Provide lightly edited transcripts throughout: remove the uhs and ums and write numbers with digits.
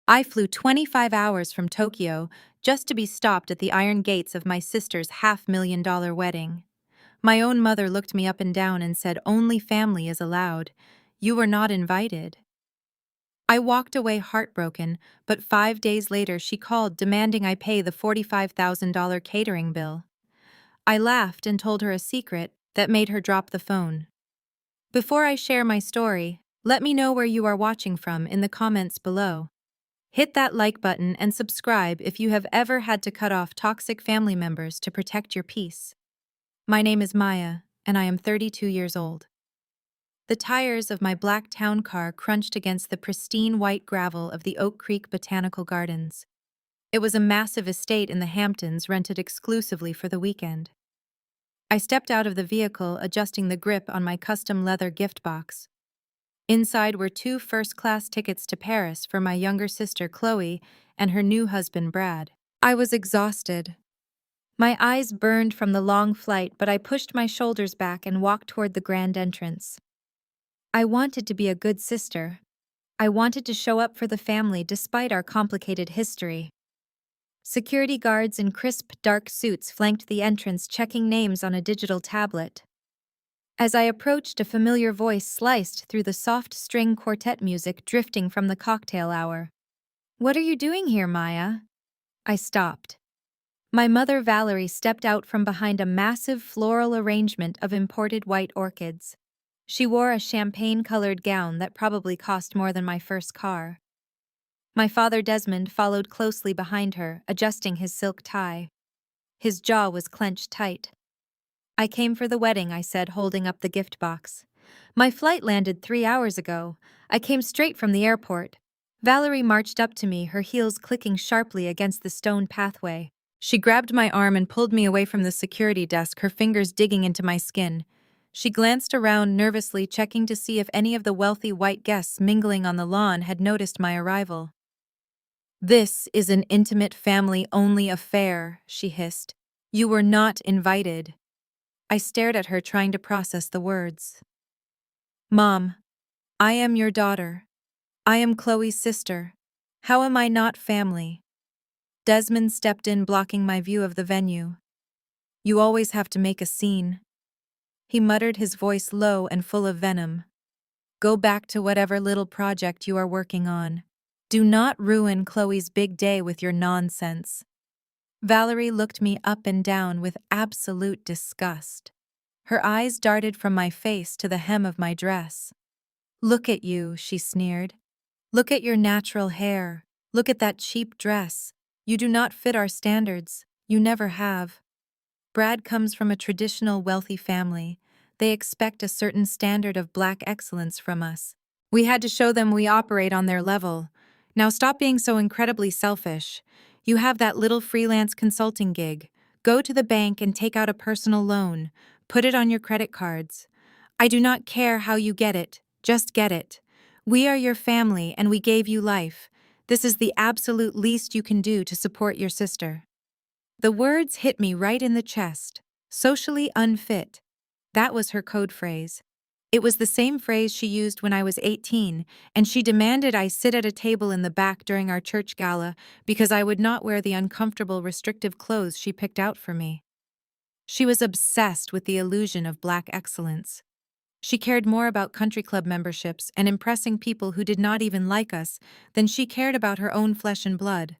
I flew 25 hours from Tokyo just to be stopped at the iron gates of my sister's $500,000 wedding. My own mother looked me up and down and said only family is allowed. You were not invited. I walked away heartbroken, but 5 days later she called demanding I pay the $45,000 catering bill. I laughed and told her a secret that made her drop the phone. Before I share my story, let me know where you are watching from in the comments below. Hit that like button and subscribe if you have ever had to cut off toxic family members to protect your peace. My name is Maya, and I am 32 years old. The tires of my black town car crunched against the pristine white gravel of the Oak Creek Botanical Gardens. It was a massive estate in the Hamptons rented exclusively for the weekend. I stepped out of the vehicle, adjusting the grip on my custom leather gift box. Inside were 2 first-class tickets to Paris for my younger sister Chloe and her new husband Brad. I was exhausted. My eyes burned from the long flight, but I pushed my shoulders back and walked toward the grand entrance. I wanted to be a good sister. I wanted to show up for the family despite our complicated history. Security guards in crisp, dark suits flanked the entrance, checking names on a digital tablet. As I approached, a familiar voice sliced through the soft string quartet music drifting from the cocktail hour. "What are you doing here, Maya?" I stopped. My mother Valerie stepped out from behind a massive floral arrangement of imported white orchids. She wore a champagne-colored gown that probably cost more than my first car. My father Desmond followed closely behind her, adjusting his silk tie. His jaw was clenched tight. "I came for the wedding," I said, holding up the gift box. "My flight landed 3 hours ago. I came straight from the airport." Valerie marched up to me, her heels clicking sharply against the stone pathway. She grabbed my arm and pulled me away from the security desk, her fingers digging into my skin. She glanced around nervously, checking to see if any of the wealthy white guests mingling on the lawn had noticed my arrival. "This is an intimate family-only affair," she hissed. "You were not invited." I stared at her, trying to process the words. "Mom, I am your daughter. I am Chloe's sister. How am I not family?" Desmond stepped in, blocking my view of the venue. "You always have to make a scene." He muttered, his voice low and full of venom. "Go back to whatever little project you are working on. Do not ruin Chloe's big day with your nonsense." Valerie looked me up and down with absolute disgust. Her eyes darted from my face to the hem of my dress. "Look at you," she sneered. "Look at your natural hair. Look at that cheap dress. You do not fit our standards. You never have." Brad comes from a traditional wealthy family. They expect a certain standard of black excellence from us. We had to show them we operate on their level. Now stop being so incredibly selfish. You have that little freelance consulting gig. Go to the bank and take out a personal loan. Put it on your credit cards. I do not care how you get it. Just get it. We are your family and we gave you life. This is the absolute least you can do to support your sister. The words hit me right in the chest. Socially unfit. That was her code phrase. It was the same phrase she used when I was 18, and she demanded I sit at a table in the back during our church gala because I would not wear the uncomfortable, restrictive clothes she picked out for me. She was obsessed with the illusion of black excellence. She cared more about country club memberships and impressing people who did not even like us than she cared about her own flesh and blood.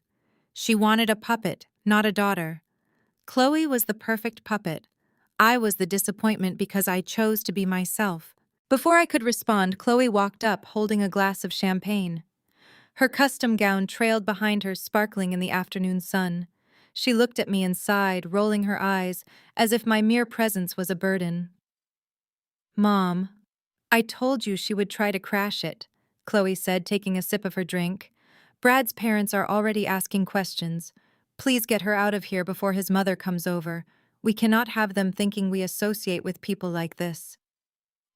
She wanted a puppet, not a daughter. Chloe was the perfect puppet. I was the disappointment because I chose to be myself. Before I could respond, Chloe walked up, holding a glass of champagne. Her custom gown trailed behind her, sparkling in the afternoon sun. She looked at me and sighed, rolling her eyes, as if my mere presence was a burden. "Mom, I told you she would try to crash it," Chloe said, taking a sip of her drink. "Brad's parents are already asking questions. Please get her out of here before his mother comes over. We cannot have them thinking we associate with people like this."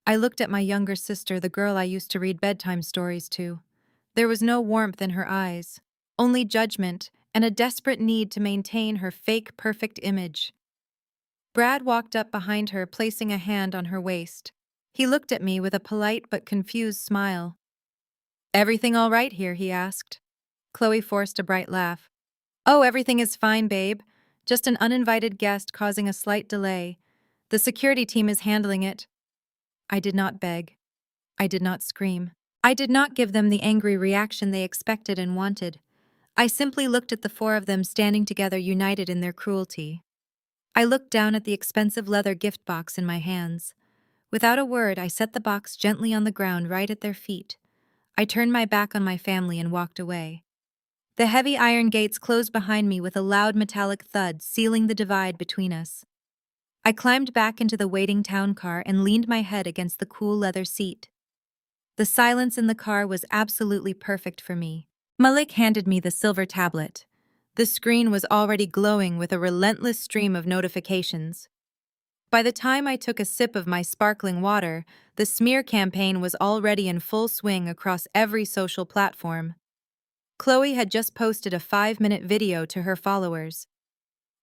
I looked at my younger sister, the girl I used to read bedtime stories to. There was no warmth in her eyes, only judgment and a desperate need to maintain her fake perfect image. Brad walked up behind her, placing a hand on her waist. He looked at me with a polite but confused smile. "Everything all right here?" he asked. Chloe forced a bright laugh. Oh, everything is fine, babe. Just an uninvited guest causing a slight delay. The security team is handling it. I did not beg. I did not scream. I did not give them the angry reaction they expected and wanted. I simply looked at the four of them standing together, united in their cruelty. I looked down at the expensive leather gift box in my hands. Without a word, I set the box gently on the ground right at their feet. I turned my back on my family and walked away. The heavy iron gates closed behind me with a loud metallic thud, sealing the divide between us. I climbed back into the waiting town car and leaned my head against the cool leather seat. The silence in the car was absolutely perfect for me. Malik handed me the silver tablet. The screen was already glowing with a relentless stream of notifications. By the time I took a sip of my sparkling water, the smear campaign was already in full swing across every social platform. Chloe had just posted a 5-minute video to her followers.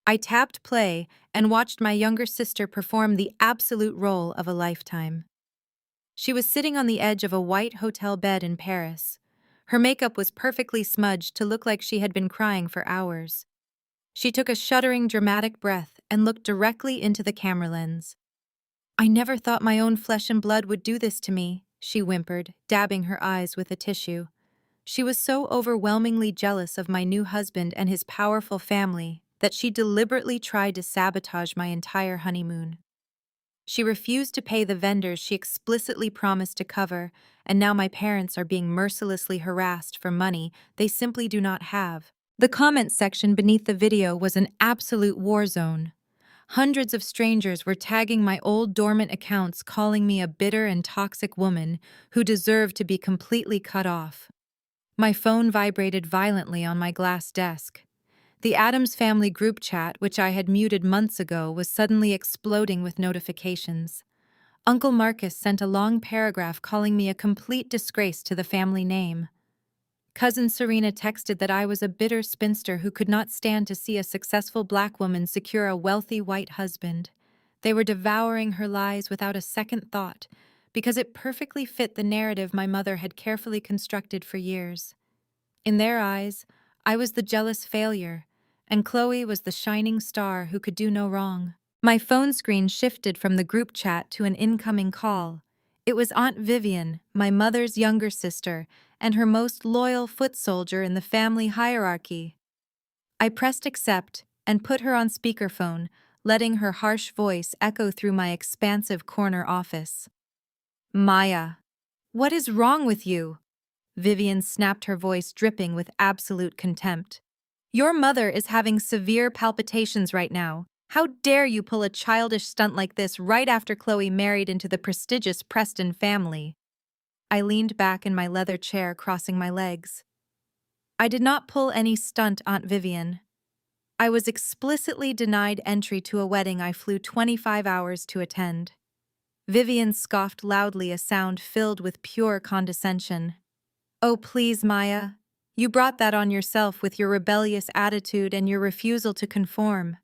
I tapped play and watched my younger sister perform the absolute role of a lifetime. She was sitting on the edge of a white hotel bed in Paris. Her makeup was perfectly smudged to look like she had been crying for hours. She took a shuddering, dramatic breath and looked directly into the camera lens. I never thought my own flesh and blood would do this to me, she whimpered, dabbing her eyes with a tissue. She was so overwhelmingly jealous of my new husband and his powerful family that she deliberately tried to sabotage my entire honeymoon. She refused to pay the vendors she explicitly promised to cover, and now my parents are being mercilessly harassed for money they simply do not have. The comments section beneath the video was an absolute war zone. Hundreds of strangers were tagging my old dormant accounts, calling me a bitter and toxic woman who deserved to be completely cut off. My phone vibrated violently on my glass desk. The Addams family group chat, which I had muted months ago, was suddenly exploding with notifications. Uncle Marcus sent a long paragraph calling me a complete disgrace to the family name. Cousin Serena texted that I was a bitter spinster who could not stand to see a successful black woman secure a wealthy white husband. They were devouring her lies without a second thought, because it perfectly fit the narrative my mother had carefully constructed for years. In their eyes, I was the jealous failure, and Chloe was the shining star who could do no wrong. My phone screen shifted from the group chat to an incoming call. It was Aunt Vivian, my mother's younger sister, and her most loyal foot soldier in the family hierarchy. I pressed accept and put her on speakerphone, letting her harsh voice echo through my expansive corner office. Maya, what is wrong with you? Vivian snapped, her voice dripping with absolute contempt. Your mother is having severe palpitations right now. How dare you pull a childish stunt like this right after Chloe married into the prestigious Preston family? I leaned back in my leather chair, crossing my legs. I did not pull any stunt, Aunt Vivian. I was explicitly denied entry to a wedding I flew 25 hours to attend. Vivian scoffed loudly, a sound filled with pure condescension. Oh, please, Maya. You brought that on yourself with your rebellious attitude and your refusal to conform.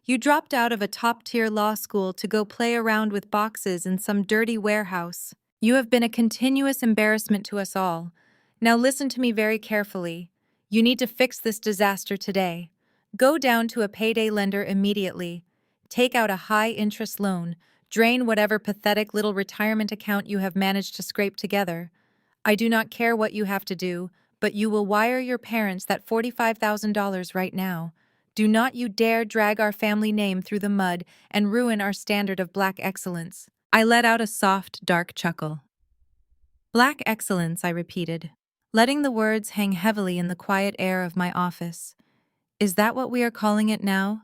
You dropped out of a top-tier law school to go play around with boxes in some dirty warehouse. You have been a continuous embarrassment to us all. Now listen to me very carefully. You need to fix this disaster today. Go down to a payday lender immediately. Take out a high-interest loan. Drain whatever pathetic little retirement account you have managed to scrape together. I do not care what you have to do, but you will wire your parents that $45,000 right now. Do not you dare drag our family name through the mud and ruin our standard of black excellence. I let out a soft, dark chuckle. Black excellence, I repeated, letting the words hang heavily in the quiet air of my office. Is that what we are calling it now?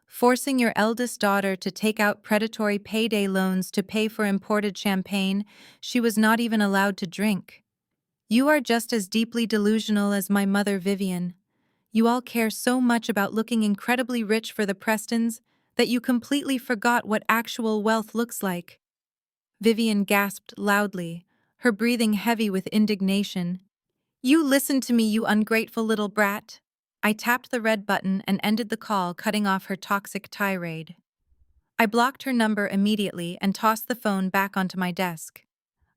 Forcing your eldest daughter to take out predatory payday loans to pay for imported champagne she was not even allowed to drink. You are just as deeply delusional as my mother, Vivian. You all care so much about looking incredibly rich for the Prestons that you completely forgot what actual wealth looks like. Vivian gasped loudly, her breathing heavy with indignation. You listen to me, you ungrateful little brat. I tapped the red button and ended the call, cutting off her toxic tirade. I blocked her number immediately and tossed the phone back onto my desk.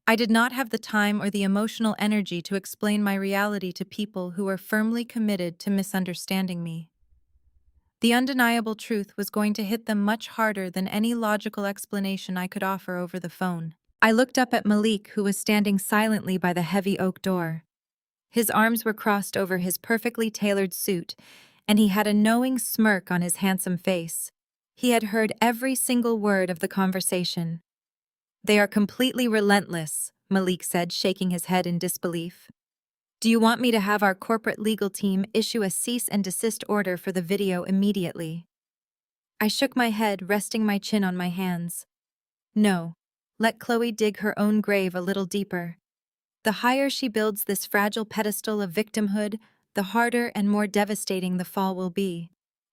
I did not have the time or the emotional energy to explain my reality to people who were firmly committed to misunderstanding me. The undeniable truth was going to hit them much harder than any logical explanation I could offer over the phone. I looked up at Malik, who was standing silently by the heavy oak door. His arms were crossed over his perfectly tailored suit, and he had a knowing smirk on his handsome face. He had heard every single word of the conversation. "They are completely relentless," Malik said, shaking his head in disbelief. "Do you want me to have our corporate legal team issue a cease and desist order for the video immediately?" I shook my head, resting my chin on my hands. "No. Let Chloe dig her own grave a little deeper. The higher she builds this fragile pedestal of victimhood, the harder and more devastating the fall will be.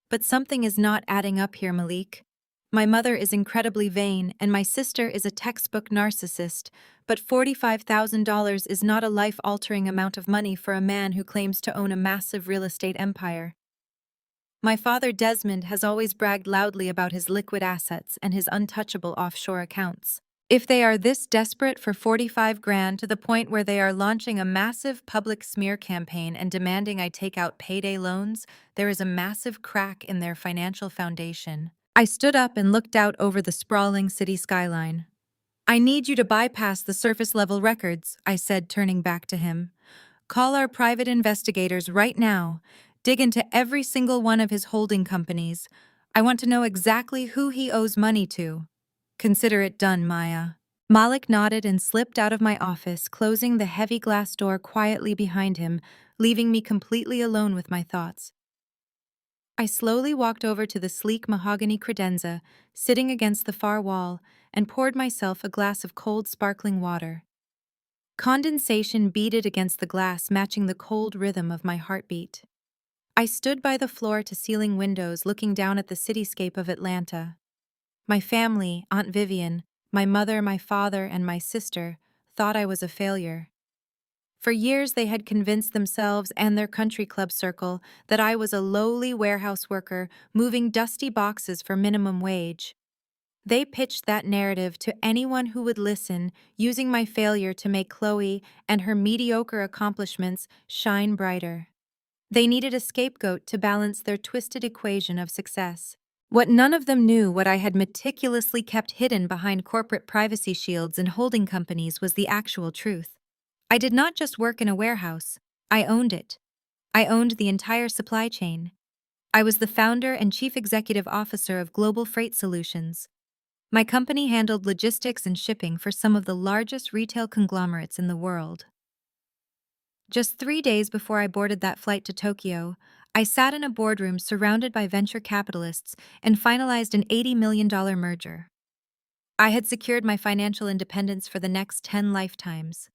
But something is not adding up here, Malik. My mother is incredibly vain, and my sister is a textbook narcissist, but $45,000 is not a life-altering amount of money for a man who claims to own a massive real estate empire. My father Desmond has always bragged loudly about his liquid assets and his untouchable offshore accounts. If they are this desperate for 45 grand to the point where they are launching a massive public smear campaign and demanding I take out payday loans, there is a massive crack in their financial foundation." I stood up and looked out over the sprawling city skyline. "I need you to bypass the surface-level records," I said, turning back to him. "Call our private investigators right now. Dig into every single one of his holding companies. I want to know exactly who he owes money to." "Consider it done, Maya." Malik nodded and slipped out of my office, closing the heavy glass door quietly behind him, leaving me completely alone with my thoughts. I slowly walked over to the sleek mahogany credenza, sitting against the far wall, and poured myself a glass of cold, sparkling water. Condensation beaded against the glass, matching the cold rhythm of my heartbeat. I stood by the floor-to-ceiling windows, looking down at the cityscape of Atlanta. My family, Aunt Vivian, my mother, my father, and my sister, thought I was a failure. For years they had convinced themselves and their country club circle that I was a lowly warehouse worker moving dusty boxes for minimum wage. They pitched that narrative to anyone who would listen, using my failure to make Chloe and her mediocre accomplishments shine brighter. They needed a scapegoat to balance their twisted equation of success. What none of them knew, what I had meticulously kept hidden behind corporate privacy shields and holding companies, was the actual truth. I did not just work in a warehouse. I owned it. I owned the entire supply chain. I was the founder and chief executive officer of Global Freight Solutions. My company handled logistics and shipping for some of the largest retail conglomerates in the world. Just 3 days before I boarded that flight to Tokyo, I sat in a boardroom surrounded by venture capitalists and finalized an $80 million merger. I had secured my financial independence for the next 10 lifetimes.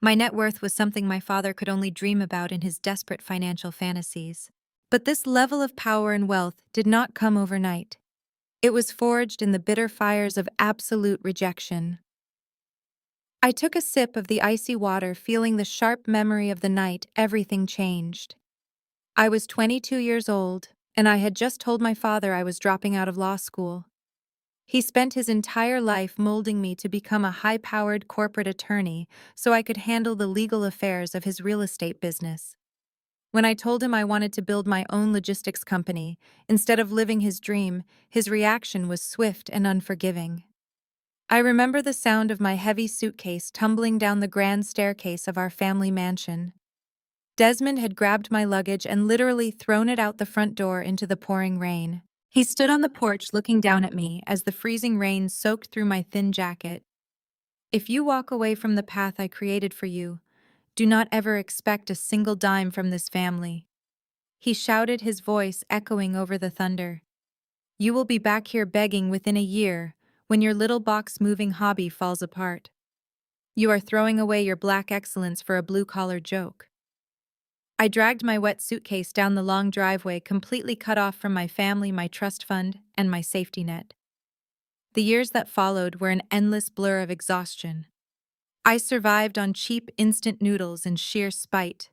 My net worth was something my father could only dream about in his desperate financial fantasies. But this level of power and wealth did not come overnight. It was forged in the bitter fires of absolute rejection. I took a sip of the icy water, feeling the sharp memory of the night everything changed. I was 22 years old, and I had just told my father I was dropping out of law school. He spent his entire life molding me to become a high-powered corporate attorney so I could handle the legal affairs of his real estate business. When I told him I wanted to build my own logistics company, instead of living his dream, his reaction was swift and unforgiving. I remember the sound of my heavy suitcase tumbling down the grand staircase of our family mansion. Desmond had grabbed my luggage and literally thrown it out the front door into the pouring rain. He stood on the porch looking down at me as the freezing rain soaked through my thin jacket. "If you walk away from the path I created for you, do not ever expect a single dime from this family," he shouted, his voice echoing over the thunder. "You will be back here begging within a year when your little box-moving hobby falls apart. You are throwing away your black excellence for a blue-collar joke." I dragged my wet suitcase down the long driveway, completely cut off from my family, my trust fund, and my safety net. The years that followed were an endless blur of exhaustion. I survived on cheap instant noodles and sheer spite.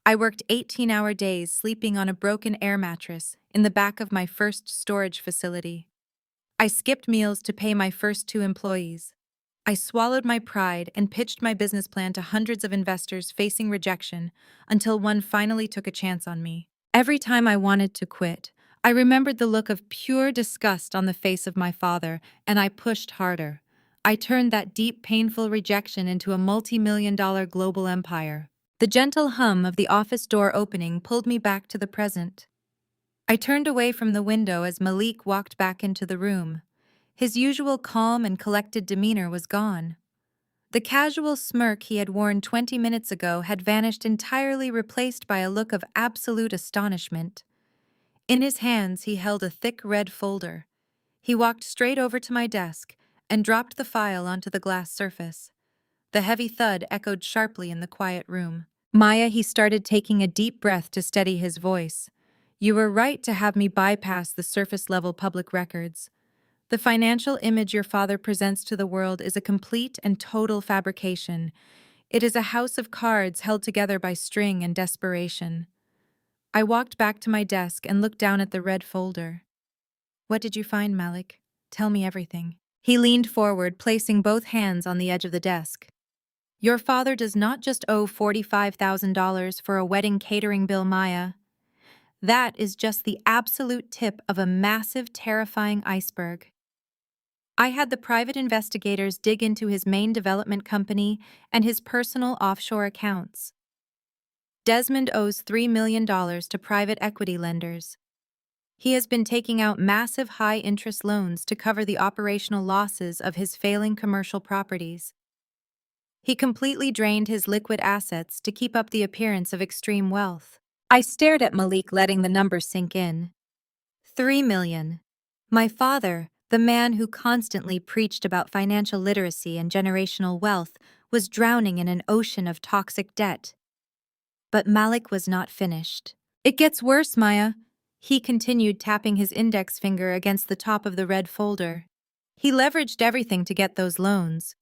I worked 18-hour days sleeping on a broken air mattress in the back of my first storage facility. I skipped meals to pay my first 2 employees. I swallowed my pride and pitched my business plan to hundreds of investors facing rejection until one finally took a chance on me. Every time I wanted to quit, I remembered the look of pure disgust on the face of my father, and I pushed harder. I turned that deep, painful rejection into a multi-million-dollar global empire. The gentle hum of the office door opening pulled me back to the present. I turned away from the window as Malik walked back into the room. His usual calm and collected demeanor was gone. The casual smirk he had worn 20 minutes ago had vanished entirely, replaced by a look of absolute astonishment. In his hands, he held a thick red folder. He walked straight over to my desk and dropped the file onto the glass surface. The heavy thud echoed sharply in the quiet room. Maya, he started, taking a deep breath to steady his voice. You were right to have me bypass the surface-level public records. The financial image your father presents to the world is a complete and total fabrication. It is a house of cards held together by string and desperation. I walked back to my desk and looked down at the red folder. What did you find, Malik? Tell me everything. He leaned forward, placing both hands on the edge of the desk. Your father does not just owe $45,000 for a wedding catering bill, Maya. That is just the absolute tip of a massive, terrifying iceberg. I had the private investigators dig into his main development company and his personal offshore accounts. Desmond owes $3 million to private equity lenders. He has been taking out massive high-interest loans to cover the operational losses of his failing commercial properties. He completely drained his liquid assets to keep up the appearance of extreme wealth. I stared at Malik, letting the number sink in. 3 million. My father, the man who constantly preached about financial literacy and generational wealth, was drowning in an ocean of toxic debt. But Malik was not finished. It gets worse, Maya. He continued, tapping his index finger against the top of the red folder. He leveraged everything to get those loans.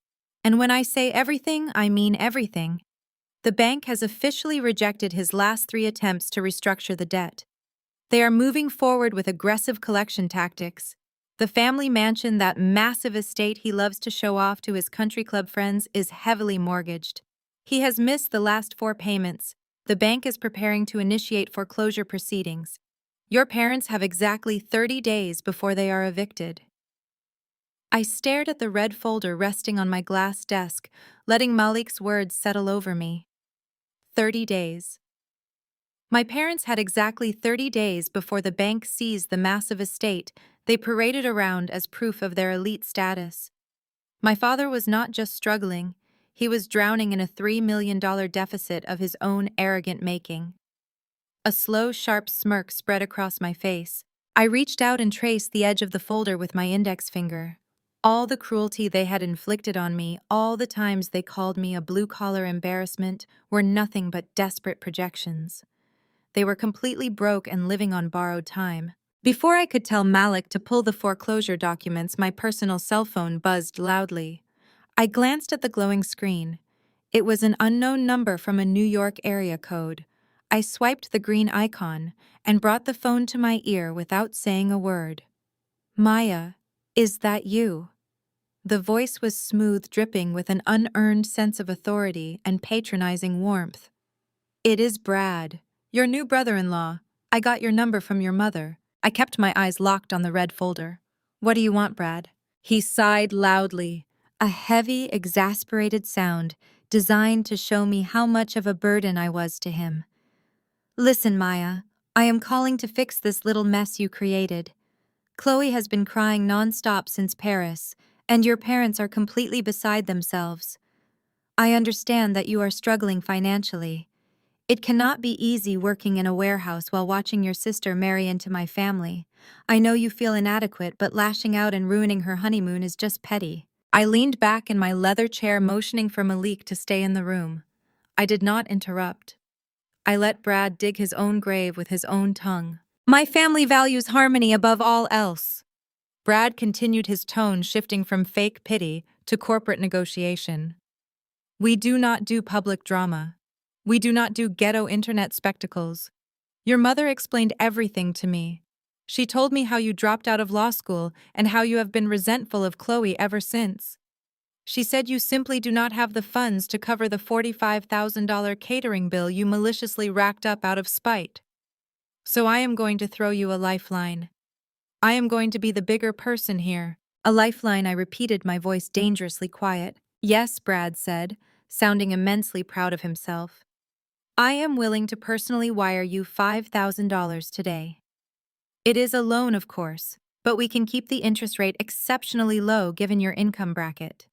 And when I say everything, I mean everything. The bank has officially rejected his last 3 attempts to restructure the debt. They are moving forward with aggressive collection tactics. The family mansion, that massive estate he loves to show off to his country club friends, is heavily mortgaged. He has missed the last 4 payments. The bank is preparing to initiate foreclosure proceedings. Your parents have exactly 30 days before they are evicted. I stared at the red folder resting on my glass desk, letting Malik's words settle over me. 30 days. My parents had exactly 30 days before the bank seized the massive estate they paraded around as proof of their elite status. My father was not just struggling, he was drowning in a $3 million deficit of his own arrogant making. A slow, sharp smirk spread across my face. I reached out and traced the edge of the folder with my index finger. All the cruelty they had inflicted on me, all the times they called me a blue-collar embarrassment, were nothing but desperate projections. They were completely broke and living on borrowed time. Before I could tell Malik to pull the foreclosure documents, my personal cell phone buzzed loudly. I glanced at the glowing screen. It was an unknown number from a New York area code. I swiped the green icon and brought the phone to my ear without saying a word. Maya, is that you? The voice was smooth, dripping with an unearned sense of authority and patronizing warmth. It is Brad, your new brother-in-law. I got your number from your mother. I kept my eyes locked on the red folder. What do you want, Brad? He sighed loudly, a heavy, exasperated sound designed to show me how much of a burden I was to him. Listen, Maya, I am calling to fix this little mess you created. Chloe has been crying nonstop since Paris, and your parents are completely beside themselves. I understand that you are struggling financially. It cannot be easy working in a warehouse while watching your sister marry into my family. I know you feel inadequate, but lashing out and ruining her honeymoon is just petty. I leaned back in my leather chair, motioning for Malik to stay in the room. I did not interrupt. I let Brad dig his own grave with his own tongue. My family values harmony above all else. Brad continued, his tone shifting from fake pity to corporate negotiation. We do not do public drama. We do not do ghetto internet spectacles. Your mother explained everything to me. She told me how you dropped out of law school and how you have been resentful of Chloe ever since. She said you simply do not have the funds to cover the $45,000 catering bill you maliciously racked up out of spite. So I am going to throw you a lifeline. I am going to be the bigger person here. A lifeline, I repeated, my voice dangerously quiet. Yes, Brad said, sounding immensely proud of himself. I am willing to personally wire you $5,000 today. It is a loan, of course, but we can keep the interest rate exceptionally low given your income bracket.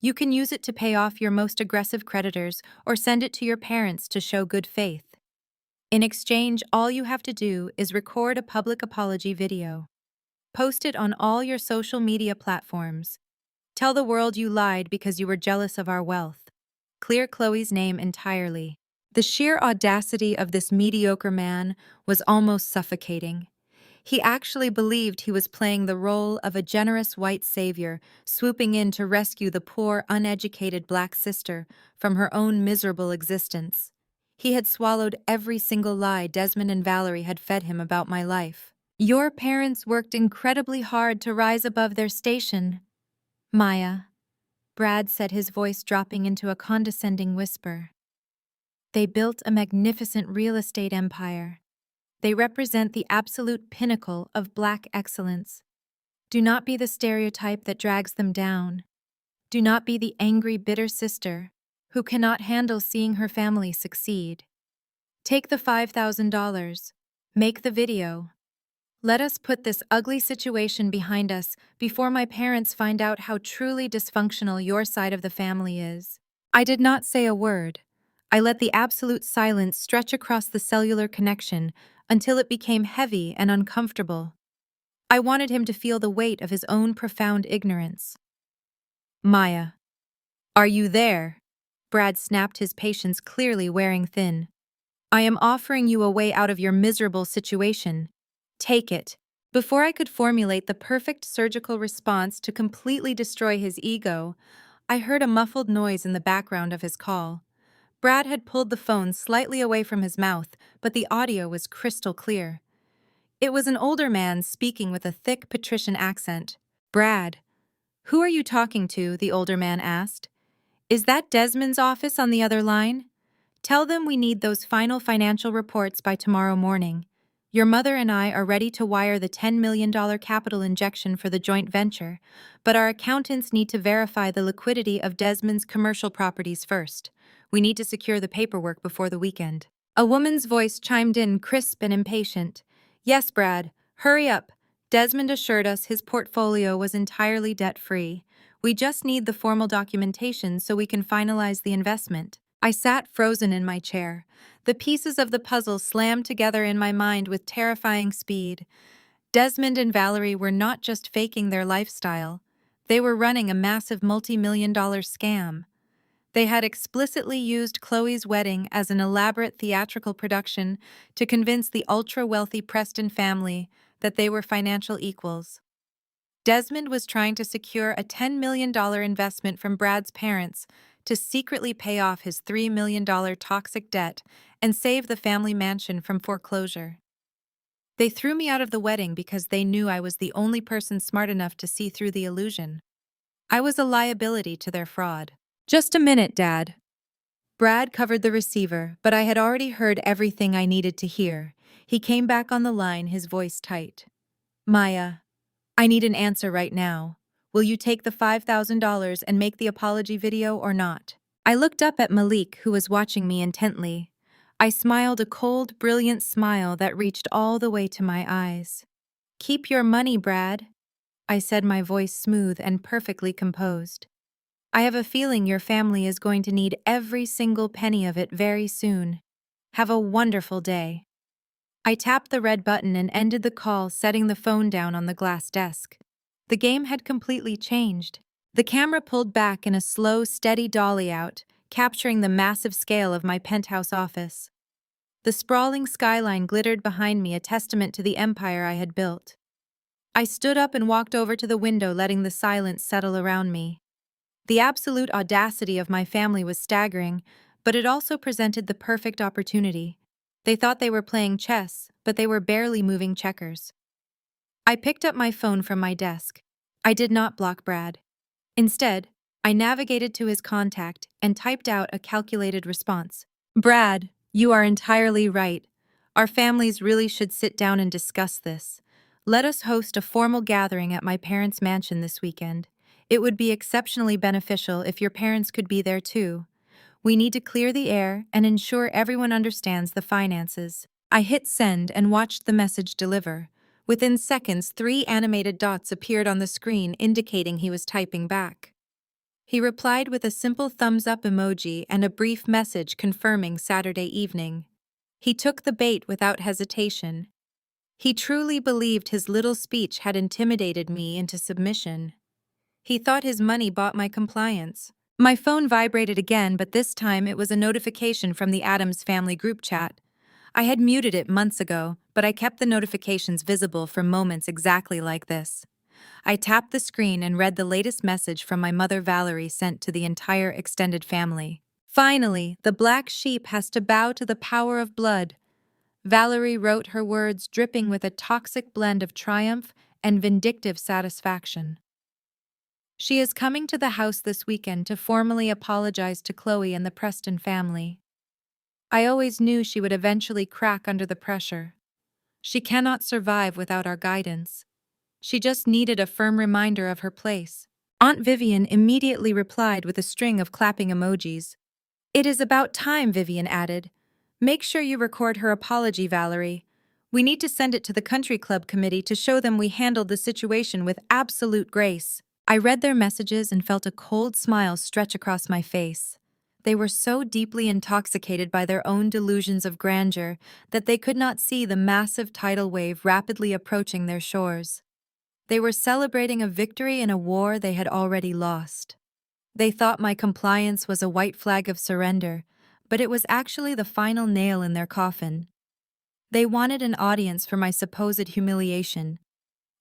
You can use it to pay off your most aggressive creditors or send it to your parents to show good faith. In exchange, all you have to do is record a public apology video. Post it on all your social media platforms. Tell the world you lied because you were jealous of our wealth. Clear Chloe's name entirely. The sheer audacity of this mediocre man was almost suffocating. He actually believed he was playing the role of a generous white savior, swooping in to rescue the poor, uneducated black sister from her own miserable existence. He had swallowed every single lie Desmond and Valerie had fed him about my life. Your parents worked incredibly hard to rise above their station, Maya, Brad said, his voice dropping into a condescending whisper. They built a magnificent real estate empire. They represent the absolute pinnacle of Black excellence. Do not be the stereotype that drags them down. Do not be the angry, bitter sister who cannot handle seeing her family succeed. Take the $5,000. Make the video. Let us put this ugly situation behind us before my parents find out how truly dysfunctional your side of the family is. I did not say a word. I let the absolute silence stretch across the cellular connection until it became heavy and uncomfortable. I wanted him to feel the weight of his own profound ignorance. Maya. Are you there? Brad snapped, his patience clearly wearing thin. I am offering you a way out of your miserable situation. Take it. Before I could formulate the perfect surgical response to completely destroy his ego, I heard a muffled noise in the background of his call. Brad had pulled the phone slightly away from his mouth, but the audio was crystal clear. It was an older man speaking with a thick patrician accent. Brad, who are you talking to? The older man asked. Is that Desmond's office on the other line? Tell them we need those final financial reports by tomorrow morning. Your mother and I are ready to wire the $10 million capital injection for the joint venture, but our accountants need to verify the liquidity of Desmond's commercial properties first. We need to secure the paperwork before the weekend. A woman's voice chimed in, crisp and impatient. Yes, Brad, hurry up. Desmond assured us his portfolio was entirely debt-free. We just need the formal documentation so we can finalize the investment. I sat frozen in my chair. The pieces of the puzzle slammed together in my mind with terrifying speed. Desmond and Valerie were not just faking their lifestyle. They were running a massive multi-million-dollar scam. They had explicitly used Chloe's wedding as an elaborate theatrical production to convince the ultra-wealthy Preston family that they were financial equals. Desmond was trying to secure a $10 million investment from Brad's parents to secretly pay off his $3 million toxic debt and save the family mansion from foreclosure. They threw me out of the wedding because they knew I was the only person smart enough to see through the illusion. I was a liability to their fraud. Just a minute, Dad. Brad covered the receiver, but I had already heard everything I needed to hear. He came back on the line, his voice tight. Maya, I need an answer right now. Will you take the $5,000 and make the apology video or not? I looked up at Malik, who was watching me intently. I smiled a cold, brilliant smile that reached all the way to my eyes. Keep your money, Brad, I said, my voice smooth and perfectly composed. I have a feeling your family is going to need every single penny of it very soon. Have a wonderful day. I tapped the red button and ended the call, setting the phone down on the glass desk. The game had completely changed. The camera pulled back in a slow, steady dolly out, capturing the massive scale of my penthouse office. The sprawling skyline glittered behind me, a testament to the empire I had built. I stood up and walked over to the window, letting the silence settle around me. The absolute audacity of my family was staggering, but it also presented the perfect opportunity. They thought they were playing chess, but they were barely moving checkers. I picked up my phone from my desk. I did not block Brad. Instead, I navigated to his contact and typed out a calculated response. Brad, you are entirely right. Our families really should sit down and discuss this. Let us host a formal gathering at my parents' mansion this weekend. It would be exceptionally beneficial if your parents could be there too. We need to clear the air and ensure everyone understands the finances. I hit send and watched the message deliver. Within seconds, 3 animated dots appeared on the screen indicating he was typing back. He replied with a simple thumbs-up emoji and a brief message confirming Saturday evening. He took the bait without hesitation. He truly believed his little speech had intimidated me into submission. He thought his money bought my compliance. My phone vibrated again, but this time it was a notification from the Addams family group chat. I had muted it months ago, but I kept the notifications visible for moments exactly like this. I tapped the screen and read the latest message from my mother Valerie sent to the entire extended family. Finally, the black sheep has to bow to the power of blood. Valerie wrote her words dripping with a toxic blend of triumph and vindictive satisfaction. She is coming to the house this weekend to formally apologize to Chloe and the Preston family. I always knew she would eventually crack under the pressure. She cannot survive without our guidance. She just needed a firm reminder of her place. Aunt Vivian immediately replied with a string of clapping emojis. It is about time, Vivian added. Make sure you record her apology, Valerie. We need to send it to the country club committee to show them we handled the situation with absolute grace. I read their messages and felt a cold smile stretch across my face. They were so deeply intoxicated by their own delusions of grandeur that they could not see the massive tidal wave rapidly approaching their shores. They were celebrating a victory in a war they had already lost. They thought my compliance was a white flag of surrender, but it was actually the final nail in their coffin. They wanted an audience for my supposed humiliation.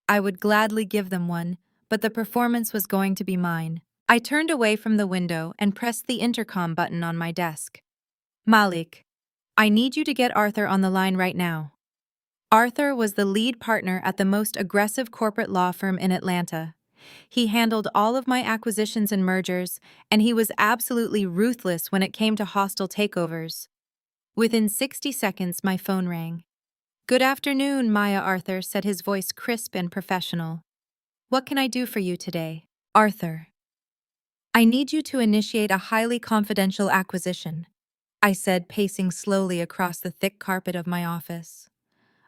I would gladly give them one, but the performance was going to be mine. I turned away from the window and pressed the intercom button on my desk. Malik, I need you to get Arthur on the line right now. Arthur was the lead partner at the most aggressive corporate law firm in Atlanta. He handled all of my acquisitions and mergers, and he was absolutely ruthless when it came to hostile takeovers. Within 60 seconds, my phone rang. Good afternoon, Maya. Arthur said, his voice crisp and professional. What can I do for you today? Arthur. I need you to initiate a highly confidential acquisition, I said, pacing slowly across the thick carpet of my office.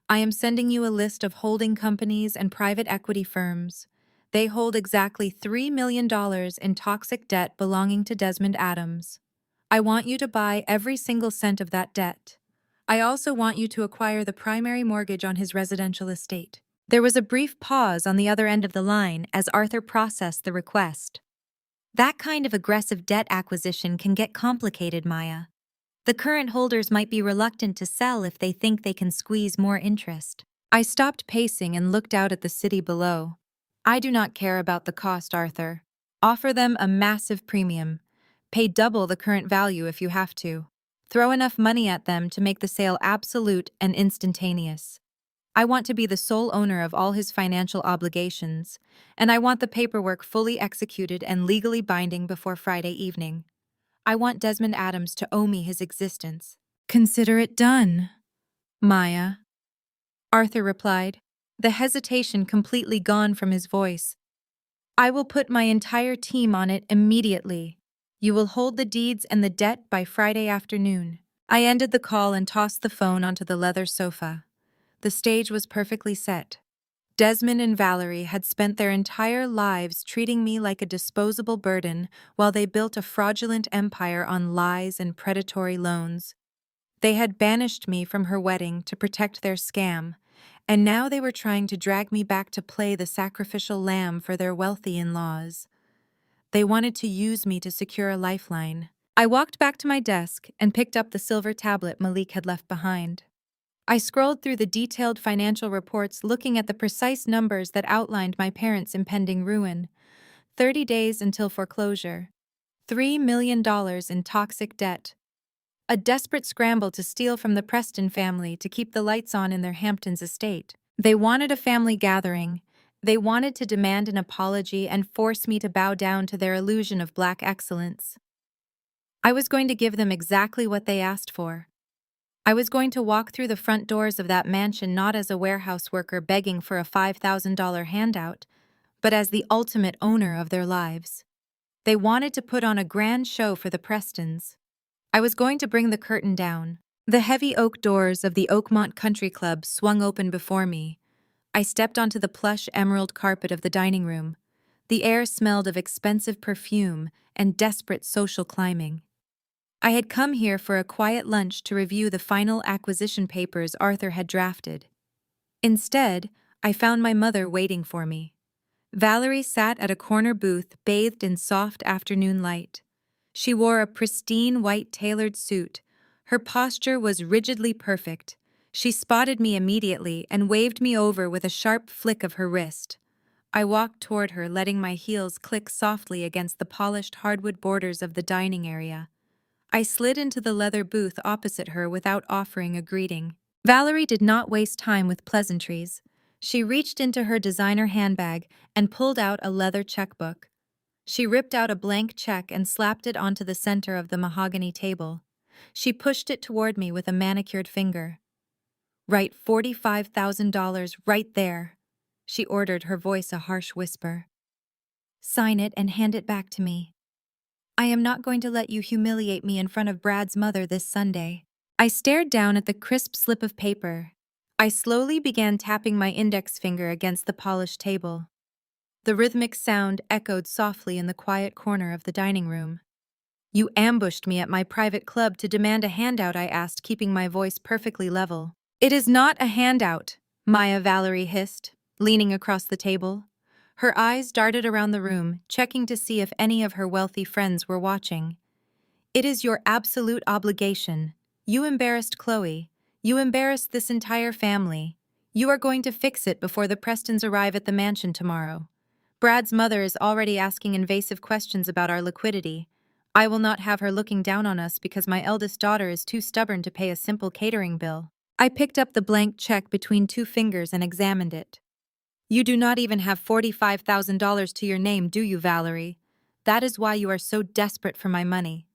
I am sending you a list of holding companies and private equity firms. They hold exactly $3 million in toxic debt belonging to Desmond Adams. I want you to buy every single cent of that debt. I also want you to acquire the primary mortgage on his residential estate. There was a brief pause on the other end of the line as Arthur processed the request. That kind of aggressive debt acquisition can get complicated, Maya. The current holders might be reluctant to sell if they think they can squeeze more interest. I stopped pacing and looked out at the city below. I do not care about the cost, Arthur. Offer them a massive premium. Pay double the current value if you have to. Throw enough money at them to make the sale absolute and instantaneous. I want to be the sole owner of all his financial obligations, and I want the paperwork fully executed and legally binding before Friday evening. I want Desmond Adams to owe me his existence. Consider it done, Maya, Arthur replied, the hesitation completely gone from his voice. I will put my entire team on it immediately. You will hold the deeds and the debt by Friday afternoon. I ended the call and tossed the phone onto the leather sofa. The stage was perfectly set. Desmond and Valerie had spent their entire lives treating me like a disposable burden while they built a fraudulent empire on lies and predatory loans. They had banished me from her wedding to protect their scam, and now they were trying to drag me back to play the sacrificial lamb for their wealthy in-laws. They wanted to use me to secure a lifeline. I walked back to my desk and picked up the silver tablet Malik had left behind. I scrolled through the detailed financial reports looking at the precise numbers that outlined my parents' impending ruin. 30 days until foreclosure. $3 million in toxic debt. A desperate scramble to steal from the Preston family to keep the lights on in their Hamptons estate. They wanted a family gathering, They wanted to demand an apology and force me to bow down to their illusion of black excellence. I was going to give them exactly what they asked for. I was going to walk through the front doors of that mansion not as a warehouse worker begging for a $5,000 handout, but as the ultimate owner of their lives. They wanted to put on a grand show for the Prestons. I was going to bring the curtain down. The heavy oak doors of the Oakmont Country Club swung open before me. I stepped onto the plush emerald carpet of the dining room. The air smelled of expensive perfume and desperate social climbing. I had come here for a quiet lunch to review the final acquisition papers Arthur had drafted. Instead, I found my mother waiting for me. Valerie sat at a corner booth bathed in soft afternoon light. She wore a pristine white tailored suit. Her posture was rigidly perfect. She spotted me immediately and waved me over with a sharp flick of her wrist. I walked toward her, letting my heels click softly against the polished hardwood borders of the dining area. I slid into the leather booth opposite her without offering a greeting. Valerie did not waste time with pleasantries. She reached into her designer handbag and pulled out a leather checkbook. She ripped out a blank check and slapped it onto the center of the mahogany table. She pushed it toward me with a manicured finger. "Write $45,000 right there," she ordered, her voice a harsh whisper. "Sign it and hand it back to me. I am not going to let you humiliate me in front of Brad's mother this Sunday." I stared down at the crisp slip of paper. I slowly began tapping my index finger against the polished table. The rhythmic sound echoed softly in the quiet corner of the dining room. "You ambushed me at my private club to demand a handout," I asked, keeping my voice perfectly level. "It is not a handout," Valerie hissed, leaning across the table. Her eyes darted around the room, checking to see if any of her wealthy friends were watching. "It is your absolute obligation. You embarrassed Chloe. You embarrassed this entire family. You are going to fix it before the Prestons arrive at the mansion tomorrow. Brad's mother is already asking invasive questions about our liquidity. I will not have her looking down on us because my eldest daughter is too stubborn to pay a simple catering bill." I picked up the blank check between two fingers and examined it. "You do not even have $45,000 to your name, do you, Valerie? That is why you are so desperate for my money.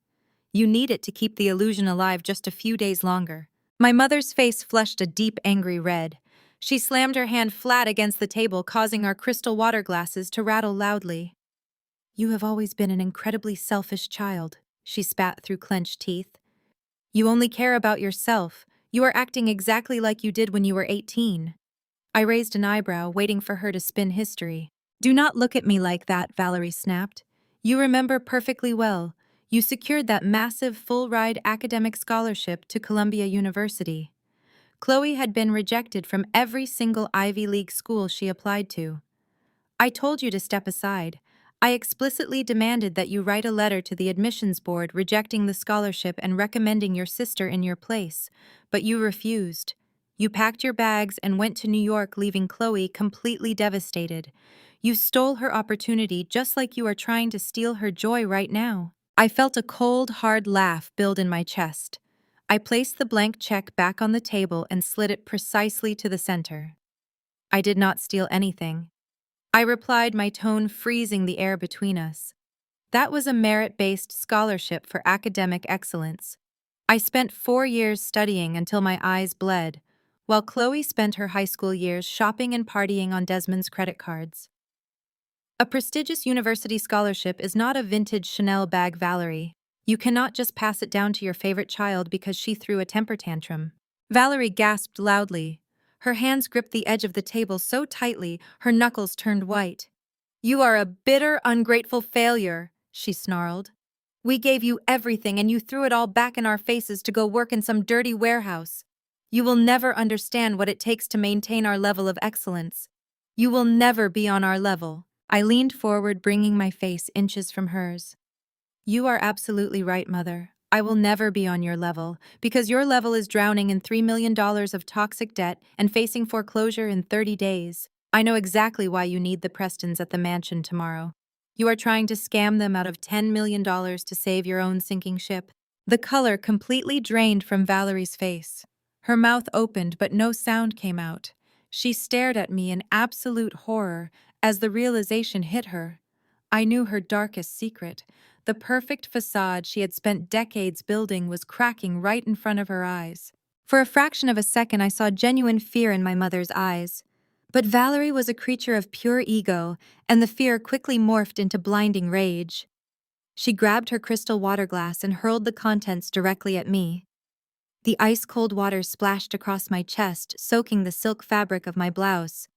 You need it to keep the illusion alive just a few days longer." My mother's face flushed a deep, angry red. She slammed her hand flat against the table, causing our crystal water glasses to rattle loudly. "You have always been an incredibly selfish child," she spat through clenched teeth. "You only care about yourself. You are acting exactly like you did when you were 18. I raised an eyebrow, waiting for her to spin history. "Do not look at me like that," Valerie snapped. "You remember perfectly well. You secured that massive full-ride academic scholarship to Columbia University. Chloe had been rejected from every single Ivy League school she applied to. I told you to step aside. I explicitly demanded that you write a letter to the admissions board rejecting the scholarship and recommending your sister in your place, but you refused. You packed your bags and went to New York, leaving Chloe completely devastated. You stole her opportunity just like you are trying to steal her joy right now." I felt a cold, hard laugh build in my chest. I placed the blank check back on the table and slid it precisely to the center. "I did not steal anything," I replied, my tone freezing the air between us. "That was a merit-based scholarship for academic excellence. I spent 4 years studying until my eyes bled, while Chloe spent her high school years shopping and partying on Desmond's credit cards." A prestigious university scholarship is not a vintage Chanel bag, Valerie. You cannot just pass it down to your favorite child because she threw a temper tantrum. Valerie gasped loudly. Her hands gripped the edge of the table so tightly, her knuckles turned white. "You are a bitter, ungrateful failure," she snarled. "We gave you everything and you threw it all back in our faces to go work in some dirty warehouse. You will never understand what it takes to maintain our level of excellence. You will never be on our level." I leaned forward, bringing my face inches from hers. "You are absolutely right, Mother. I will never be on your level, because your level is drowning in $3 million of toxic debt and facing foreclosure in 30 days. I know exactly why you need the Prestons at the mansion tomorrow. You are trying to scam them out of $10 million to save your own sinking ship." The color completely drained from Valerie's face. Her mouth opened, but no sound came out. She stared at me in absolute horror as the realization hit her. I knew her darkest secret. The perfect facade she had spent decades building was cracking right in front of her eyes. For a fraction of a second, I saw genuine fear in my mother's eyes. But Valerie was a creature of pure ego, and the fear quickly morphed into blinding rage. She grabbed her crystal water glass and hurled the contents directly at me. The ice-cold water splashed across my chest, soaking the silk fabric of my blouse.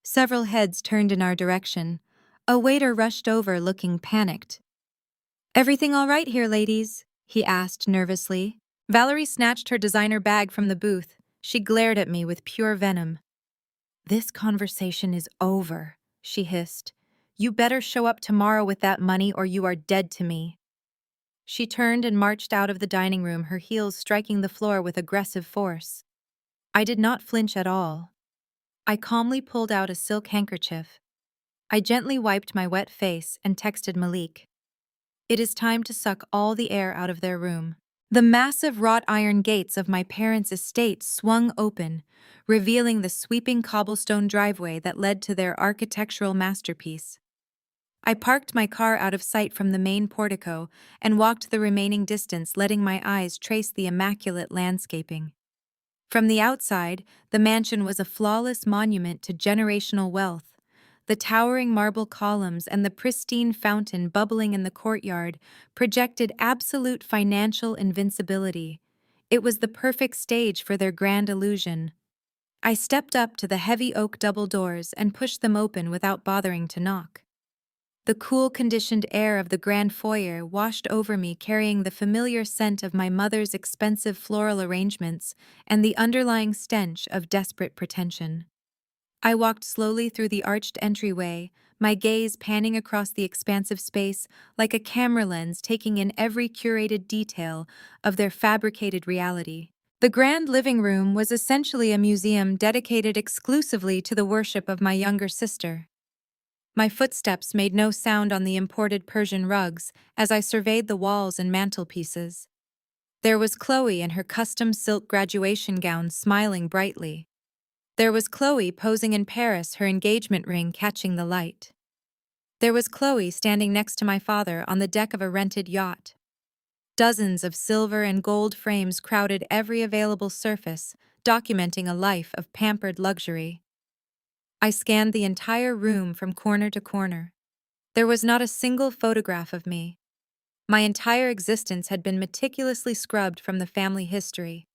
Several heads turned in our direction. A waiter rushed over, looking panicked. "Everything all right here, ladies?" he asked nervously. Valerie snatched her designer bag from the booth. She glared at me with pure venom. "This conversation is over," she hissed. "You better show up tomorrow with that money or you are dead to me." She turned and marched out of the dining room, her heels striking the floor with aggressive force. I did not flinch at all. I calmly pulled out a silk handkerchief. I gently wiped my wet face and texted Malik. "It is time to suck all the air out of their room." The massive wrought iron gates of my parents' estate swung open, revealing the sweeping cobblestone driveway that led to their architectural masterpiece. I parked my car out of sight from the main portico and walked the remaining distance, letting my eyes trace the immaculate landscaping. From the outside, the mansion was a flawless monument to generational wealth. The towering marble columns and the pristine fountain bubbling in the courtyard projected absolute financial invincibility. It was the perfect stage for their grand illusion. I stepped up to the heavy oak double doors and pushed them open without bothering to knock. The cool, conditioned air of the grand foyer washed over me, carrying the familiar scent of my mother's expensive floral arrangements and the underlying stench of desperate pretension. I walked slowly through the arched entryway, my gaze panning across the expansive space like a camera lens taking in every curated detail of their fabricated reality. The grand living room was essentially a museum dedicated exclusively to the worship of my younger sister. My footsteps made no sound on the imported Persian rugs as I surveyed the walls and mantelpieces. There was Chloe in her custom silk graduation gown, smiling brightly. There was Chloe posing in Paris, her engagement ring catching the light. There was Chloe standing next to my father on the deck of a rented yacht. Dozens of silver and gold frames crowded every available surface, documenting a life of pampered luxury. I scanned the entire room from corner to corner. There was not a single photograph of me. My entire existence had been meticulously scrubbed from the family history.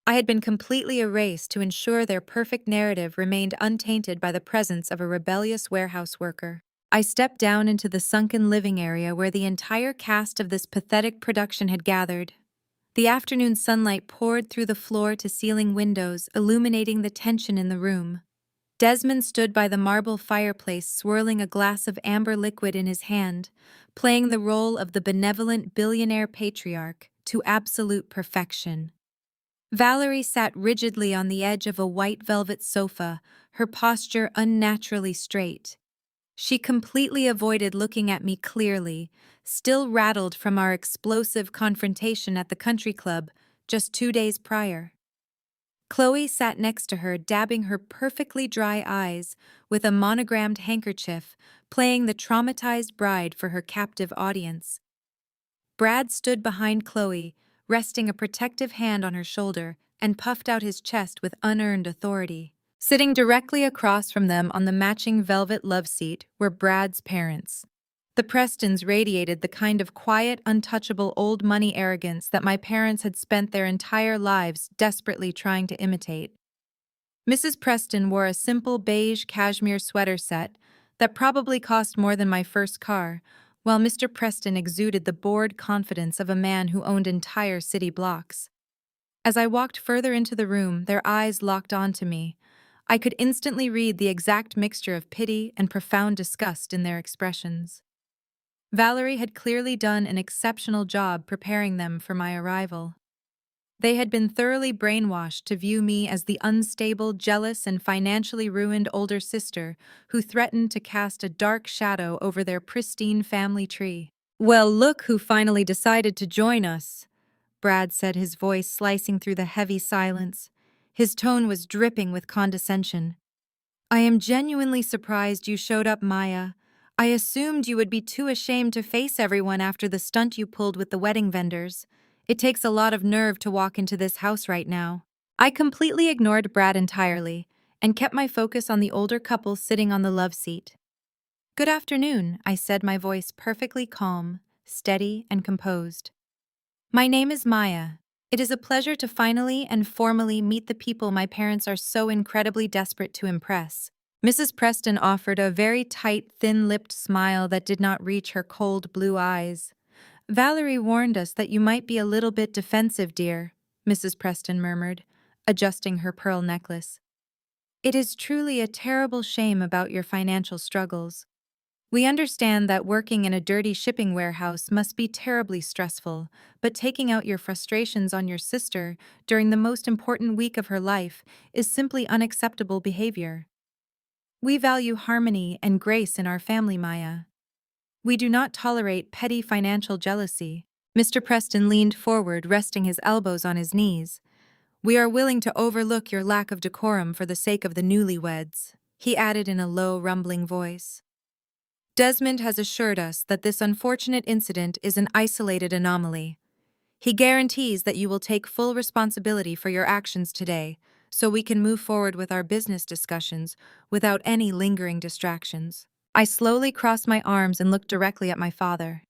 I had been completely erased to ensure their perfect narrative remained untainted by the presence of a rebellious warehouse worker. I stepped down into the sunken living area where the entire cast of this pathetic production had gathered. The afternoon sunlight poured through the floor-to-ceiling windows, illuminating the tension in the room. Desmond stood by the marble fireplace, swirling a glass of amber liquid in his hand, playing the role of the benevolent billionaire patriarch to absolute perfection. Valerie sat rigidly on the edge of a white velvet sofa, her posture unnaturally straight. She completely avoided looking at me clearly, still rattled from our explosive confrontation at the country club just 2 days prior. Chloe sat next to her, dabbing her perfectly dry eyes with a monogrammed handkerchief, playing the traumatized bride for her captive audience. Brad stood behind Chloe, resting a protective hand on her shoulder, and puffed out his chest with unearned authority. Sitting directly across from them on the matching velvet love seat were Brad's parents. The Prestons radiated the kind of quiet, untouchable old money arrogance that my parents had spent their entire lives desperately trying to imitate. Mrs. Preston wore a simple beige cashmere sweater set that probably cost more than my first car, while Mr. Preston exuded the bored confidence of a man who owned entire city blocks. As I walked further into the room, their eyes locked onto me. I could instantly read the exact mixture of pity and profound disgust in their expressions. Valerie had clearly done an exceptional job preparing them for my arrival. They had been thoroughly brainwashed to view me as the unstable, jealous, and financially ruined older sister who threatened to cast a dark shadow over their pristine family tree. "Well, look who finally decided to join us," Brad said, his voice slicing through the heavy silence. His tone was dripping with condescension. "I am genuinely surprised you showed up, Maya. I assumed you would be too ashamed to face everyone after the stunt you pulled with the wedding vendors. It takes a lot of nerve to walk into this house right now." I completely ignored Brad entirely and kept my focus on the older couple sitting on the love seat. "Good afternoon," I said, my voice perfectly calm, steady, and composed. "My name is Maya. It is a pleasure to finally and formally meet the people my parents are so incredibly desperate to impress." Mrs. Preston offered a very tight, thin-lipped smile that did not reach her cold blue eyes. "Valerie warned us that you might be a little bit defensive, dear," Mrs. Preston murmured, adjusting her pearl necklace. "It is truly a terrible shame about your financial struggles. We understand that working in a dirty shipping warehouse must be terribly stressful, but taking out your frustrations on your sister during the most important week of her life is simply unacceptable behavior. We value harmony and grace in our family, Maya. We do not tolerate petty financial jealousy." Mr. Preston leaned forward, resting his elbows on his knees. "We are willing to overlook your lack of decorum for the sake of the newlyweds," he added in a low, rumbling voice. "Desmond has assured us that this unfortunate incident is an isolated anomaly. He guarantees that you will take full responsibility for your actions today, so we can move forward with our business discussions without any lingering distractions." I slowly crossed my arms and looked directly at my father.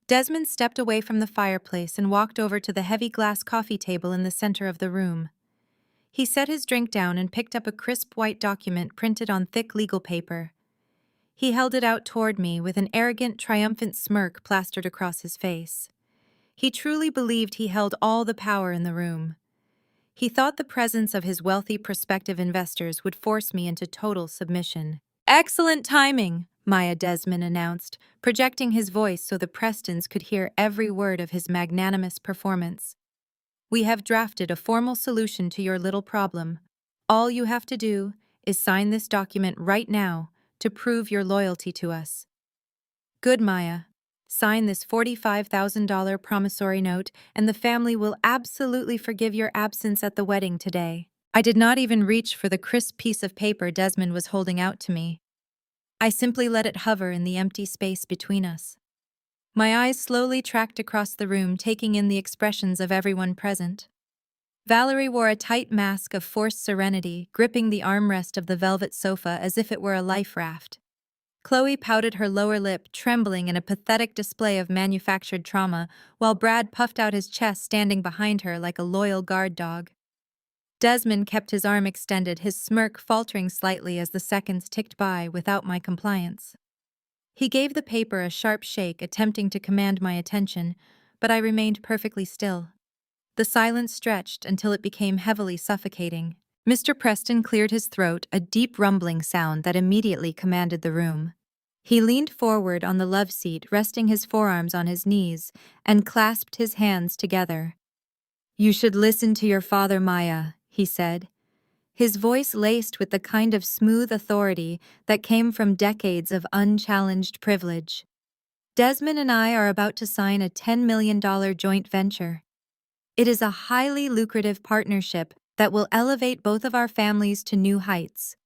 Desmond stepped away from the fireplace and walked over to the heavy glass coffee table in the center of the room. He set his drink down and picked up a crisp white document printed on thick legal paper. He held it out toward me with an arrogant, triumphant smirk plastered across his face. He truly believed he held all the power in the room. He thought the presence of his wealthy prospective investors would force me into total submission. "Excellent timing," Maya Desmond announced, projecting his voice so the Prestons could hear every word of his magnanimous performance. "We have drafted a formal solution to your little problem. All you have to do is sign this document right now to prove your loyalty to us. Good, Maya. Sign this $45,000 promissory note, and the family will absolutely forgive your absence at the wedding today." I did not even reach for the crisp piece of paper Desmond was holding out to me. I simply let it hover in the empty space between us. My eyes slowly tracked across the room, taking in the expressions of everyone present. Valerie wore a tight mask of forced serenity, gripping the armrest of the velvet sofa as if it were a life raft. Chloe pouted her lower lip, trembling in a pathetic display of manufactured trauma, while Brad puffed out his chest, standing behind her like a loyal guard dog. Desmond kept his arm extended, his smirk faltering slightly as the seconds ticked by without my compliance. He gave the paper a sharp shake, attempting to command my attention, but I remained perfectly still. The silence stretched until it became heavily suffocating. Mr. Preston cleared his throat, a deep rumbling sound that immediately commanded the room. He leaned forward on the love seat, resting his forearms on his knees, and clasped his hands together. "You should listen to your father, Maya," he said, his voice laced with the kind of smooth authority that came from decades of unchallenged privilege. "Desmond and I are about to sign a $10 million joint venture. It is a highly lucrative partnership that will elevate both of our families to new heights.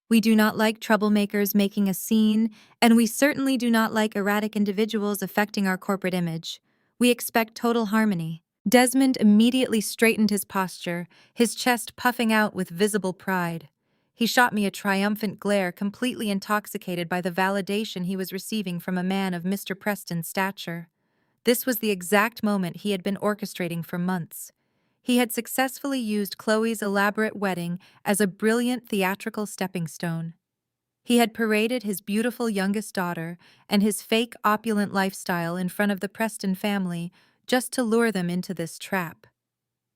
We do not like troublemakers making a scene, and we certainly do not like erratic individuals affecting our corporate image. We expect total harmony." Desmond immediately straightened his posture, his chest puffing out with visible pride. He shot me a triumphant glare, completely intoxicated by the validation he was receiving from a man of Mr. Preston's stature. This was the exact moment he had been orchestrating for months. He had successfully used Chloe's elaborate wedding as a brilliant theatrical stepping stone. He had paraded his beautiful youngest daughter and his fake opulent lifestyle in front of the Preston family just to lure them into this trap.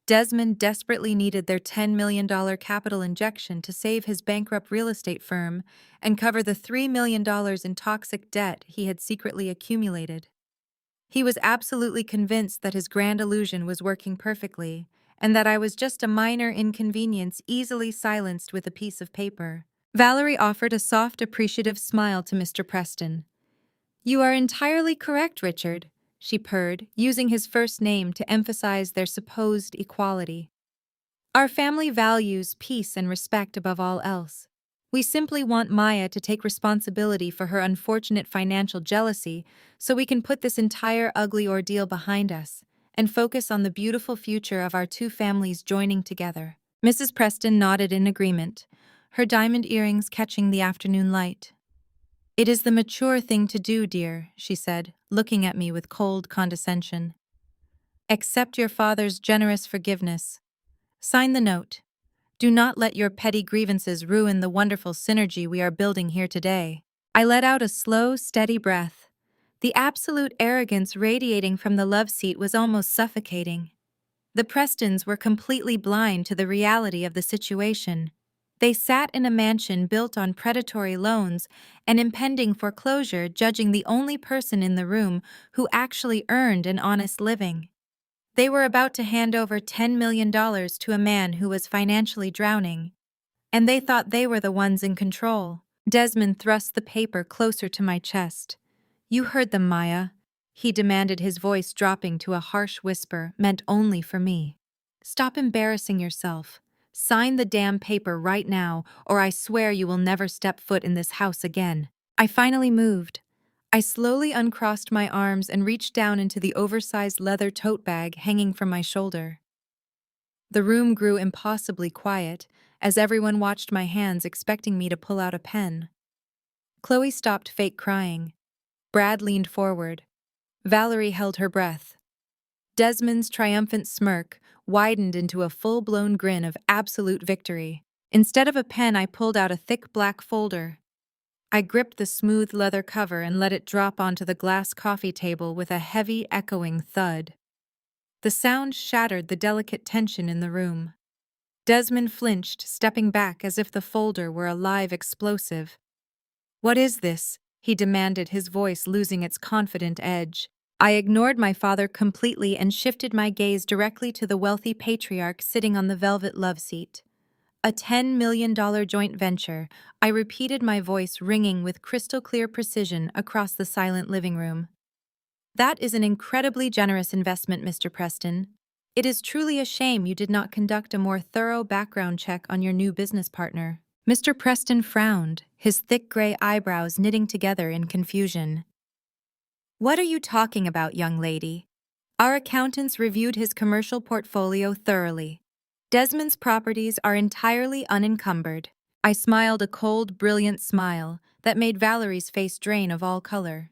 Desmond desperately needed their $10 million capital injection to save his bankrupt real estate firm and cover the $3 million in toxic debt he had secretly accumulated. He was absolutely convinced that his grand illusion was working perfectly, and that I was just a minor inconvenience easily silenced with a piece of paper. Valerie offered a soft, appreciative smile to Mr. Preston. "You are entirely correct, Richard," she purred, using his first name to emphasize their supposed equality. Our family values peace and respect above all else. We simply want Maya to take responsibility for her unfortunate financial jealousy so we can put this entire ugly ordeal behind us and focus on the beautiful future of our two families joining together. Mrs. Preston nodded in agreement, her diamond earrings catching the afternoon light. "It is the mature thing to do, dear," she said, looking at me with cold condescension. "Accept your father's generous forgiveness. Sign the note. Do not let your petty grievances ruin the wonderful synergy we are building here today." I let out a slow, steady breath. The absolute arrogance radiating from the love seat was almost suffocating. The Prestons were completely blind to the reality of the situation. They sat in a mansion built on predatory loans and impending foreclosure, judging the only person in the room who actually earned an honest living. They were about to hand over $10 million to a man who was financially drowning, and they thought they were the ones in control. Desmond thrust the paper closer to my chest. "You heard them, Maya," he demanded, his voice dropping to a harsh whisper meant only for me. "Stop embarrassing yourself. Sign the damn paper right now, or I swear you will never step foot in this house again." I finally moved. I slowly uncrossed my arms and reached down into the oversized leather tote bag hanging from my shoulder. The room grew impossibly quiet as everyone watched my hands, expecting me to pull out a pen. Chloe stopped fake crying. Brad leaned forward. Valerie held her breath. Desmond's triumphant smirk widened into a full-blown grin of absolute victory. Instead of a pen, I pulled out a thick black folder. I gripped the smooth leather cover and let it drop onto the glass coffee table with a heavy, echoing thud. The sound shattered the delicate tension in the room. Desmond flinched, stepping back as if the folder were a live explosive. "What is this?" he demanded, his voice losing its confident edge. I ignored my father completely and shifted my gaze directly to the wealthy patriarch sitting on the velvet love seat. "A $10 million joint venture," I repeated, my voice ringing with crystal-clear precision across the silent living room. "That is an incredibly generous investment, Mr. Preston. It is truly a shame you did not conduct a more thorough background check on your new business partner." Mr. Preston frowned, his thick gray eyebrows knitting together in confusion. "What are you talking about, young lady?" Our accountants reviewed his commercial portfolio thoroughly. Desmond's properties are entirely unencumbered. I smiled a cold, brilliant smile that made Valerie's face drain of all color.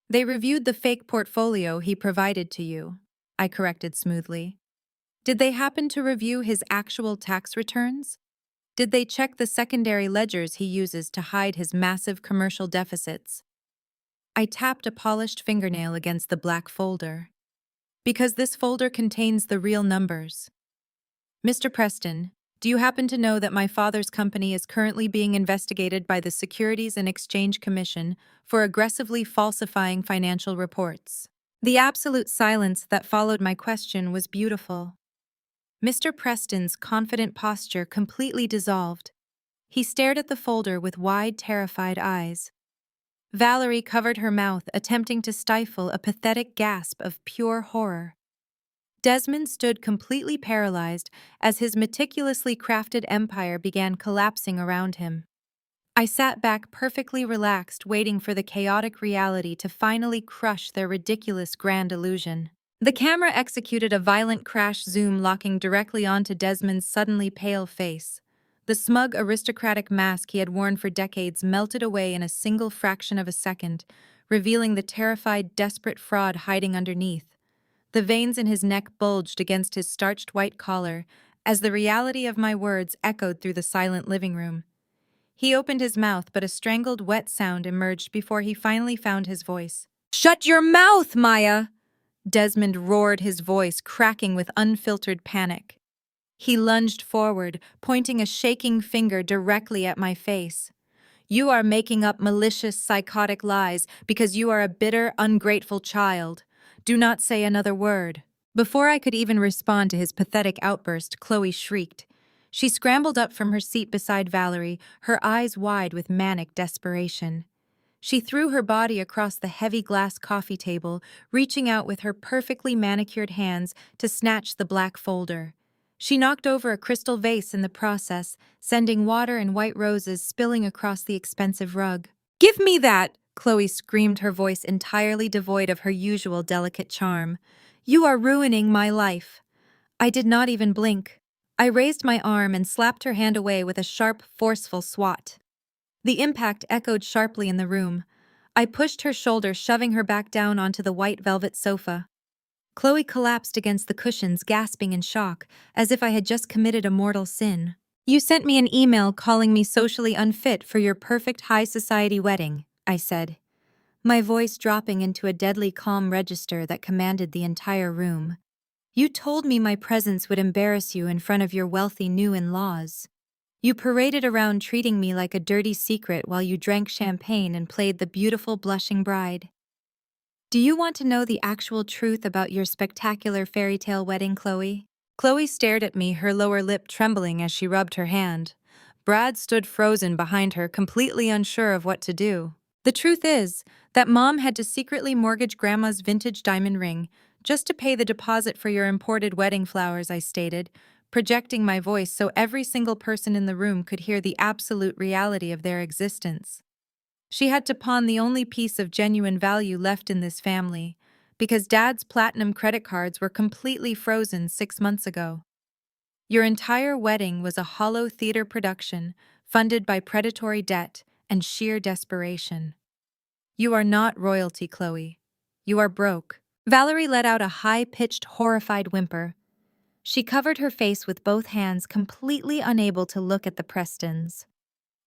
"They reviewed the fake portfolio he provided to you," I corrected smoothly. "Did they happen to review his actual tax returns? Did they check the secondary ledgers he uses to hide his massive commercial deficits?" I tapped a polished fingernail against the black folder. "Because this folder contains the real numbers. Mr. Preston, do you happen to know that my father's company is currently being investigated by the Securities and Exchange Commission for aggressively falsifying financial reports?" The absolute silence that followed my question was beautiful. Mr. Preston's confident posture completely dissolved. He stared at the folder with wide, terrified eyes. Valerie covered her mouth, attempting to stifle a pathetic gasp of pure horror. Desmond stood completely paralyzed as his meticulously crafted empire began collapsing around him. I sat back perfectly relaxed, waiting for the chaotic reality to finally crush their ridiculous grand illusion. The camera executed a violent crash zoom, locking directly onto Desmond's suddenly pale face. The smug aristocratic mask he had worn for decades melted away in a single fraction of a second, revealing the terrified, desperate fraud hiding underneath. The veins in his neck bulged against his starched white collar as the reality of my words echoed through the silent living room. He opened his mouth, but a strangled, wet sound emerged before he finally found his voice. "Shut your mouth, Maya!" Desmond roared, his voice cracking with unfiltered panic. He lunged forward, pointing a shaking finger directly at my face. "You are making up malicious, psychotic lies because you are a bitter, ungrateful child. Do not say another word." Before I could even respond to his pathetic outburst, Chloe shrieked. She scrambled up from her seat beside Valerie, her eyes wide with manic desperation. She threw her body across the heavy glass coffee table, reaching out with her perfectly manicured hands to snatch the black folder. She knocked over a crystal vase in the process, sending water and white roses spilling across the expensive rug. "Give me that!" Chloe screamed, her voice entirely devoid of her usual delicate charm. "You are ruining my life." I did not even blink. I raised my arm and slapped her hand away with a sharp, forceful swat. The impact echoed sharply in the room. I pushed her shoulder, shoving her back down onto the white velvet sofa. Chloe collapsed against the cushions, gasping in shock, as if I had just committed a mortal sin. "You sent me an email calling me socially unfit for your perfect high society wedding," I said, my voice dropping into a deadly calm register that commanded the entire room. "You told me my presence would embarrass you in front of your wealthy new in-laws. You paraded around treating me like a dirty secret while you drank champagne and played the beautiful blushing bride. Do you want to know the actual truth about your spectacular fairy tale wedding, Chloe?" Chloe stared at me, her lower lip trembling as she rubbed her hand. Brad stood frozen behind her, completely unsure of what to do. "The truth is that Mom had to secretly mortgage Grandma's vintage diamond ring just to pay the deposit for your imported wedding flowers," I stated, projecting my voice so every single person in the room could hear the absolute reality of their existence. She had to pawn the only piece of genuine value left in this family, because Dad's platinum credit cards were completely frozen 6 months ago. Your entire wedding was a hollow theater production, funded by predatory debt and sheer desperation. You are not royalty, Chloe. You are broke. Valerie let out a high-pitched, horrified whimper. She covered her face with both hands, completely unable to look at the Prestons.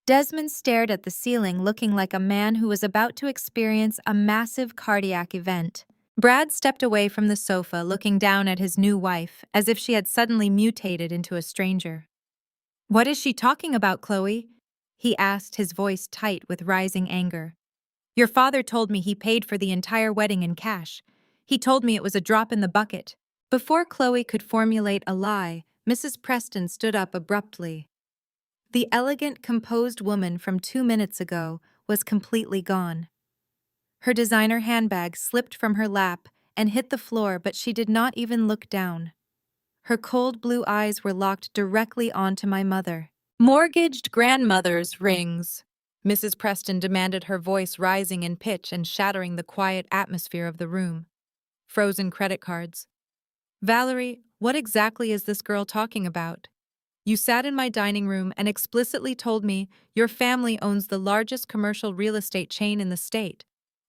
Desmond stared at the ceiling, looking like a man who was about to experience a massive cardiac event. Brad stepped away from the sofa, looking down at his new wife, as if she had suddenly mutated into a stranger. "What is she talking about, Chloe?" he asked, his voice tight with rising anger. "Your father told me he paid for the entire wedding in cash. He told me it was a drop in the bucket." Before Chloe could formulate a lie, Mrs. Preston stood up abruptly. The elegant, composed woman from 2 minutes ago was completely gone. Her designer handbag slipped from her lap and hit the floor, but she did not even look down. Her cold blue eyes were locked directly onto my mother. "Mortgaged grandmother's rings," Mrs. Preston demanded, her voice rising in pitch and shattering the quiet atmosphere of the room. "Frozen credit cards." "Valerie, what exactly is this girl talking about? You sat in my dining room and explicitly told me your family owns the largest commercial real estate chain in the state.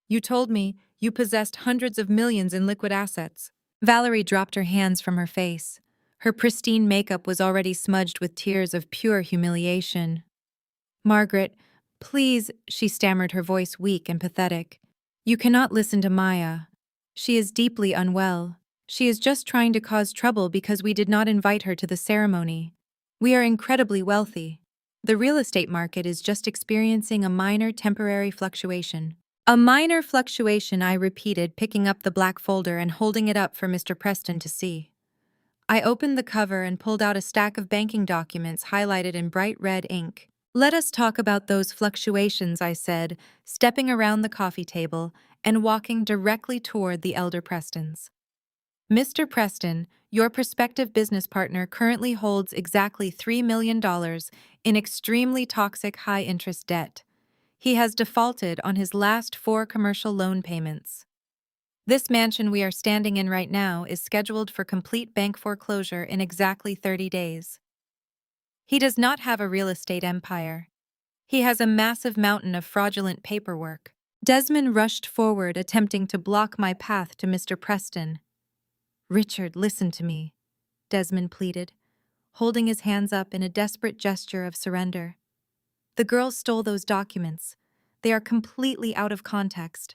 You told me you possessed hundreds of millions in liquid assets." Valerie dropped her hands from her face. Her pristine makeup was already smudged with tears of pure humiliation. "Margaret, please," she stammered, her voice weak and pathetic. "You cannot listen to Maya. She is deeply unwell. She is just trying to cause trouble because we did not invite her to the ceremony. We are incredibly wealthy. The real estate market is just experiencing a minor temporary fluctuation." "A minor fluctuation," I repeated, picking up the black folder and holding it up for Mr. Preston to see. I opened the cover and pulled out a stack of banking documents highlighted in bright red ink. "Let us talk about those fluctuations," I said, stepping around the coffee table and walking directly toward the elder Prestons. "Mr. Preston, your prospective business partner currently holds exactly $3 million in extremely toxic high-interest debt. He has defaulted on his last 4 commercial loan payments. This mansion we are standing in right now is scheduled for complete bank foreclosure in exactly 30 days. He does not have a real estate empire. He has a massive mountain of fraudulent paperwork." Desmond rushed forward, attempting to block my path to Mr. Preston. "Richard, listen to me," Desmond pleaded, holding his hands up in a desperate gesture of surrender. "The girl stole those documents. They are completely out of context.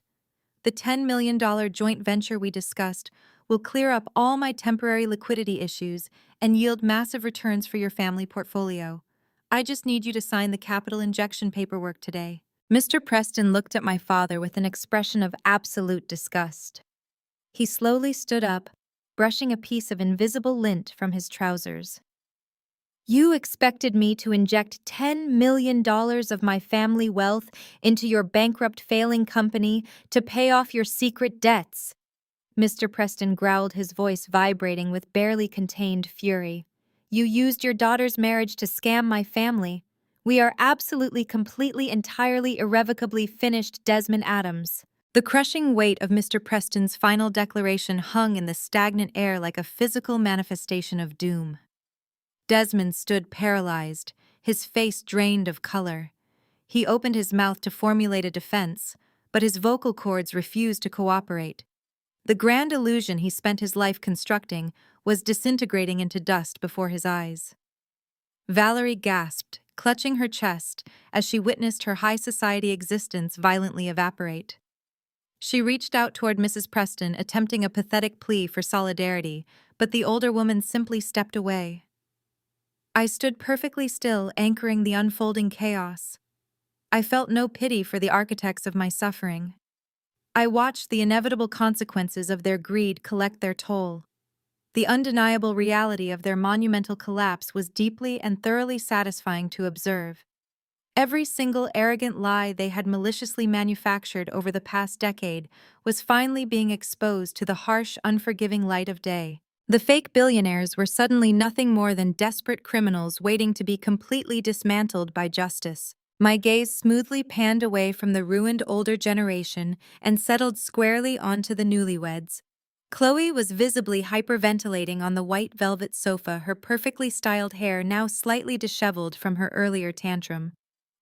The $10 million joint venture we discussed will clear up all my temporary liquidity issues and yield massive returns for your family portfolio. I just need you to sign the capital injection paperwork today." Mr. Preston looked at my father with an expression of absolute disgust. He slowly stood up, brushing a piece of invisible lint from his trousers. "You expected me to inject $10 million of my family wealth into your bankrupt, failing company to pay off your secret debts." Mr. Preston growled, his voice vibrating with barely contained fury. You used your daughter's marriage to scam my family. We are absolutely, completely, entirely, irrevocably finished, Desmond Adams. The crushing weight of Mr. Preston's final declaration hung in the stagnant air like a physical manifestation of doom. Desmond stood paralyzed, his face drained of color. He opened his mouth to formulate a defense, but his vocal cords refused to cooperate. The grand illusion he spent his life constructing was disintegrating into dust before his eyes. Valerie gasped, clutching her chest, as she witnessed her high society existence violently evaporate. She reached out toward Mrs. Preston, attempting a pathetic plea for solidarity, but the older woman simply stepped away. I stood perfectly still, anchoring the unfolding chaos. I felt no pity for the architects of my suffering. I watched the inevitable consequences of their greed collect their toll. The undeniable reality of their monumental collapse was deeply and thoroughly satisfying to observe. Every single arrogant lie they had maliciously manufactured over the past decade was finally being exposed to the harsh, unforgiving light of day. The fake billionaires were suddenly nothing more than desperate criminals waiting to be completely dismantled by justice. My gaze smoothly panned away from the ruined older generation and settled squarely onto the newlyweds. Chloe was visibly hyperventilating on the white velvet sofa, her perfectly styled hair now slightly disheveled from her earlier tantrum.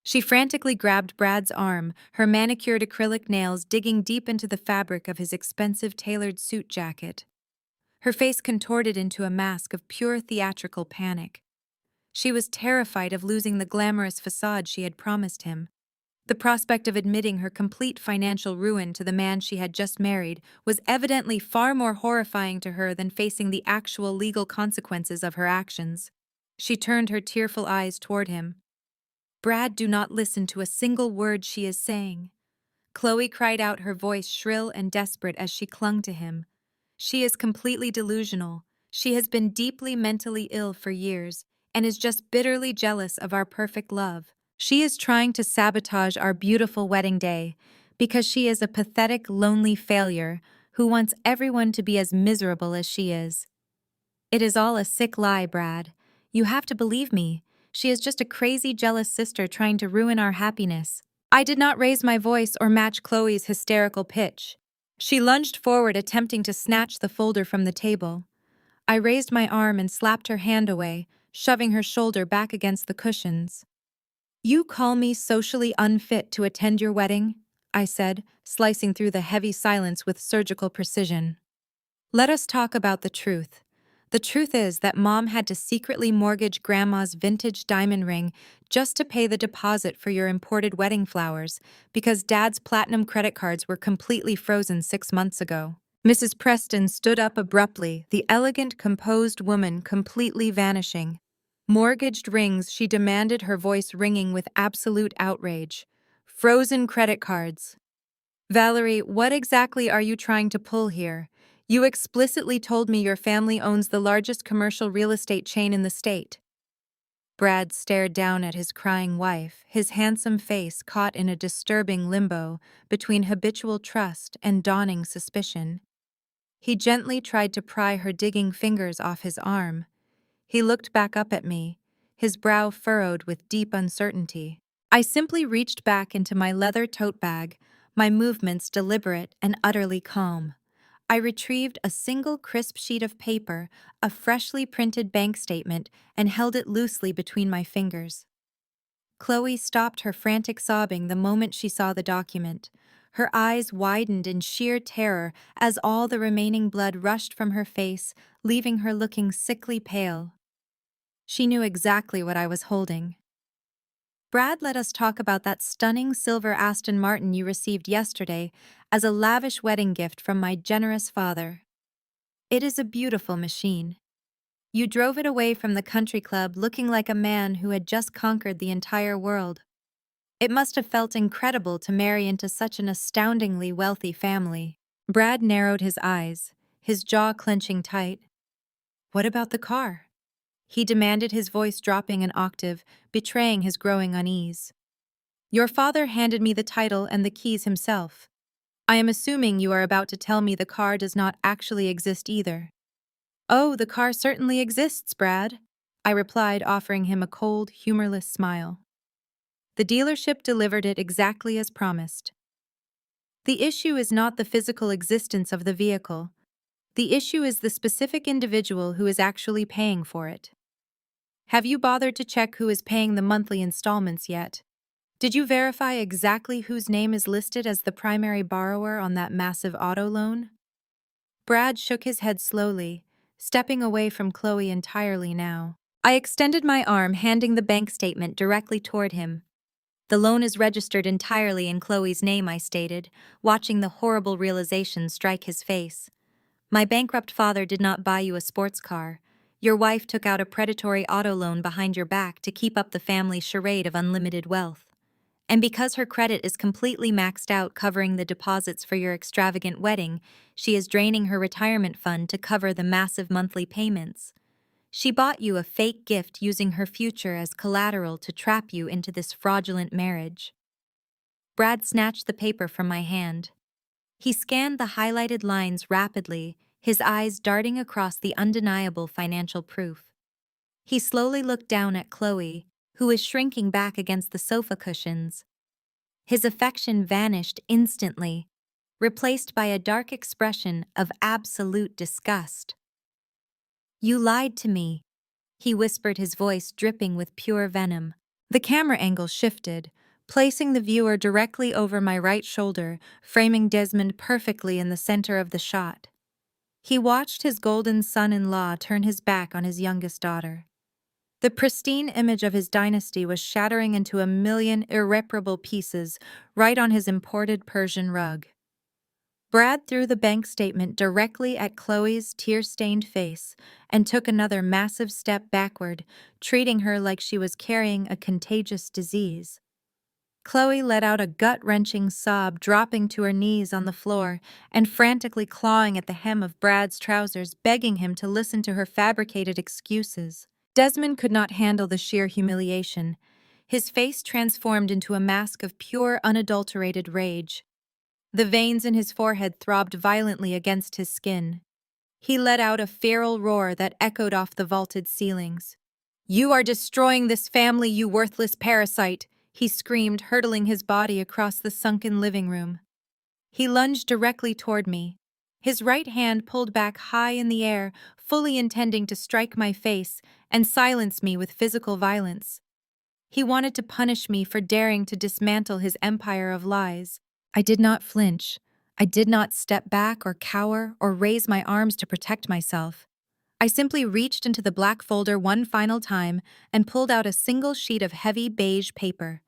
She frantically grabbed Brad's arm, her manicured acrylic nails digging deep into the fabric of his expensive tailored suit jacket. Her face contorted into a mask of pure theatrical panic. She was terrified of losing the glamorous facade she had promised him. The prospect of admitting her complete financial ruin to the man she had just married was evidently far more horrifying to her than facing the actual legal consequences of her actions. She turned her tearful eyes toward him. "Brad, do not listen to a single word she is saying." Chloe cried out, her voice shrill and desperate as she clung to him. "She is completely delusional. She has been deeply mentally ill for years and is just bitterly jealous of our perfect love. She is trying to sabotage our beautiful wedding day because she is a pathetic, lonely failure who wants everyone to be as miserable as she is. It is all a sick lie, Brad. You have to believe me. She is just a crazy, jealous sister trying to ruin our happiness." I did not raise my voice or match Chloe's hysterical pitch. She lunged forward, attempting to snatch the folder from the table. I raised my arm and slapped her hand away, shoving her shoulder back against the cushions. "You call me socially unfit to attend your wedding?" I said, slicing through the heavy silence with surgical precision. "Let us talk about the truth. The truth is that Mom had to secretly mortgage Grandma's vintage diamond ring just to pay the deposit for your imported wedding flowers because Dad's platinum credit cards were completely frozen 6 months ago." Mrs. Preston stood up abruptly, the elegant, composed woman completely vanishing. "Mortgaged rings," she demanded, her voice ringing with absolute outrage. "Frozen credit cards. Valerie, what exactly are you trying to pull here? You explicitly told me your family owns the largest commercial real estate chain in the state." Brad stared down at his crying wife, his handsome face caught in a disturbing limbo between habitual trust and dawning suspicion. He gently tried to pry her digging fingers off his arm. He looked back up at me, his brow furrowed with deep uncertainty. I simply reached back into my leather tote bag, my movements deliberate and utterly calm. I retrieved a single crisp sheet of paper, a freshly printed bank statement, and held it loosely between my fingers. Chloe stopped her frantic sobbing the moment she saw the document. Her eyes widened in sheer terror as all the remaining blood rushed from her face, leaving her looking sickly pale. She knew exactly what I was holding. "Brad, let us talk about that stunning silver Aston Martin you received yesterday as a lavish wedding gift from my generous father. It is a beautiful machine. You drove it away from the country club looking like a man who had just conquered the entire world. It must have felt incredible to marry into such an astoundingly wealthy family." Brad narrowed his eyes, his jaw clenching tight. "What about the car?" he demanded, his voice dropping an octave, betraying his growing unease. "Your father handed me the title and the keys himself. I am assuming you are about to tell me the car does not actually exist either." "Oh, the car certainly exists, Brad." I replied, offering him a cold, humorless smile. The dealership delivered it exactly as promised. The issue is not the physical existence of the vehicle. The issue is the specific individual who is actually paying for it. Have you bothered to check who is paying the monthly installments yet? Did you verify exactly whose name is listed as the primary borrower on that massive auto loan? Brad shook his head slowly, stepping away from Chloe entirely now. I extended my arm, handing the bank statement directly toward him. The loan is registered entirely in Chloe's name, I stated, watching the horrible realization strike his face. My bankrupt father did not buy you a sports car. Your wife took out a predatory auto loan behind your back to keep up the family charade of unlimited wealth. And because her credit is completely maxed out covering the deposits for your extravagant wedding, she is draining her retirement fund to cover the massive monthly payments. She bought you a fake gift using her future as collateral to trap you into this fraudulent marriage. Brad snatched the paper from my hand. He scanned the highlighted lines rapidly, his eyes darting across the undeniable financial proof. He slowly looked down at Chloe, who was shrinking back against the sofa cushions. His affection vanished instantly, replaced by a dark expression of absolute disgust. You lied to me, he whispered, his voice dripping with pure venom. The camera angle shifted, placing the viewer directly over my right shoulder, framing Desmond perfectly in the center of the shot. He watched his golden son-in-law turn his back on his youngest daughter. The pristine image of his dynasty was shattering into a million irreparable pieces right on his imported Persian rug. Brad threw the bank statement directly at Chloe's tear-stained face and took another massive step backward, treating her like she was carrying a contagious disease. Chloe let out a gut-wrenching sob, dropping to her knees on the floor and frantically clawing at the hem of Brad's trousers, begging him to listen to her fabricated excuses. Desmond could not handle the sheer humiliation. His face transformed into a mask of pure, unadulterated rage. The veins in his forehead throbbed violently against his skin. He let out a feral roar that echoed off the vaulted ceilings. "You are destroying this family, you worthless parasite!" he screamed, hurtling his body across the sunken living room. He lunged directly toward me, his right hand pulled back high in the air, fully intending to strike my face and silence me with physical violence. He wanted to punish me for daring to dismantle his empire of lies. I did not flinch. I did not step back or cower or raise my arms to protect myself. I simply reached into the black folder one final time and pulled out a single sheet of heavy beige paper.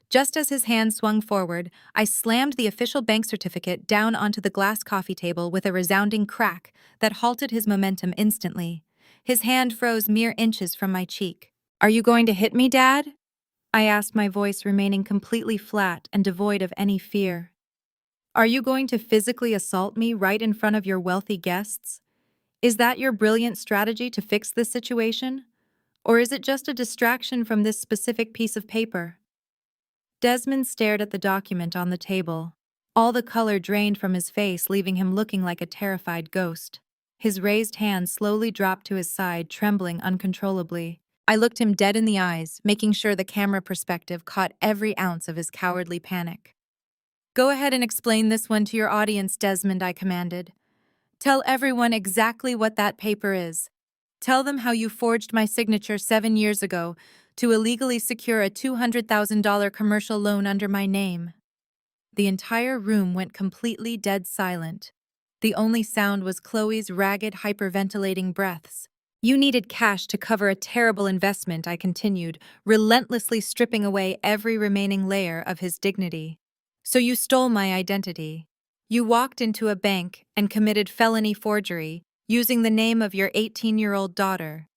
Just as his hand swung forward, I slammed the official bank certificate down onto the glass coffee table with a resounding crack that halted his momentum instantly. His hand froze mere inches from my cheek. "Are you going to hit me, Dad?" I asked, my voice remaining completely flat and devoid of any fear. "Are you going to physically assault me right in front of your wealthy guests? Is that your brilliant strategy to fix this situation? Or is it just a distraction from this specific piece of paper?" Desmond stared at the document on the table. All the color drained from his face, leaving him looking like a terrified ghost. His raised hand slowly dropped to his side, trembling uncontrollably. I looked him dead in the eyes, making sure the camera perspective caught every ounce of his cowardly panic. "Go ahead and explain this one to your audience, Desmond," I commanded. "Tell everyone exactly what that paper is. Tell them how you forged my signature 7 years ago to illegally secure a $200,000 commercial loan under my name." The entire room went completely dead silent. The only sound was Chloe's ragged, hyperventilating breaths. "You needed cash to cover a terrible investment," I continued, relentlessly stripping away every remaining layer of his dignity. "So you stole my identity. You walked into a bank and committed felony forgery, using the name of your 18-year-old daughter.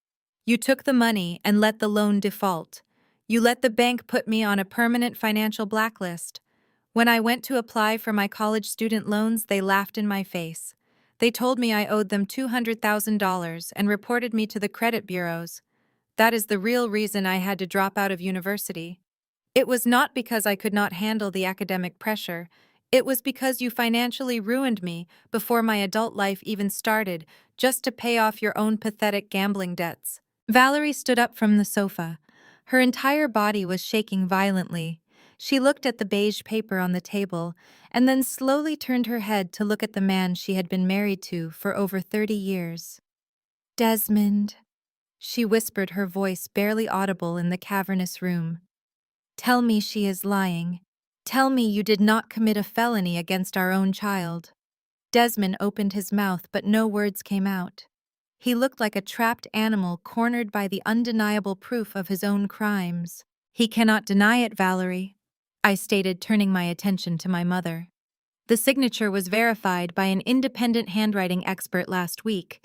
You took the money and let the loan default. You let the bank put me on a permanent financial blacklist. When I went to apply for my college student loans, they laughed in my face. They told me I owed them $200,000 and reported me to the credit bureaus. That is the real reason I had to drop out of university. It was not because I could not handle the academic pressure. It was because you financially ruined me before my adult life even started, just to pay off your own pathetic gambling debts." Valerie stood up from the sofa. Her entire body was shaking violently. She looked at the beige paper on the table and then slowly turned her head to look at the man she had been married to for over 30 years. Desmond, she whispered, her voice barely audible in the cavernous room. Tell me she is lying. Tell me you did not commit a felony against our own child. Desmond opened his mouth, but no words came out. He looked like a trapped animal cornered by the undeniable proof of his own crimes. He cannot deny it, Valerie, I stated, turning my attention to my mother. The signature was verified by an independent handwriting expert last week.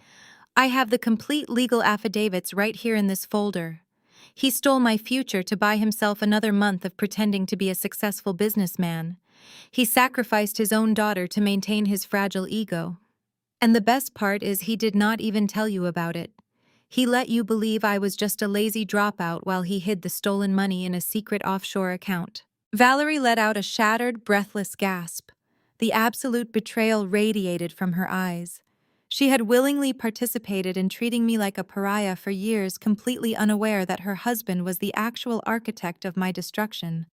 I have the complete legal affidavits right here in this folder. He stole my future to buy himself another month of pretending to be a successful businessman. He sacrificed his own daughter to maintain his fragile ego. And the best part is he did not even tell you about it. He let you believe I was just a lazy dropout while he hid the stolen money in a secret offshore account. Valerie let out a shattered, breathless gasp. The absolute betrayal radiated from her eyes. She had willingly participated in treating me like a pariah for years, completely unaware that her husband was the actual architect of my destruction.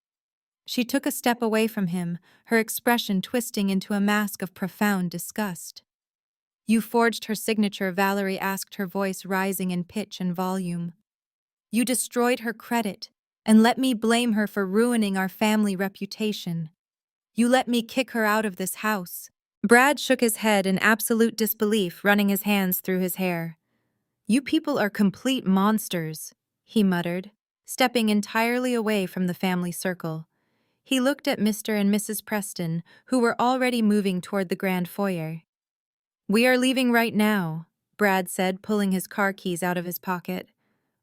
She took a step away from him, her expression twisting into a mask of profound disgust. You forged her signature, Valerie asked, her voice rising in pitch and volume. You destroyed her credit, and let me blame her for ruining our family reputation. You let me kick her out of this house. Brad shook his head in absolute disbelief, running his hands through his hair. You people are complete monsters, he muttered, stepping entirely away from the family circle. He looked at Mr. and Mrs. Preston, who were already moving toward the grand foyer. We are leaving right now, Brad said, pulling his car keys out of his pocket.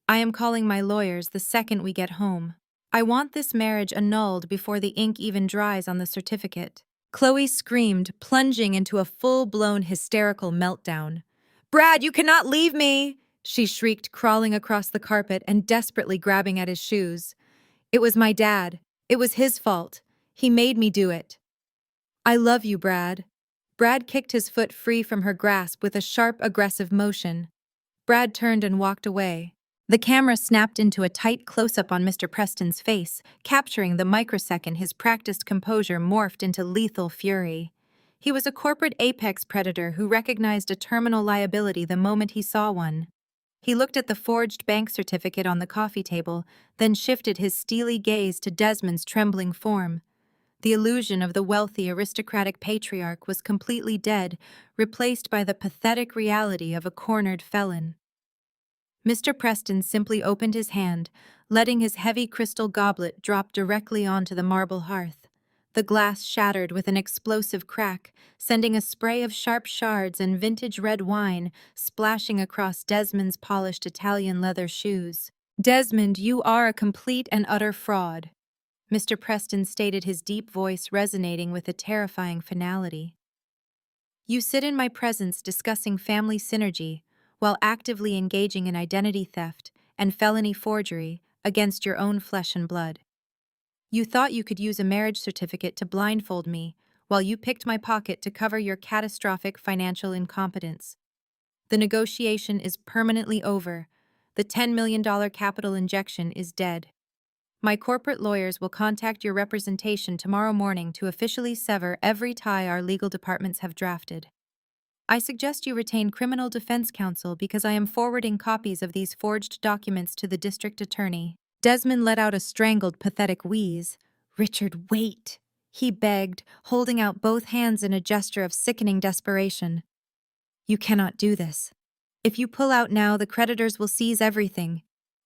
I am calling my lawyers the second we get home. I want this marriage annulled before the ink even dries on the certificate. Chloe screamed, plunging into a full-blown hysterical meltdown. Brad, you cannot leave me! She shrieked, crawling across the carpet and desperately grabbing at his shoes. It was my dad. It was his fault. He made me do it. I love you, Brad. Brad kicked his foot free from her grasp with a sharp, aggressive motion. Brad turned and walked away. The camera snapped into a tight close-up on Mr. Preston's face, capturing the microsecond his practiced composure morphed into lethal fury. He was a corporate apex predator who recognized a terminal liability the moment he saw one. He looked at the forged bank certificate on the coffee table, then shifted his steely gaze to Desmond's trembling form. The illusion of the wealthy, aristocratic patriarch was completely dead, replaced by the pathetic reality of a cornered felon. Mr. Preston simply opened his hand, letting his heavy crystal goblet drop directly onto the marble hearth. The glass shattered with an explosive crack, sending a spray of sharp shards and vintage red wine splashing across Desmond's polished Italian leather shoes. Desmond, you are a complete and utter fraud, Mr. Preston stated, his deep voice resonating with a terrifying finality. You sit in my presence discussing family synergy while actively engaging in identity theft and felony forgery against your own flesh and blood. You thought you could use a marriage certificate to blindfold me while you picked my pocket to cover your catastrophic financial incompetence. The negotiation is permanently over. The $10 million capital injection is dead. My corporate lawyers will contact your representation tomorrow morning to officially sever every tie our legal departments have drafted. I suggest you retain criminal defense counsel because I am forwarding copies of these forged documents to the district attorney. Desmond let out a strangled, pathetic wheeze. Richard, wait, he begged, holding out both hands in a gesture of sickening desperation. You cannot do this. If you pull out now, the creditors will seize everything.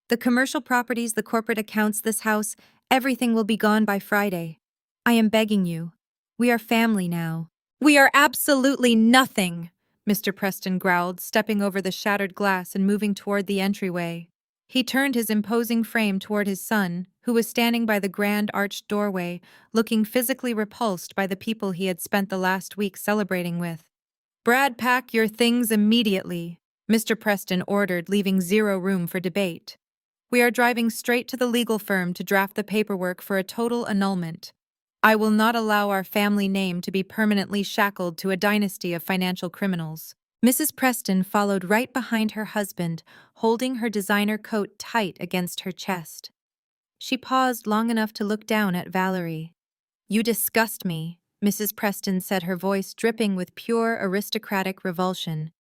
The commercial properties, the corporate accounts, this house, everything will be gone by Friday. I am begging you. We are family now. We are absolutely nothing, Mr. Preston growled, stepping over the shattered glass and moving toward the entryway. He turned his imposing frame toward his son, who was standing by the grand arched doorway, looking physically repulsed by the people he had spent the last week celebrating with. Brad, pack your things immediately, Mr. Preston ordered, leaving zero room for debate. We are driving straight to the legal firm to draft the paperwork for a total annulment. I will not allow our family name to be permanently shackled to a dynasty of financial criminals. Mrs. Preston followed right behind her husband, holding her designer coat tight against her chest. She paused long enough to look down at Valerie. "You disgust me," Mrs. Preston said, her voice dripping with pure aristocratic revulsion.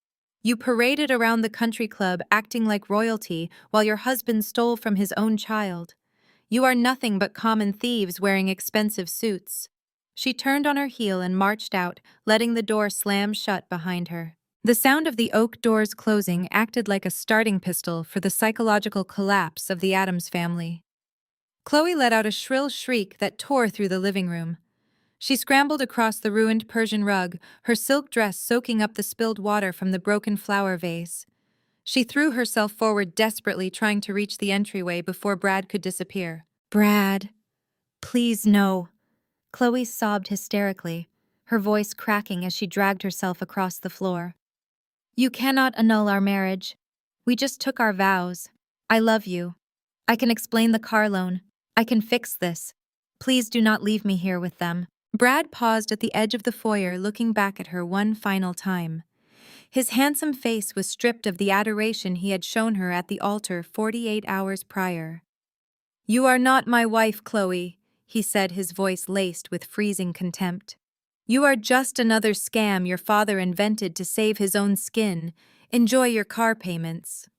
"You paraded around the country club acting like royalty while your husband stole from his own child. You are nothing but common thieves wearing expensive suits." She turned on her heel and marched out, letting the door slam shut behind her. The sound of the oak doors closing acted like a starting pistol for the psychological collapse of the Addams family. Chloe let out a shrill shriek that tore through the living room. She scrambled across the ruined Persian rug, her silk dress soaking up the spilled water from the broken flower vase. She threw herself forward desperately, trying to reach the entryway before Brad could disappear. "Brad, please no." Chloe sobbed hysterically, her voice cracking as she dragged herself across the floor. "You cannot annul our marriage. We just took our vows. I love you. I can explain the car loan. I can fix this. Please do not leave me here with them." Brad paused at the edge of the foyer, looking back at her one final time. His handsome face was stripped of the adoration he had shown her at the altar 48 hours prior. "You are not my wife, Chloe," he said, his voice laced with freezing contempt. "You are just another scam your father invented to save his own skin. Enjoy your car payments."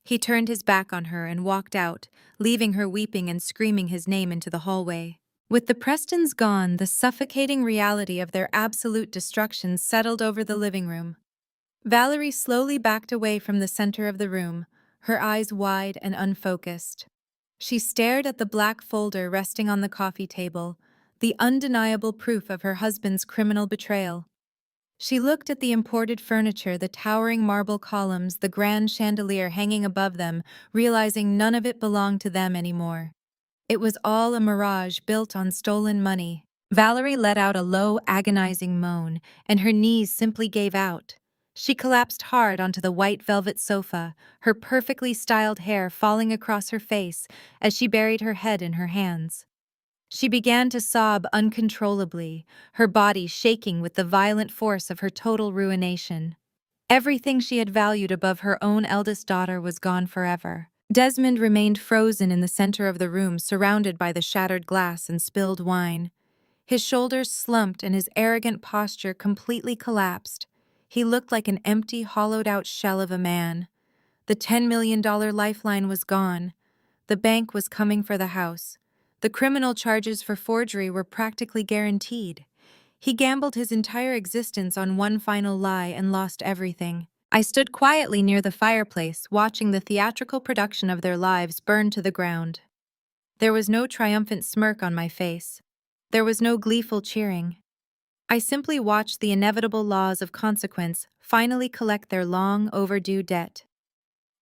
He turned his back on her and walked out, leaving her weeping and screaming his name into the hallway. With the Prestons gone, the suffocating reality of their absolute destruction settled over the living room. Valerie slowly backed away from the center of the room, her eyes wide and unfocused. She stared at the black folder resting on the coffee table, the undeniable proof of her husband's criminal betrayal. She looked at the imported furniture, the towering marble columns, the grand chandelier hanging above them, realizing none of it belonged to them anymore. It was all a mirage built on stolen money. Valerie let out a low, agonizing moan, and her knees simply gave out. She collapsed hard onto the white velvet sofa, her perfectly styled hair falling across her face as she buried her head in her hands. She began to sob uncontrollably, her body shaking with the violent force of her total ruination. Everything she had valued above her own eldest daughter was gone forever. Desmond remained frozen in the center of the room, surrounded by the shattered glass and spilled wine. His shoulders slumped and his arrogant posture completely collapsed. He looked like an empty, hollowed-out shell of a man. The $10 million lifeline was gone. The bank was coming for the house. The criminal charges for forgery were practically guaranteed. He gambled his entire existence on one final lie and lost everything. I stood quietly near the fireplace, watching the theatrical production of their lives burn to the ground. There was no triumphant smirk on my face. There was no gleeful cheering. I simply watched the inevitable laws of consequence finally collect their long overdue debt.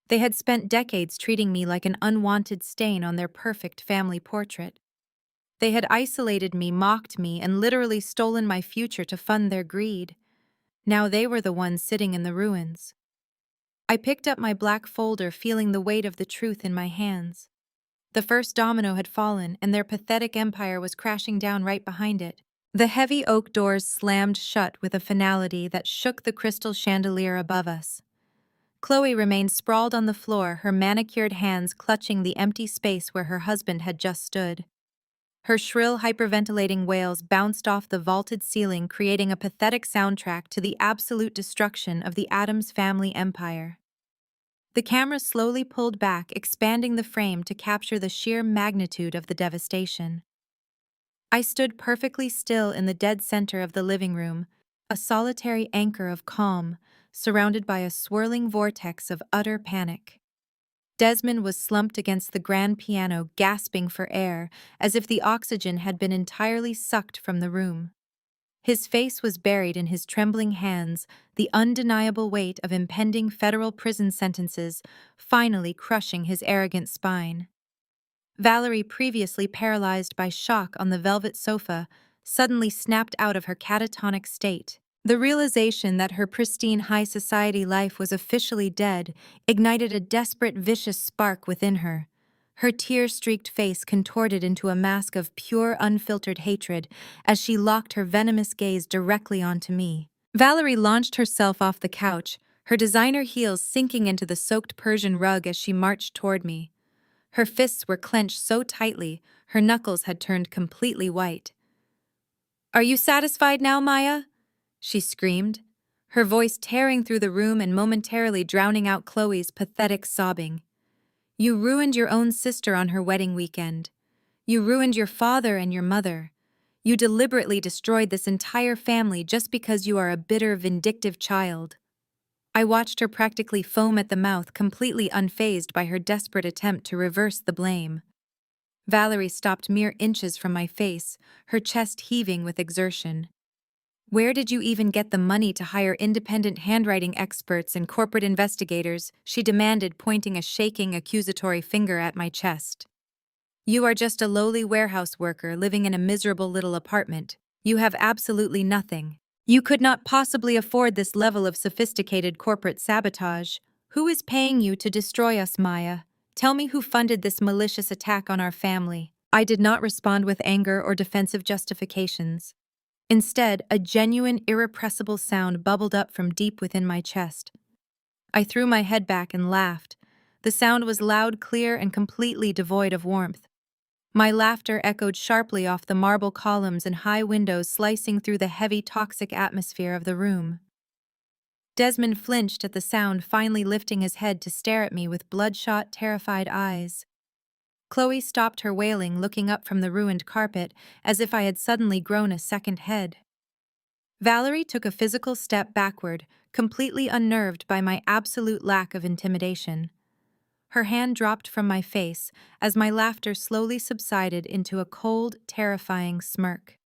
They had spent decades treating me like an unwanted stain on their perfect family portrait. They had isolated me, mocked me, and literally stolen my future to fund their greed. Now they were the ones sitting in the ruins. I picked up my black folder, feeling the weight of the truth in my hands. The first domino had fallen, and their pathetic empire was crashing down right behind it. The heavy oak doors slammed shut with a finality that shook the crystal chandelier above us. Chloe remained sprawled on the floor, her manicured hands clutching the empty space where her husband had just stood. Her shrill, hyperventilating wails bounced off the vaulted ceiling, creating a pathetic soundtrack to the absolute destruction of the Addams family empire. The camera slowly pulled back, expanding the frame to capture the sheer magnitude of the devastation. I stood perfectly still in the dead center of the living room, a solitary anchor of calm, surrounded by a swirling vortex of utter panic. Desmond was slumped against the grand piano, gasping for air, as if the oxygen had been entirely sucked from the room. His face was buried in his trembling hands, the undeniable weight of impending federal prison sentences finally crushing his arrogant spine. Valerie, previously paralyzed by shock on the velvet sofa, suddenly snapped out of her catatonic state. The realization that her pristine high society life was officially dead ignited a desperate, vicious spark within her. Her tear-streaked face contorted into a mask of pure, unfiltered hatred as she locked her venomous gaze directly onto me. Valerie launched herself off the couch, her designer heels sinking into the soaked Persian rug as she marched toward me. Her fists were clenched so tightly, her knuckles had turned completely white. "Are you satisfied now, Maya?" she screamed, her voice tearing through the room and momentarily drowning out Chloe's pathetic sobbing. "You ruined your own sister on her wedding weekend. You ruined your father and your mother. You deliberately destroyed this entire family just because you are a bitter, vindictive child." I watched her practically foam at the mouth, completely unfazed by her desperate attempt to reverse the blame. Valerie stopped mere inches from my face, her chest heaving with exertion. "Where did you even get the money to hire independent handwriting experts and corporate investigators?" she demanded, pointing a shaking, accusatory finger at my chest. "You are just a lowly warehouse worker living in a miserable little apartment. You have absolutely nothing. You could not possibly afford this level of sophisticated corporate sabotage. Who is paying you to destroy us, Maya? Tell me who funded this malicious attack on our family." I did not respond with anger or defensive justifications. Instead, a genuine, irrepressible sound bubbled up from deep within my chest. I threw my head back and laughed. The sound was loud, clear, and completely devoid of warmth. My laughter echoed sharply off the marble columns and high windows, slicing through the heavy, toxic atmosphere of the room. Desmond flinched at the sound, finally lifting his head to stare at me with bloodshot, terrified eyes. Chloe stopped her wailing, looking up from the ruined carpet, as if I had suddenly grown a second head. Valerie took a physical step backward, completely unnerved by my absolute lack of intimidation. Her hand dropped from my face as my laughter slowly subsided into a cold, terrifying smirk.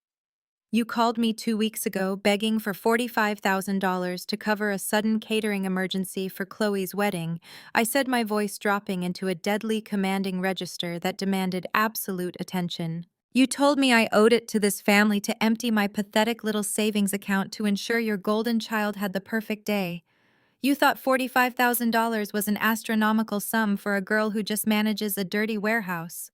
"You called me 2 weeks ago begging for $45,000 to cover a sudden catering emergency for Chloe's wedding," I said, my voice dropping into a deadly, commanding register that demanded absolute attention. "You told me I owed it to this family to empty my pathetic little savings account to ensure your golden child had the perfect day. You thought $45,000 was an astronomical sum for a girl who just manages a dirty warehouse."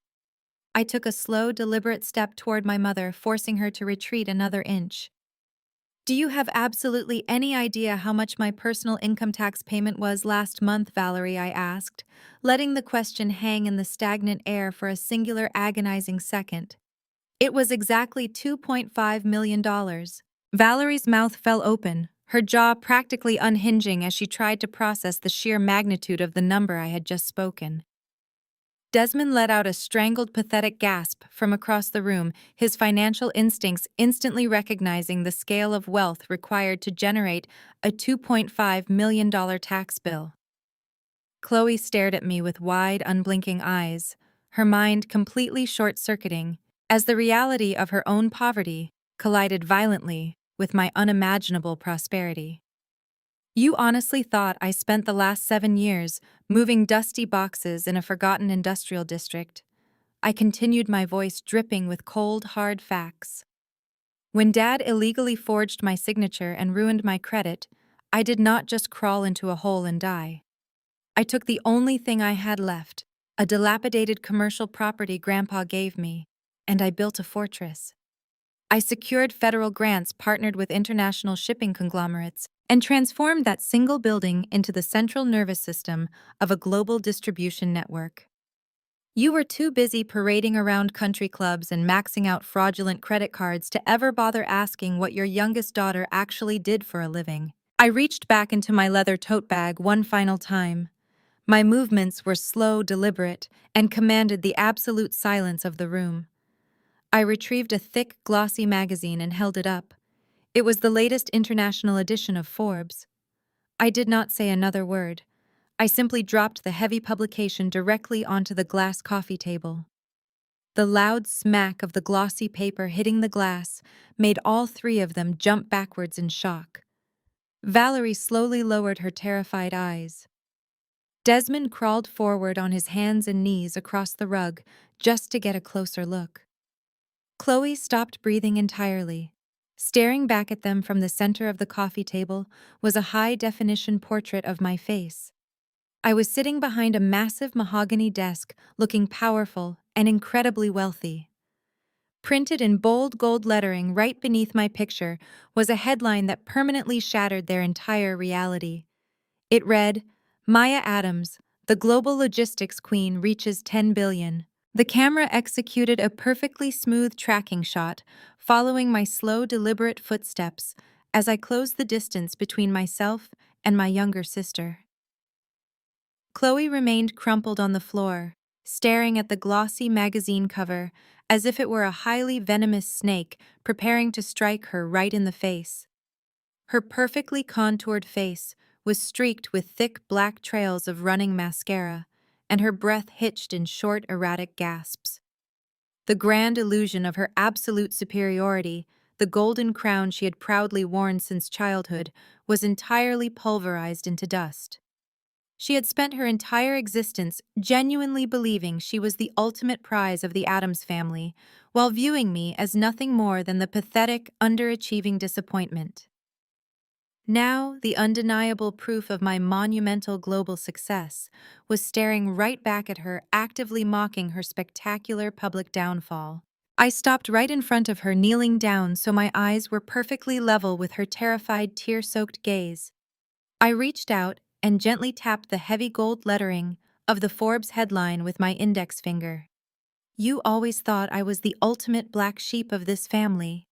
I took a slow, deliberate step toward my mother, forcing her to retreat another inch. "Do you have absolutely any idea how much my personal income tax payment was last month, Valerie?" I asked, letting the question hang in the stagnant air for a singular, agonizing second. "It was exactly $2.5 million. Valerie's mouth fell open, her jaw practically unhinging as she tried to process the sheer magnitude of the number I had just spoken. Desmond let out a strangled, pathetic gasp from across the room, his financial instincts instantly recognizing the scale of wealth required to generate a $2.5 million tax bill. Chloe stared at me with wide, unblinking eyes, her mind completely short-circuiting, as the reality of her own poverty collided violently with my unimaginable prosperity. "You honestly thought I spent the last 7 years moving dusty boxes in a forgotten industrial district?" I continued, my voice dripping with cold, hard facts. "When Dad illegally forged my signature and ruined my credit, I did not just crawl into a hole and die. I took the only thing I had left, a dilapidated commercial property Grandpa gave me, and I built a fortress. I secured federal grants, partnered with international shipping conglomerates, and transformed that single building into the central nervous system of a global distribution network. You were too busy parading around country clubs and maxing out fraudulent credit cards to ever bother asking what your youngest daughter actually did for a living." I reached back into my leather tote bag one final time. My movements were slow, deliberate, and commanded the absolute silence of the room. I retrieved a thick, glossy magazine and held it up. It was the latest international edition of Forbes. I did not say another word. I simply dropped the heavy publication directly onto the glass coffee table. The loud smack of the glossy paper hitting the glass made all three of them jump backwards in shock. Valerie slowly lowered her terrified eyes. Desmond crawled forward on his hands and knees across the rug just to get a closer look. Chloe stopped breathing entirely. Staring back at them from the center of the coffee table was a high-definition portrait of my face. I was sitting behind a massive mahogany desk, looking powerful and incredibly wealthy. Printed in bold gold lettering right beneath my picture was a headline that permanently shattered their entire reality. It read, Maya Adams, the global logistics queen reaches 10 billion. The camera executed a perfectly smooth tracking shot, following my slow, deliberate footsteps as I closed the distance between myself and my younger sister. Chloe remained crumpled on the floor, staring at the glossy magazine cover as if it were a highly venomous snake preparing to strike her right in the face. Her perfectly contoured face was streaked with thick black trails of running mascara, and her breath hitched in short, erratic gasps. The grand illusion of her absolute superiority, the golden crown she had proudly worn since childhood, was entirely pulverized into dust. She had spent her entire existence genuinely believing she was the ultimate prize of the Addams family, while viewing me as nothing more than the pathetic, underachieving disappointment. Now, the undeniable proof of my monumental global success was staring right back at her, actively mocking her spectacular public downfall. I stopped right in front of her, kneeling down so my eyes were perfectly level with her terrified, tear-soaked gaze. I reached out and gently tapped the heavy gold lettering of the Forbes headline with my index finger. You always thought I was the ultimate black sheep of this family,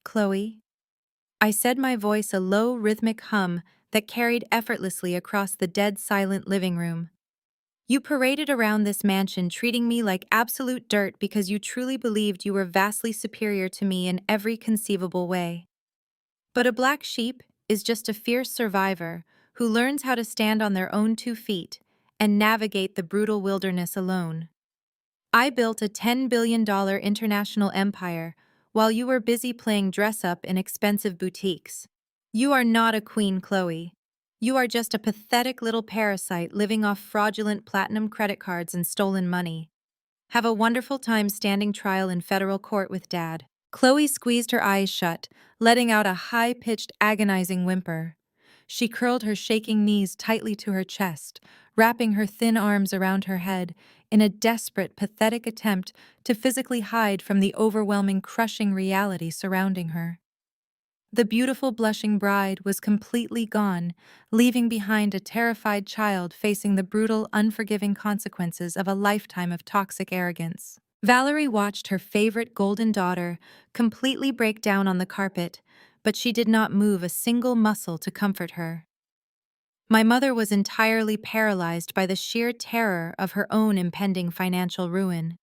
Chloe. I said, my voice a low, rhythmic hum that carried effortlessly across the dead-silent living room. You paraded around this mansion treating me like absolute dirt because you truly believed you were vastly superior to me in every conceivable way. But a black sheep is just a fierce survivor who learns how to stand on their own 2 feet and navigate the brutal wilderness alone. I built a $10 billion international empire while you were busy playing dress-up in expensive boutiques. You are not a queen, Chloe. You are just a pathetic little parasite living off fraudulent platinum credit cards and stolen money. Have a wonderful time standing trial in federal court with Dad. Chloe squeezed her eyes shut, letting out a high-pitched, agonizing whimper. She curled her shaking knees tightly to her chest, wrapping her thin arms around her head in a desperate, pathetic attempt to physically hide from the overwhelming, crushing reality surrounding her. The beautiful, blushing bride was completely gone, leaving behind a terrified child facing the brutal, unforgiving consequences of a lifetime of toxic arrogance. Valerie watched her favorite golden daughter completely break down on the carpet, but she did not move a single muscle to comfort her. My mother was entirely paralyzed by the sheer terror of her own impending financial ruin.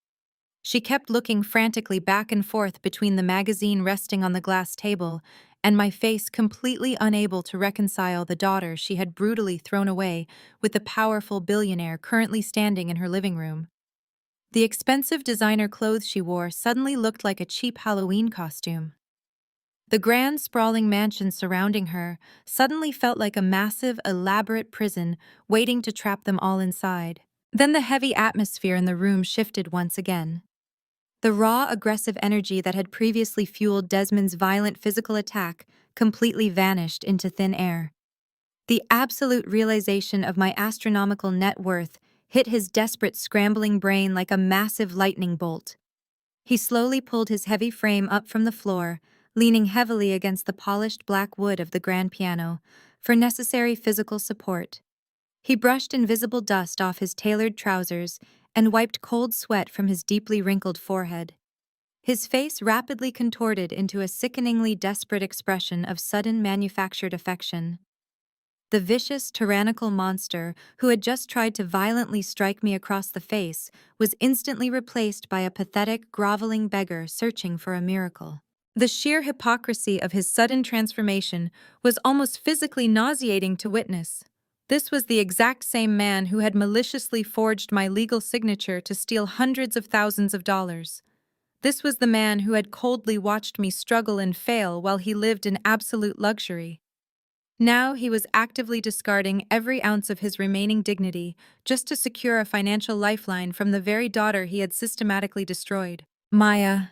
She kept looking frantically back and forth between the magazine resting on the glass table and my face, completely unable to reconcile the daughter she had brutally thrown away with the powerful billionaire currently standing in her living room. The expensive designer clothes she wore suddenly looked like a cheap Halloween costume. The grand, sprawling mansion surrounding her suddenly felt like a massive, elaborate prison waiting to trap them all inside. Then the heavy atmosphere in the room shifted once again. The raw, aggressive energy that had previously fueled Desmond's violent physical attack completely vanished into thin air. The absolute realization of my astronomical net worth hit his desperate, scrambling brain like a massive lightning bolt. He slowly pulled his heavy frame up from the floor, leaning heavily against the polished black wood of the grand piano for necessary physical support. He brushed invisible dust off his tailored trousers and wiped cold sweat from his deeply wrinkled forehead. His face rapidly contorted into a sickeningly desperate expression of sudden manufactured affection. The vicious, tyrannical monster who had just tried to violently strike me across the face was instantly replaced by a pathetic, groveling beggar searching for a miracle. The sheer hypocrisy of his sudden transformation was almost physically nauseating to witness. This was the exact same man who had maliciously forged my legal signature to steal hundreds of thousands of dollars. This was the man who had coldly watched me struggle and fail while he lived in absolute luxury. Now he was actively discarding every ounce of his remaining dignity just to secure a financial lifeline from the very daughter he had systematically destroyed. Maya,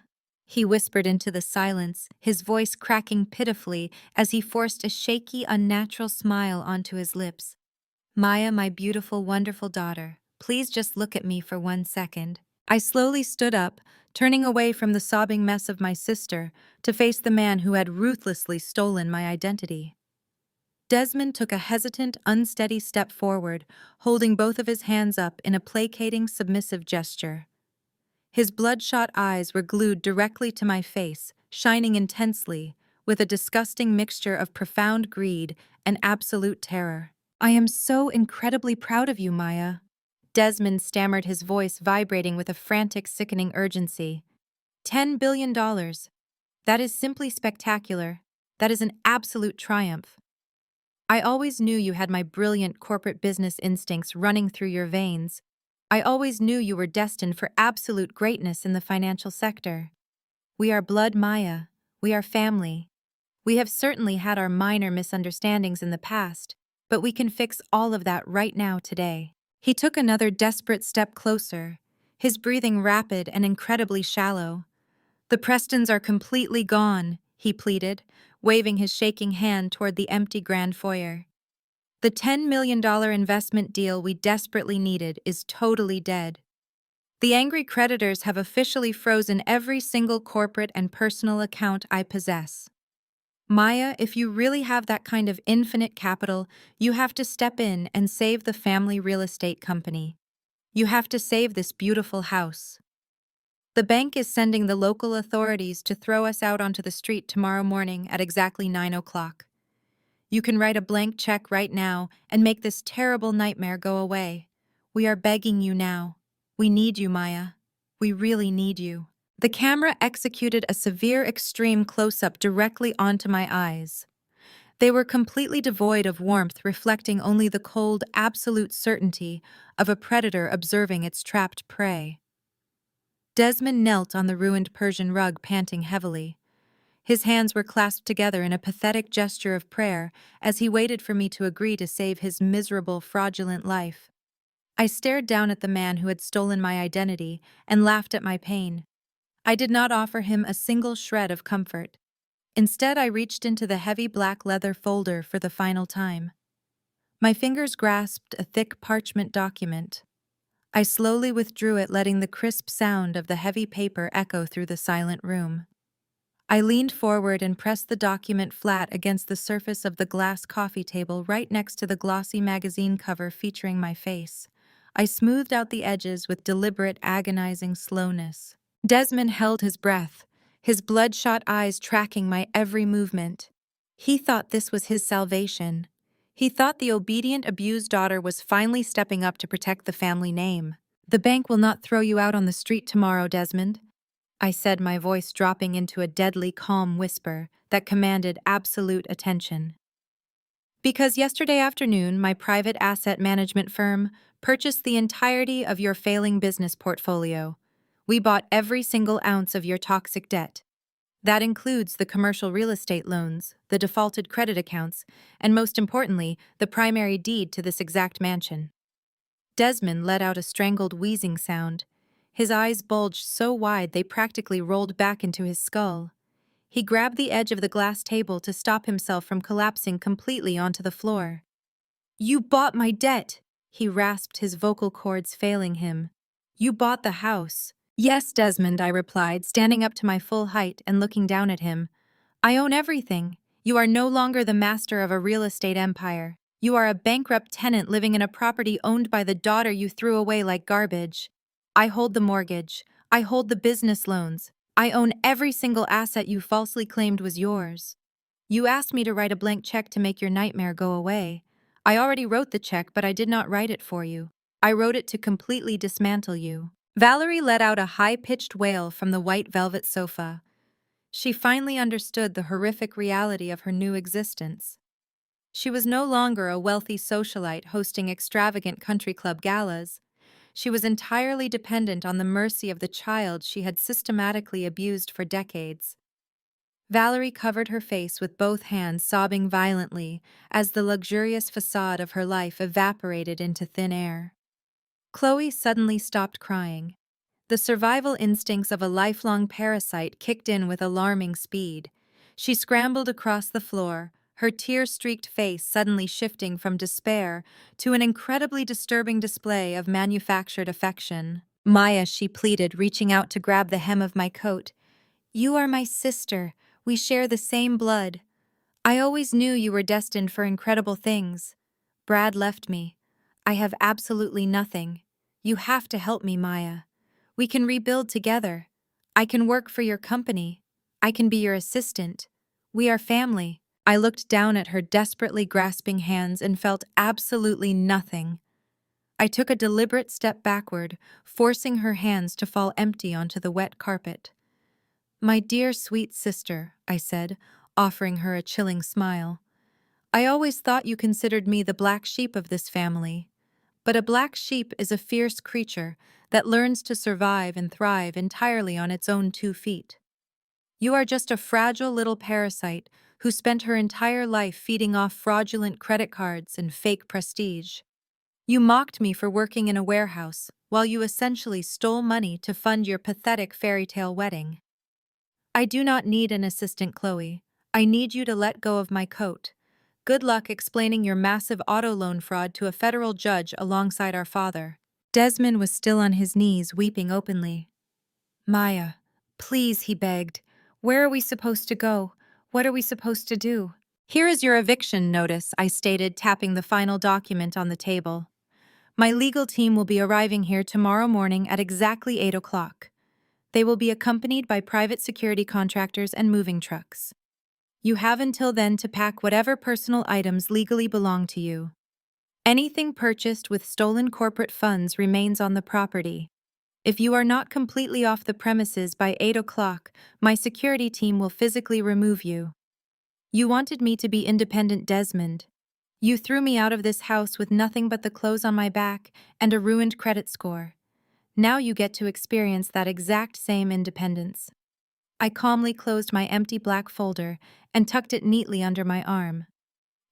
he whispered into the silence, his voice cracking pitifully as he forced a shaky, unnatural smile onto his lips. Maya, my beautiful, wonderful daughter, please just look at me for 1 second. I slowly stood up, turning away from the sobbing mess of my sister to face the man who had ruthlessly stolen my identity. Desmond took a hesitant, unsteady step forward, holding both of his hands up in a placating, submissive gesture. His bloodshot eyes were glued directly to my face, shining intensely, with a disgusting mixture of profound greed and absolute terror. "I am so incredibly proud of you, Maya." Desmond stammered, his voice vibrating with a frantic, sickening urgency. $10 billion. That is simply spectacular. That is an absolute triumph. I always knew you had my brilliant corporate business instincts running through your veins. I always knew you were destined for absolute greatness in the financial sector. We are blood, Maya. We are family. We have certainly had our minor misunderstandings in the past, but we can fix all of that right now today. He took another desperate step closer, his breathing rapid and incredibly shallow. "The Prestons are completely gone," he pleaded, waving his shaking hand toward the empty grand foyer. "The $10 million investment deal we desperately needed is totally dead. The angry creditors have officially frozen every single corporate and personal account I possess. Maya, if you really have that kind of infinite capital, you have to step in and save the family real estate company. You have to save this beautiful house. The bank is sending the local authorities to throw us out onto the street tomorrow morning at exactly 9 o'clock. You can write a blank check right now and make this terrible nightmare go away. We are begging you now. We need you, Maya. We really need you." The camera executed a severe extreme close-up directly onto my eyes. They were completely devoid of warmth, reflecting only the cold, absolute certainty of a predator observing its trapped prey. Desmond knelt on the ruined Persian rug, panting heavily. His hands were clasped together in a pathetic gesture of prayer as he waited for me to agree to save his miserable, fraudulent life. I stared down at the man who had stolen my identity and laughed at my pain. I did not offer him a single shred of comfort. Instead, I reached into the heavy black leather folder for the final time. My fingers grasped a thick parchment document. I slowly withdrew it, letting the crisp sound of the heavy paper echo through the silent room. I leaned forward and pressed the document flat against the surface of the glass coffee table right next to the glossy magazine cover featuring my face. I smoothed out the edges with deliberate, agonizing slowness. Desmond held his breath, his bloodshot eyes tracking my every movement. He thought this was his salvation. He thought the obedient, abused daughter was finally stepping up to protect the family name. "The bank will not throw you out on the street tomorrow, Desmond," I said, my voice dropping into a deadly calm whisper that commanded absolute attention. "Because yesterday afternoon, my private asset management firm purchased the entirety of your failing business portfolio. We bought every single ounce of your toxic debt. That includes the commercial real estate loans, the defaulted credit accounts, and most importantly, the primary deed to this exact mansion." Desmond let out a strangled wheezing sound. His eyes bulged so wide they practically rolled back into his skull. He grabbed the edge of the glass table to stop himself from collapsing completely onto the floor. "You bought my debt," he rasped, his vocal cords failing him. "You bought the house." "Yes, Desmond," I replied, standing up to my full height and looking down at him. "I own everything. You are no longer the master of a real estate empire. You are a bankrupt tenant living in a property owned by the daughter you threw away like garbage. I hold the mortgage. I hold the business loans. I own every single asset you falsely claimed was yours. You asked me to write a blank check to make your nightmare go away. I already wrote the check, but I did not write it for you. I wrote it to completely dismantle you." Valerie let out a high-pitched wail from the white velvet sofa. She finally understood the horrific reality of her new existence. She was no longer a wealthy socialite hosting extravagant country club galas. She was entirely dependent on the mercy of the child she had systematically abused for decades. Valerie covered her face with both hands, sobbing violently as the luxurious facade of her life evaporated into thin air. Chloe suddenly stopped crying. The survival instincts of a lifelong parasite kicked in with alarming speed. She scrambled across the floor, her tear-streaked face suddenly shifting from despair to an incredibly disturbing display of manufactured affection. "Maya," she pleaded, reaching out to grab the hem of my coat. "You are my sister. We share the same blood. I always knew you were destined for incredible things. Brad left me. I have absolutely nothing. You have to help me, Maya. We can rebuild together. I can work for your company. I can be your assistant. We are family. I looked down at her desperately grasping hands and felt absolutely nothing. I took a deliberate step backward, forcing her hands to fall empty onto the wet carpet. My dear sweet sister, I said, offering her a chilling smile. I always thought you considered me the black sheep of this family. But a black sheep is a fierce creature that learns to survive and thrive entirely on its own 2 feet. You are just a fragile little parasite who spent her entire life feeding off fraudulent credit cards and fake prestige. You mocked me for working in a warehouse, while you essentially stole money to fund your pathetic fairy tale wedding. I do not need an assistant, Chloe. I need you to let go of my coat. Good luck explaining your massive auto loan fraud to a federal judge alongside our father. Desmond was still on his knees, weeping openly. Maya, please, he begged. Where are we supposed to go? What are we supposed to do? Here is your eviction notice, I stated, tapping the final document on the table. My legal team will be arriving here tomorrow morning at exactly 8 o'clock. They will be accompanied by private security contractors and moving trucks. You have until then to pack whatever personal items legally belong to you. Anything purchased with stolen corporate funds remains on the property. If you are not completely off the premises by 8 o'clock, my security team will physically remove you. You wanted me to be independent, Desmond. You threw me out of this house with nothing but the clothes on my back and a ruined credit score. Now you get to experience that exact same independence. I calmly closed my empty black folder and tucked it neatly under my arm.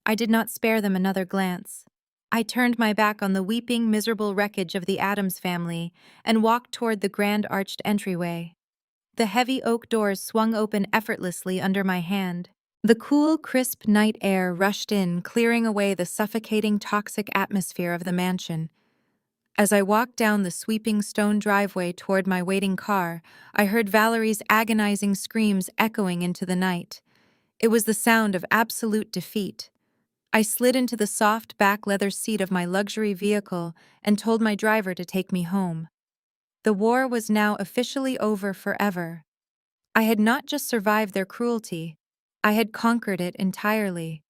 I did not spare them another glance. I turned my back on the weeping, miserable wreckage of the Addams family and walked toward the grand arched entryway. The heavy oak doors swung open effortlessly under my hand. The cool, crisp night air rushed in, clearing away the suffocating, toxic atmosphere of the mansion. As I walked down the sweeping stone driveway toward my waiting car, I heard Valerie's agonizing screams echoing into the night. It was the sound of absolute defeat. I slid into the soft back leather seat of my luxury vehicle and told my driver to take me home. The war was now officially over forever. I had not just survived their cruelty, I had conquered it entirely.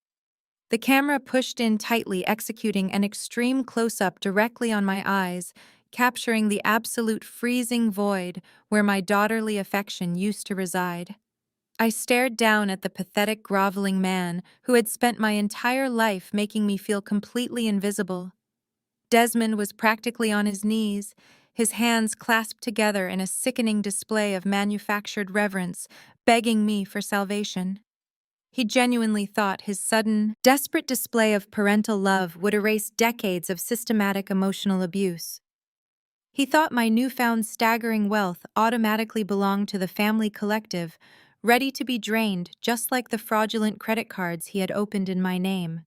The camera pushed in tightly, executing an extreme close-up directly on my eyes, capturing the absolute freezing void where my daughterly affection used to reside. I stared down at the pathetic, groveling man who had spent my entire life making me feel completely invisible. Desmond was practically on his knees, his hands clasped together in a sickening display of manufactured reverence, begging me for salvation. He genuinely thought his sudden, desperate display of parental love would erase decades of systematic emotional abuse. He thought my newfound staggering wealth automatically belonged to the family collective, ready to be drained just like the fraudulent credit cards he had opened in my name.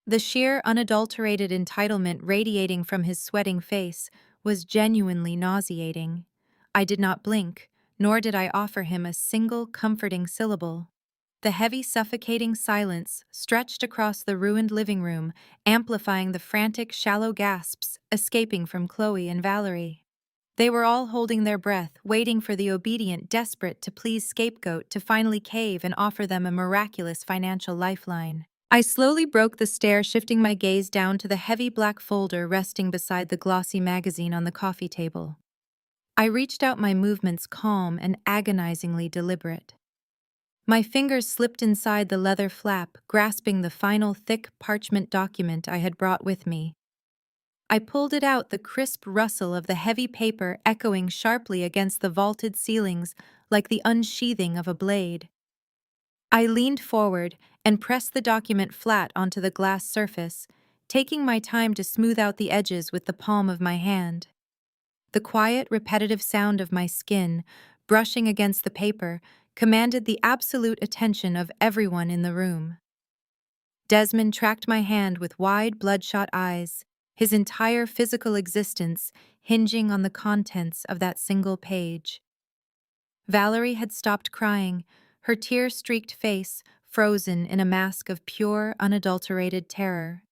The sheer, unadulterated entitlement radiating from his sweating face was genuinely nauseating. I did not blink, nor did I offer him a single comforting syllable. The heavy, suffocating silence stretched across the ruined living room, amplifying the frantic, shallow gasps escaping from Chloe and Valerie. They were all holding their breath, waiting for the obedient, desperate to please scapegoat to finally cave and offer them a miraculous financial lifeline. I slowly broke the stare, shifting my gaze down to the heavy black folder resting beside the glossy magazine on the coffee table. I reached out, my movements calm and agonizingly deliberate. My fingers slipped inside the leather flap, grasping the final thick parchment document I had brought with me. I pulled it out, the crisp rustle of the heavy paper echoing sharply against the vaulted ceilings like the unsheathing of a blade. I leaned forward and pressed the document flat onto the glass surface, taking my time to smooth out the edges with the palm of my hand. The quiet, repetitive sound of my skin brushing against the paper commanded the absolute attention of everyone in the room. Desmond tracked my hand with wide, bloodshot eyes, his entire physical existence hinging on the contents of that single page. Valerie had stopped crying, her tear-streaked face frozen in a mask of pure, unadulterated terror.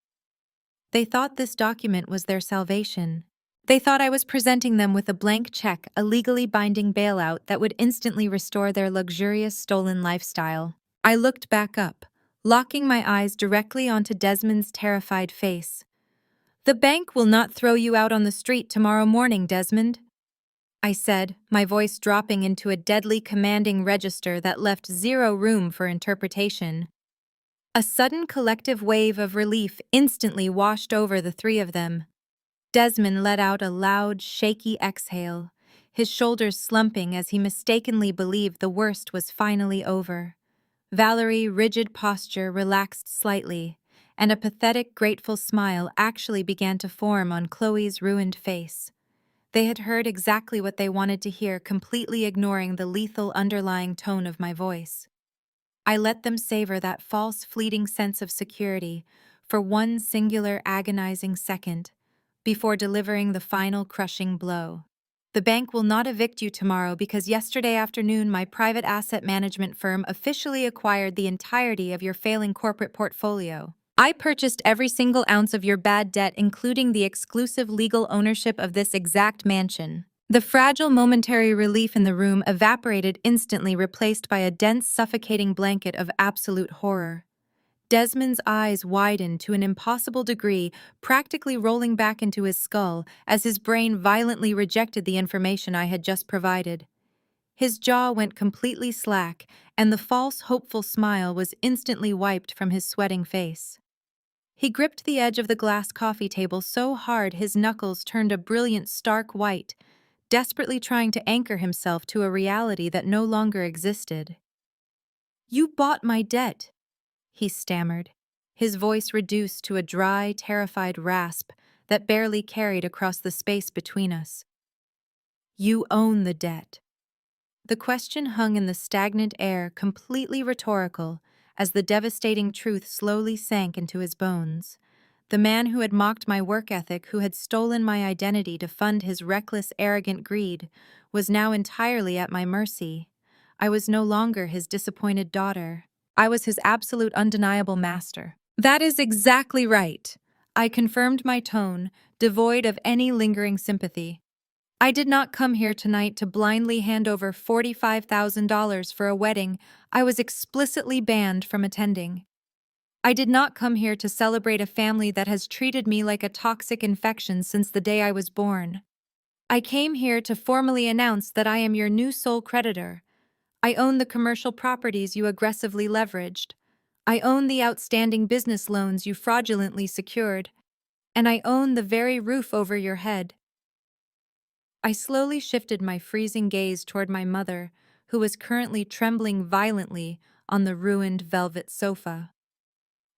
They thought this document was their salvation. They thought I was presenting them with a blank check, a legally binding bailout that would instantly restore their luxurious stolen lifestyle. I looked back up, locking my eyes directly onto Desmond's terrified face. "The bank will not throw you out on the street tomorrow morning, Desmond," I said, my voice dropping into a deadly commanding register that left zero room for interpretation. A sudden collective wave of relief instantly washed over the three of them. Desmond let out a loud, shaky exhale, his shoulders slumping as he mistakenly believed the worst was finally over. Valerie's rigid posture relaxed slightly, and a pathetic, grateful smile actually began to form on Chloe's ruined face. They had heard exactly what they wanted to hear, completely ignoring the lethal underlying tone of my voice. I let them savor that false, fleeting sense of security for one singular, agonizing second before delivering the final crushing blow. "The bank will not evict you tomorrow because yesterday afternoon my private asset management firm officially acquired the entirety of your failing corporate portfolio. I purchased every single ounce of your bad debt, including the exclusive legal ownership of this exact mansion." The fragile momentary relief in the room evaporated instantly, replaced by a dense, suffocating blanket of absolute horror. Desmond's eyes widened to an impossible degree, practically rolling back into his skull as his brain violently rejected the information I had just provided. His jaw went completely slack, and the false, hopeful smile was instantly wiped from his sweating face. He gripped the edge of the glass coffee table so hard his knuckles turned a brilliant stark white, desperately trying to anchor himself to a reality that no longer existed. "You bought my debt," he stammered, his voice reduced to a dry, terrified rasp that barely carried across the space between us. "You own the debt." The question hung in the stagnant air, completely rhetorical, as the devastating truth slowly sank into his bones. The man who had mocked my work ethic, who had stolen my identity to fund his reckless, arrogant greed, was now entirely at my mercy. I was no longer his disappointed daughter. I was his absolute, undeniable master. "That is exactly right," I confirmed, my tone devoid of any lingering sympathy. "I did not come here tonight to blindly hand over $45,000 for a wedding I was explicitly banned from attending. I did not come here to celebrate a family that has treated me like a toxic infection since the day I was born. I came here to formally announce that I am your new sole creditor. I own the commercial properties you aggressively leveraged. I own the outstanding business loans you fraudulently secured. And I own the very roof over your head." I slowly shifted my freezing gaze toward my mother, who was currently trembling violently on the ruined velvet sofa.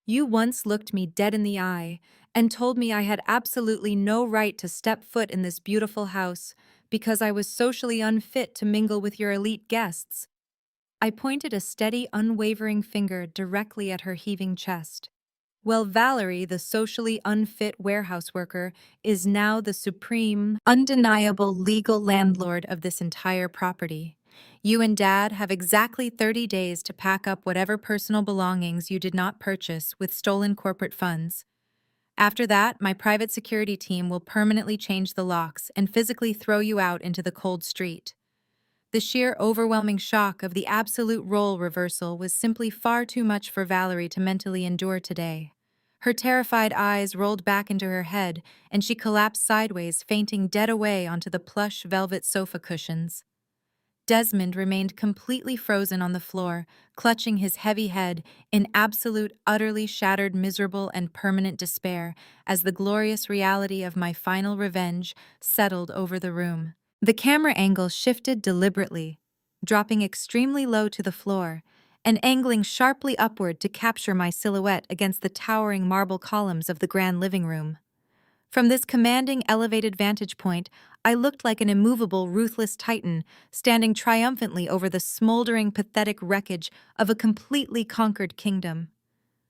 "You once looked me dead in the eye and told me I had absolutely no right to step foot in this beautiful house because I was socially unfit to mingle with your elite guests." I pointed a steady, unwavering finger directly at her heaving chest. "Well, Valerie, the socially unfit warehouse worker, is now the supreme, undeniable legal landlord of this entire property. You and Dad have exactly 30 days to pack up whatever personal belongings you did not purchase with stolen corporate funds. After that, my private security team will permanently change the locks and physically throw you out into the cold street." The sheer overwhelming shock of the absolute role reversal was simply far too much for Valerie to mentally endure today. Her terrified eyes rolled back into her head, and she collapsed sideways, fainting dead away onto the plush velvet sofa cushions. Desmond remained completely frozen on the floor, clutching his heavy head in absolute, utterly shattered, miserable, and permanent despair as the glorious reality of my final revenge settled over the room. The camera angle shifted deliberately, dropping extremely low to the floor and angling sharply upward to capture my silhouette against the towering marble columns of the grand living room. From this commanding, elevated vantage point, I looked like an immovable, ruthless titan, standing triumphantly over the smoldering, pathetic wreckage of a completely conquered kingdom.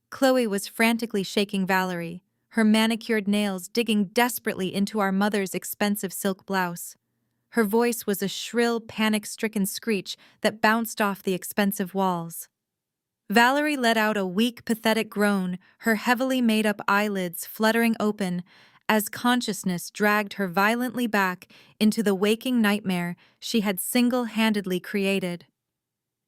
Chloe was frantically shaking Valerie, her manicured nails digging desperately into our mother's expensive silk blouse. Her voice was a shrill, panic-stricken screech that bounced off the expensive walls. Valerie let out a weak, pathetic groan, her heavily made-up eyelids fluttering open as consciousness dragged her violently back into the waking nightmare she had single-handedly created.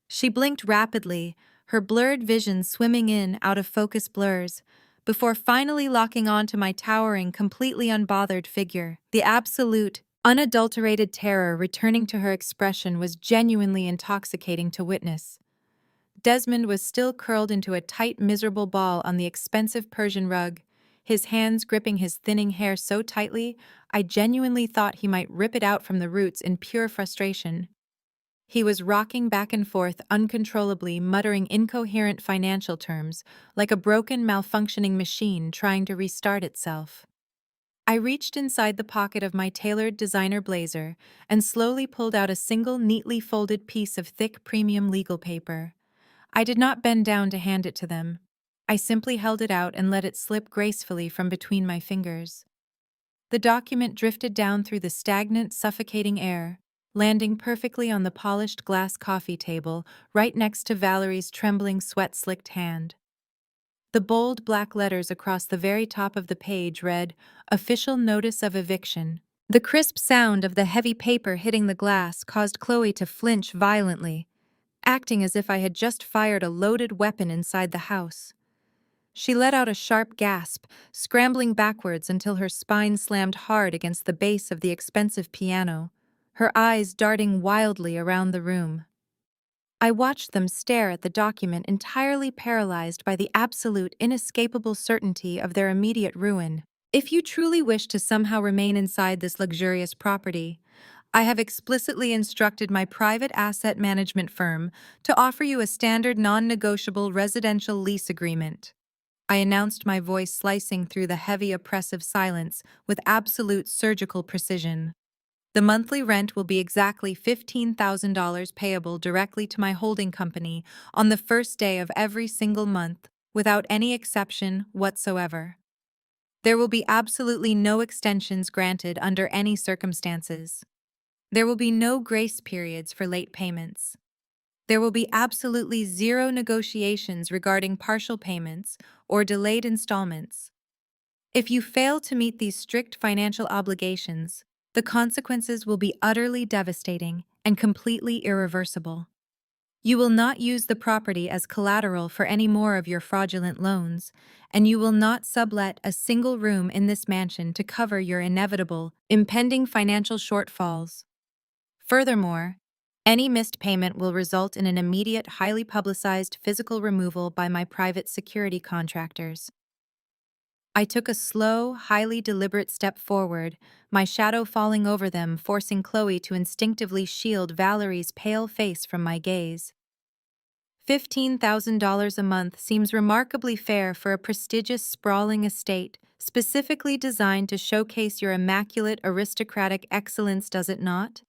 She blinked rapidly, her blurred vision swimming in out-of-focus blurs, before finally locking onto my towering, completely unbothered figure. The absolute, unadulterated terror returning to her expression was genuinely intoxicating to witness. Desmond was still curled into a tight, miserable ball on the expensive Persian rug, his hands gripping his thinning hair so tightly I genuinely thought he might rip it out from the roots in pure frustration. He was rocking back and forth uncontrollably, muttering incoherent financial terms, like a broken, malfunctioning machine trying to restart itself. I reached inside the pocket of my tailored designer blazer and slowly pulled out a single neatly folded piece of thick premium legal paper. I did not bend down to hand it to them. I simply held it out and let it slip gracefully from between my fingers. The document drifted down through the stagnant, suffocating air, landing perfectly on the polished glass coffee table right next to Valerie's trembling, sweat-slicked hand. The bold black letters across the very top of the page read, "Official Notice of Eviction." The crisp sound of the heavy paper hitting the glass caused Chloe to flinch violently, acting as if I had just fired a loaded weapon inside the house. She let out a sharp gasp, scrambling backwards until her spine slammed hard against the base of the expensive piano, her eyes darting wildly around the room. I watched them stare at the document, entirely paralyzed by the absolute, inescapable certainty of their immediate ruin. If you truly wish to somehow remain inside this luxurious property, I have explicitly instructed my private asset management firm to offer you a standard non-negotiable residential lease agreement. I announced, my voice slicing through the heavy, oppressive silence with absolute surgical precision. The monthly rent will be exactly $15,000 payable directly to my holding company on the first day of every single month, without any exception whatsoever. There will be absolutely no extensions granted under any circumstances. There will be no grace periods for late payments. There will be absolutely zero negotiations regarding partial payments or delayed installments. If you fail to meet these strict financial obligations, the consequences will be utterly devastating and completely irreversible. You will not use the property as collateral for any more of your fraudulent loans, and you will not sublet a single room in this mansion to cover your inevitable, impending financial shortfalls. Furthermore, any missed payment will result in an immediate, highly publicized physical removal by my private security contractors. I took a slow, highly deliberate step forward, my shadow falling over them, forcing Chloe to instinctively shield Valerie's pale face from my gaze. $15,000 a month seems remarkably fair for a prestigious, sprawling estate, specifically designed to showcase your immaculate, aristocratic excellence, does it not?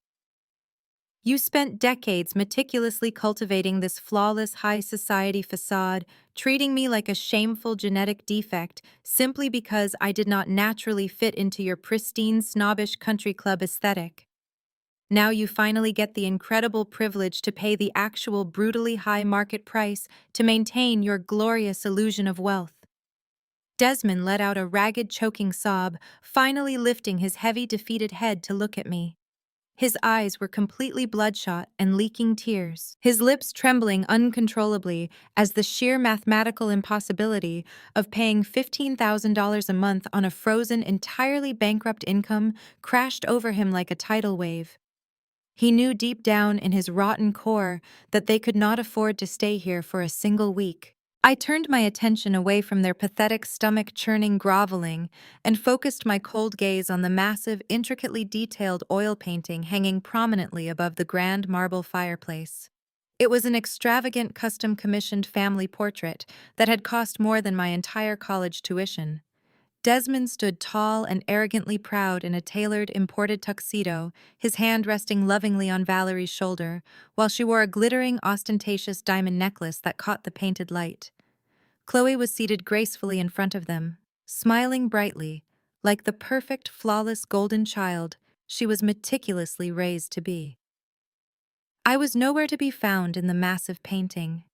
You spent decades meticulously cultivating this flawless high society facade, treating me like a shameful genetic defect simply because I did not naturally fit into your pristine, snobbish country club aesthetic. Now you finally get the incredible privilege to pay the actual brutally high market price to maintain your glorious illusion of wealth. Desmond let out a ragged, choking sob, finally lifting his heavy, defeated head to look at me. His eyes were completely bloodshot and leaking tears, his lips trembling uncontrollably as the sheer mathematical impossibility of paying $15,000 a month on a frozen, entirely bankrupt income crashed over him like a tidal wave. He knew deep down in his rotten core that they could not afford to stay here for a single week. I turned my attention away from their pathetic, stomach-churning groveling and focused my cold gaze on the massive, intricately detailed oil painting hanging prominently above the grand marble fireplace. It was an extravagant, custom-commissioned family portrait that had cost more than my entire college tuition. Desmond stood tall and arrogantly proud in a tailored, imported tuxedo, his hand resting lovingly on Valerie's shoulder, while she wore a glittering, ostentatious diamond necklace that caught the painted light. Chloe was seated gracefully in front of them, smiling brightly, like the perfect, flawless golden child she was meticulously raised to be. I was nowhere to be found in the massive painting.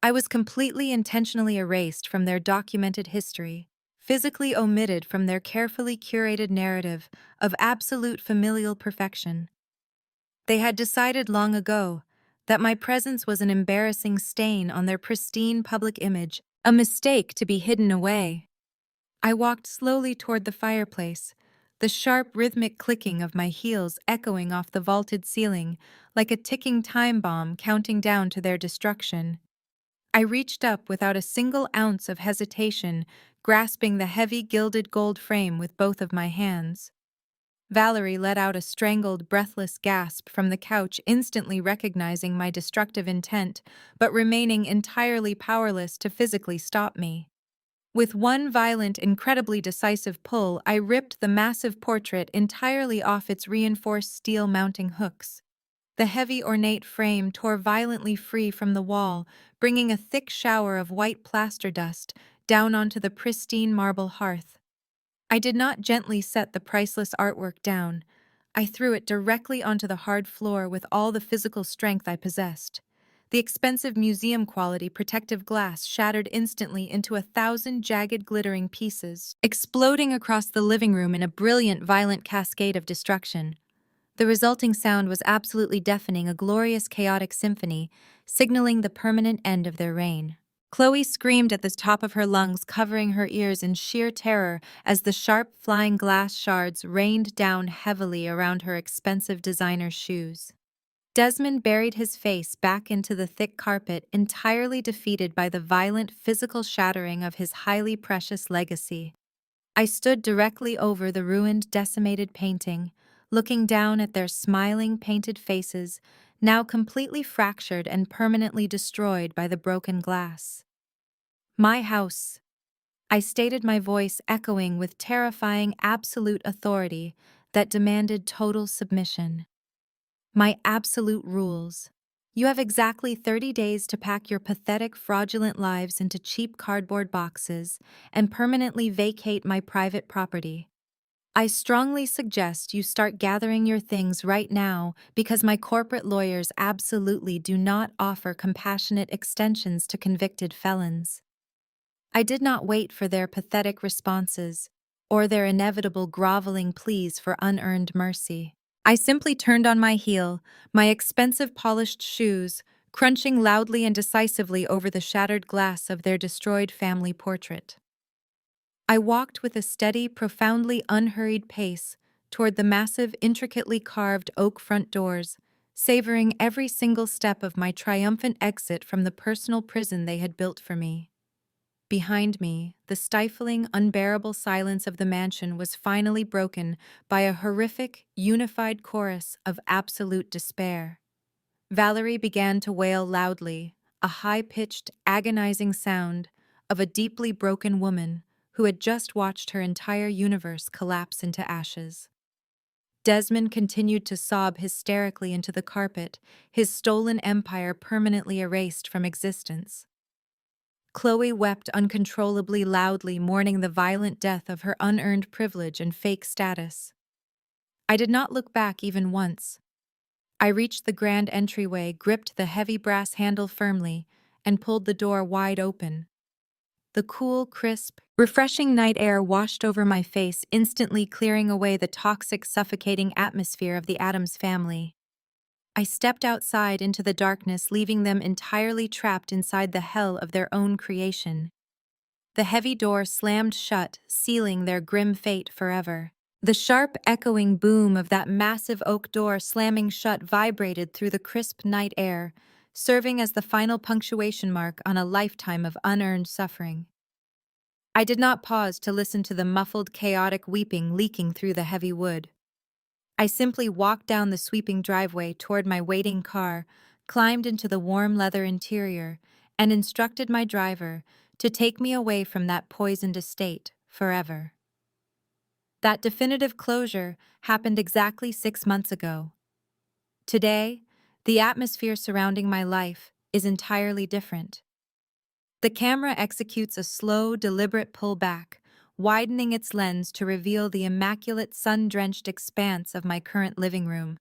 I was completely intentionally erased from their documented history, physically omitted from their carefully curated narrative of absolute familial perfection. They had decided long ago that my presence was an embarrassing stain on their pristine public image, a mistake to be hidden away. I walked slowly toward the fireplace, the sharp rhythmic clicking of my heels echoing off the vaulted ceiling like a ticking time bomb counting down to their destruction. I reached up without a single ounce of hesitation, grasping the heavy gilded gold frame with both of my hands. Valerie let out a strangled, breathless gasp from the couch, instantly recognizing my destructive intent, but remaining entirely powerless to physically stop me. With one violent, incredibly decisive pull, I ripped the massive portrait entirely off its reinforced steel mounting hooks. The heavy, ornate frame tore violently free from the wall, bringing a thick shower of white plaster dust down onto the pristine marble hearth. I did not gently set the priceless artwork down. I threw it directly onto the hard floor with all the physical strength I possessed. The expensive museum-quality protective glass shattered instantly into 1,000 jagged, glittering pieces, exploding across the living room in a brilliant, violent cascade of destruction. The resulting sound was absolutely deafening, a glorious, chaotic symphony, signaling the permanent end of their reign. Chloe screamed at the top of her lungs, covering her ears in sheer terror as the sharp, flying glass shards rained down heavily around her expensive designer shoes. Desmond buried his face back into the thick carpet, entirely defeated by the violent physical shattering of his highly precious legacy. I stood directly over the ruined, decimated painting, looking down at their smiling, painted faces, now completely fractured and permanently destroyed by the broken glass. My house. I stated, my voice echoing with terrifying, absolute authority that demanded total submission. My absolute rules. You have exactly 30 days to pack your pathetic, fraudulent lives into cheap cardboard boxes and permanently vacate my private property. I strongly suggest you start gathering your things right now, because my corporate lawyers absolutely do not offer compassionate extensions to convicted felons. I did not wait for their pathetic responses or their inevitable groveling pleas for unearned mercy. I simply turned on my heel, my expensive polished shoes crunching loudly and decisively over the shattered glass of their destroyed family portrait. I walked with a steady, profoundly unhurried pace toward the massive, intricately carved oak front doors, savoring every single step of my triumphant exit from the personal prison they had built for me. Behind me, the stifling, unbearable silence of the mansion was finally broken by a horrific, unified chorus of absolute despair. Valerie began to wail loudly, a high-pitched, agonizing sound of a deeply broken woman who had just watched her entire universe collapse into ashes. Desmond continued to sob hysterically into the carpet, his stolen empire permanently erased from existence. Chloe wept uncontrollably loudly, mourning the violent death of her unearned privilege and fake status. I did not look back even once. I reached the grand entryway, gripped the heavy brass handle firmly, and pulled the door wide open. The cool, crisp, refreshing night air washed over my face, instantly clearing away the toxic, suffocating atmosphere of the Addams family. I stepped outside into the darkness, leaving them entirely trapped inside the hell of their own creation. The heavy door slammed shut, sealing their grim fate forever. The sharp, echoing boom of that massive oak door slamming shut vibrated through the crisp night air, serving as the final punctuation mark on a lifetime of unearned suffering. I did not pause to listen to the muffled, chaotic weeping leaking through the heavy wood. I simply walked down the sweeping driveway toward my waiting car, climbed into the warm leather interior, and instructed my driver to take me away from that poisoned estate forever. That definitive closure happened exactly 6 months ago. Today, the atmosphere surrounding my life is entirely different. The camera executes a slow, deliberate pullback, widening its lens to reveal the immaculate, sun-drenched expanse of my current living room.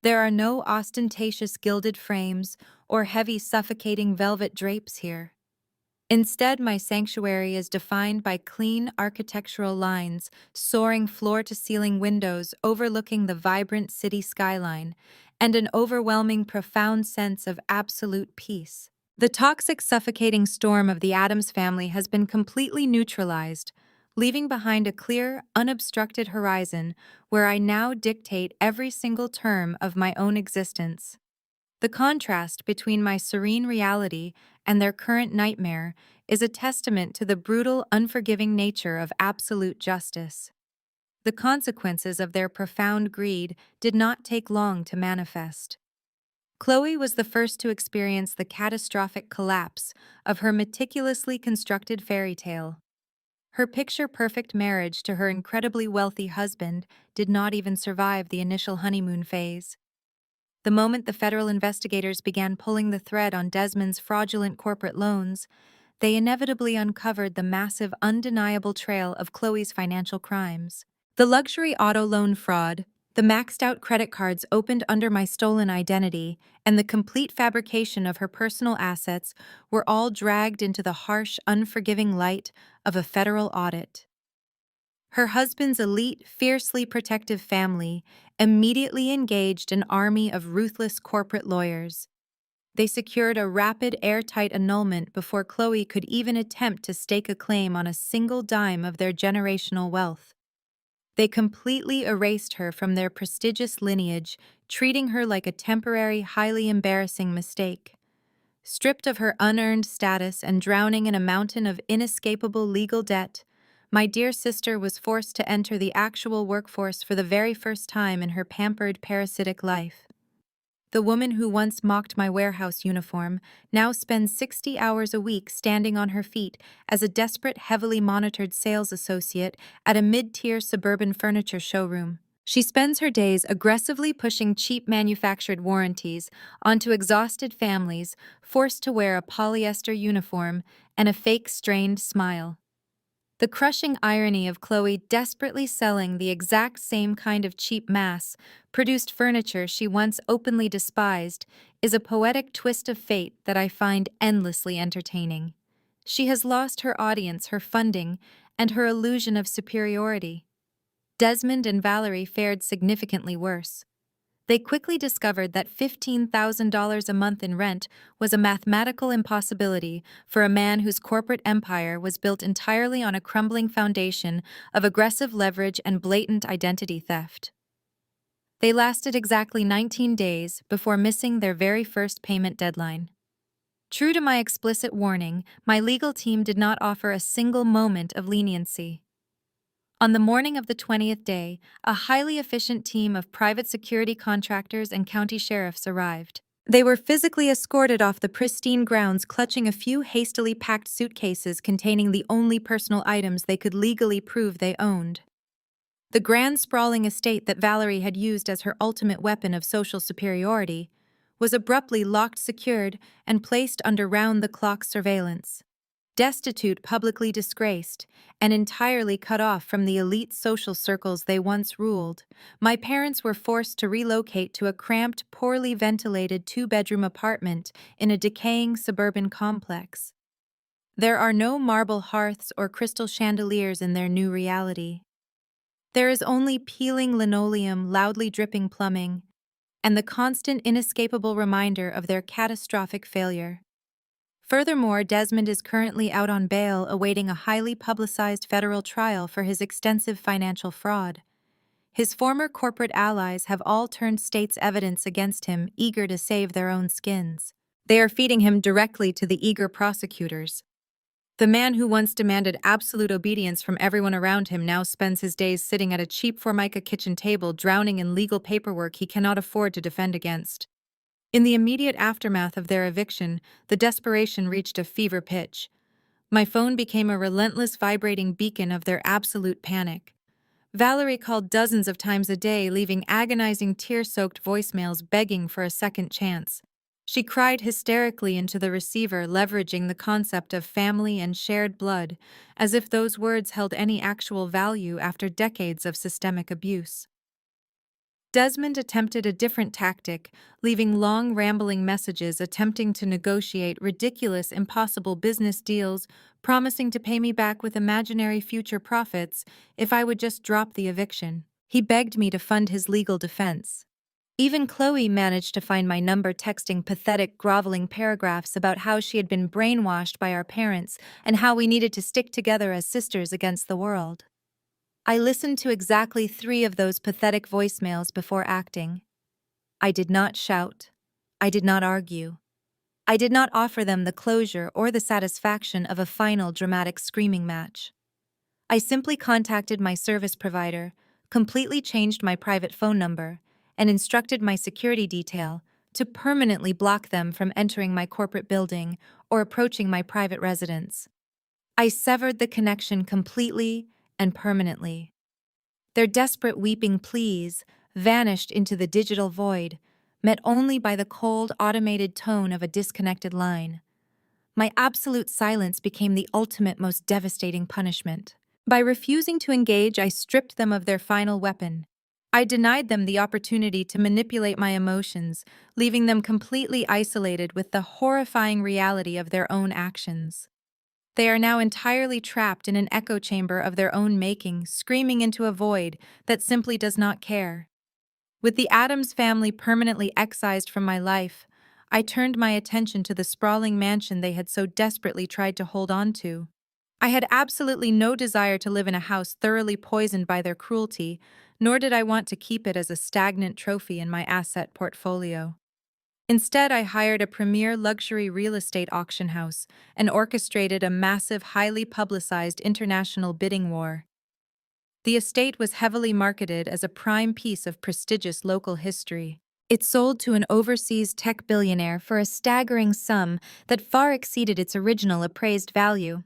There are no ostentatious gilded frames or heavy suffocating velvet drapes here. Instead, my sanctuary is defined by clean architectural lines, soaring floor-to-ceiling windows overlooking the vibrant city skyline, and an overwhelming, profound sense of absolute peace. The toxic, suffocating storm of the Addams family has been completely neutralized, leaving behind a clear, unobstructed horizon where I now dictate every single term of my own existence. The contrast between my serene reality and their current nightmare is a testament to the brutal, unforgiving nature of absolute justice. The consequences of their profound greed did not take long to manifest. Chloe was the first to experience the catastrophic collapse of her meticulously constructed fairy tale. Her picture-perfect marriage to her incredibly wealthy husband did not even survive the initial honeymoon phase. The moment the federal investigators began pulling the thread on Desmond's fraudulent corporate loans, they inevitably uncovered the massive, undeniable trail of Chloe's financial crimes. The luxury auto loan fraud, the maxed-out credit cards opened under my stolen identity, and the complete fabrication of her personal assets were all dragged into the harsh, unforgiving light of a federal audit. Her husband's elite, fiercely protective family immediately engaged an army of ruthless corporate lawyers. They secured a rapid, airtight annulment before Chloe could even attempt to stake a claim on a single dime of their generational wealth. They completely erased her from their prestigious lineage, treating her like a temporary, highly embarrassing mistake. Stripped of her unearned status and drowning in a mountain of inescapable legal debt, my dear sister was forced to enter the actual workforce for the very first time in her pampered, parasitic life. The woman who once mocked my warehouse uniform now spends 60 hours a week standing on her feet as a desperate, heavily monitored sales associate at a mid-tier suburban furniture showroom. She spends her days aggressively pushing cheap manufactured warranties onto exhausted families forced to wear a polyester uniform and a fake, strained smile. The crushing irony of Chloe desperately selling the exact same kind of cheap mass-produced furniture she once openly despised is a poetic twist of fate that I find endlessly entertaining. She has lost her audience, her funding, and her illusion of superiority. Desmond and Valerie fared significantly worse. They quickly discovered that $15,000 a month in rent was a mathematical impossibility for a man whose corporate empire was built entirely on a crumbling foundation of aggressive leverage and blatant identity theft. They lasted exactly 19 days before missing their very first payment deadline. True to my explicit warning, my legal team did not offer a single moment of leniency. On the morning of the 20th day, a highly efficient team of private security contractors and county sheriffs arrived. They were physically escorted off the pristine grounds, clutching a few hastily packed suitcases containing the only personal items they could legally prove they owned. The grand, sprawling estate that Valerie had used as her ultimate weapon of social superiority was abruptly locked, secured, and placed under round-the-clock surveillance. Destitute, publicly disgraced, and entirely cut off from the elite social circles they once ruled, my parents were forced to relocate to a cramped, poorly ventilated two-bedroom apartment in a decaying suburban complex. There are no marble hearths or crystal chandeliers in their new reality. There is only peeling linoleum, loudly dripping plumbing, and the constant, inescapable reminder of their catastrophic failure. Furthermore, Desmond is currently out on bail awaiting a highly publicized federal trial for his extensive financial fraud. His former corporate allies have all turned state's evidence against him, eager to save their own skins. They are feeding him directly to the eager prosecutors. The man who once demanded absolute obedience from everyone around him now spends his days sitting at a cheap Formica kitchen table, drowning in legal paperwork he cannot afford to defend against. In the immediate aftermath of their eviction, the desperation reached a fever pitch. My phone became a relentless vibrating beacon of their absolute panic. Valerie called dozens of times a day, leaving agonizing tear-soaked voicemails begging for a second chance. She cried hysterically into the receiver, leveraging the concept of family and shared blood, as if those words held any actual value after decades of systemic abuse. Desmond attempted a different tactic, leaving long, rambling messages attempting to negotiate ridiculous, impossible business deals, promising to pay me back with imaginary future profits if I would just drop the eviction. He begged me to fund his legal defense. Even Chloe managed to find my number texting pathetic, groveling paragraphs about how she had been brainwashed by our parents and how we needed to stick together as sisters against the world. I listened to exactly 3 of those pathetic voicemails before acting. I did not shout. I did not argue. I did not offer them the closure or the satisfaction of a final dramatic screaming match. I simply contacted my service provider, completely changed my private phone number, and instructed my security detail to permanently block them from entering my corporate building or approaching my private residence. I severed the connection completely and permanently. Their desperate weeping pleas vanished into the digital void, met only by the cold, automated tone of a disconnected line. My absolute silence became the ultimate, most devastating punishment. By refusing to engage, I stripped them of their final weapon. I denied them the opportunity to manipulate my emotions, leaving them completely isolated with the horrifying reality of their own actions. They are now entirely trapped in an echo chamber of their own making, screaming into a void that simply does not care. With the Addams family permanently excised from my life, I turned my attention to the sprawling mansion they had so desperately tried to hold on to. I had absolutely no desire to live in a house thoroughly poisoned by their cruelty, nor did I want to keep it as a stagnant trophy in my asset portfolio. Instead, I hired a premier luxury real estate auction house and orchestrated a massive, highly publicized international bidding war. The estate was heavily marketed as a prime piece of prestigious local history. It sold to an overseas tech billionaire for a staggering sum that far exceeded its original appraised value.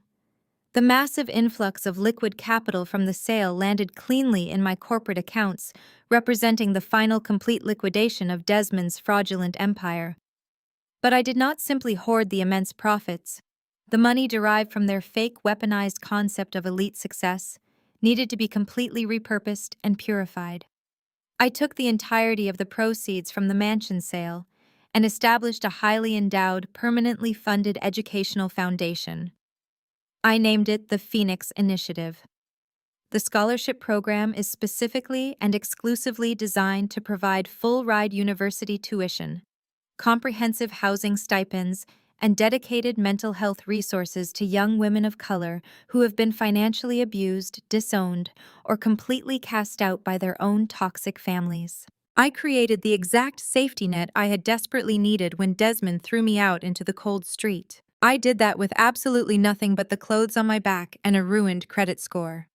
The massive influx of liquid capital from the sale landed cleanly in my corporate accounts, representing the final complete liquidation of Desmond's fraudulent empire. But I did not simply hoard the immense profits. The money derived from their fake weaponized concept of elite success needed to be completely repurposed and purified. I took the entirety of the proceeds from the mansion sale and established a highly endowed, permanently funded educational foundation. I named it the Phoenix Initiative. The scholarship program is specifically and exclusively designed to provide full-ride university tuition, comprehensive housing stipends, and dedicated mental health resources to young women of color who have been financially abused, disowned, or completely cast out by their own toxic families. I created the exact safety net I had desperately needed when Desmond threw me out into the cold street. I did that with absolutely nothing but the clothes on my back and a ruined credit score.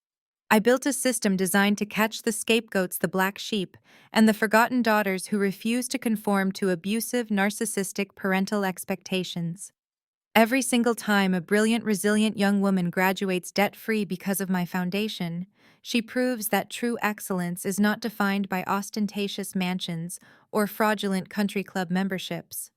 I built a system designed to catch the scapegoats, the black sheep, and the forgotten daughters who refuse to conform to abusive, narcissistic parental expectations. Every single time a brilliant, resilient young woman graduates debt-free because of my foundation, she proves that true excellence is not defined by ostentatious mansions or fraudulent country club memberships.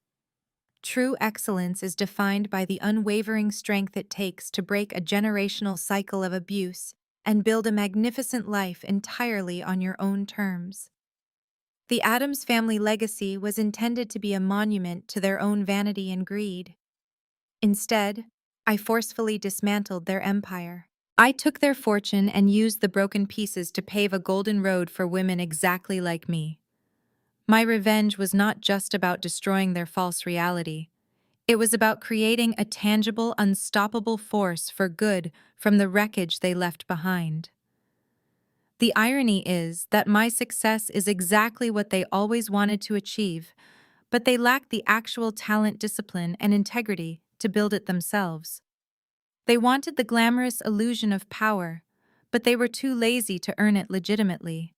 True excellence is defined by the unwavering strength it takes to break a generational cycle of abuse and build a magnificent life entirely on your own terms. The Addams family legacy was intended to be a monument to their own vanity and greed. Instead, I forcefully dismantled their empire. I took their fortune and used the broken pieces to pave a golden road for women exactly like me. My revenge was not just about destroying their false reality. It was about creating a tangible, unstoppable force for good from the wreckage they left behind. The irony is that my success is exactly what they always wanted to achieve, but they lacked the actual talent, discipline, and integrity to build it themselves. They wanted the glamorous illusion of power, but they were too lazy to earn it legitimately.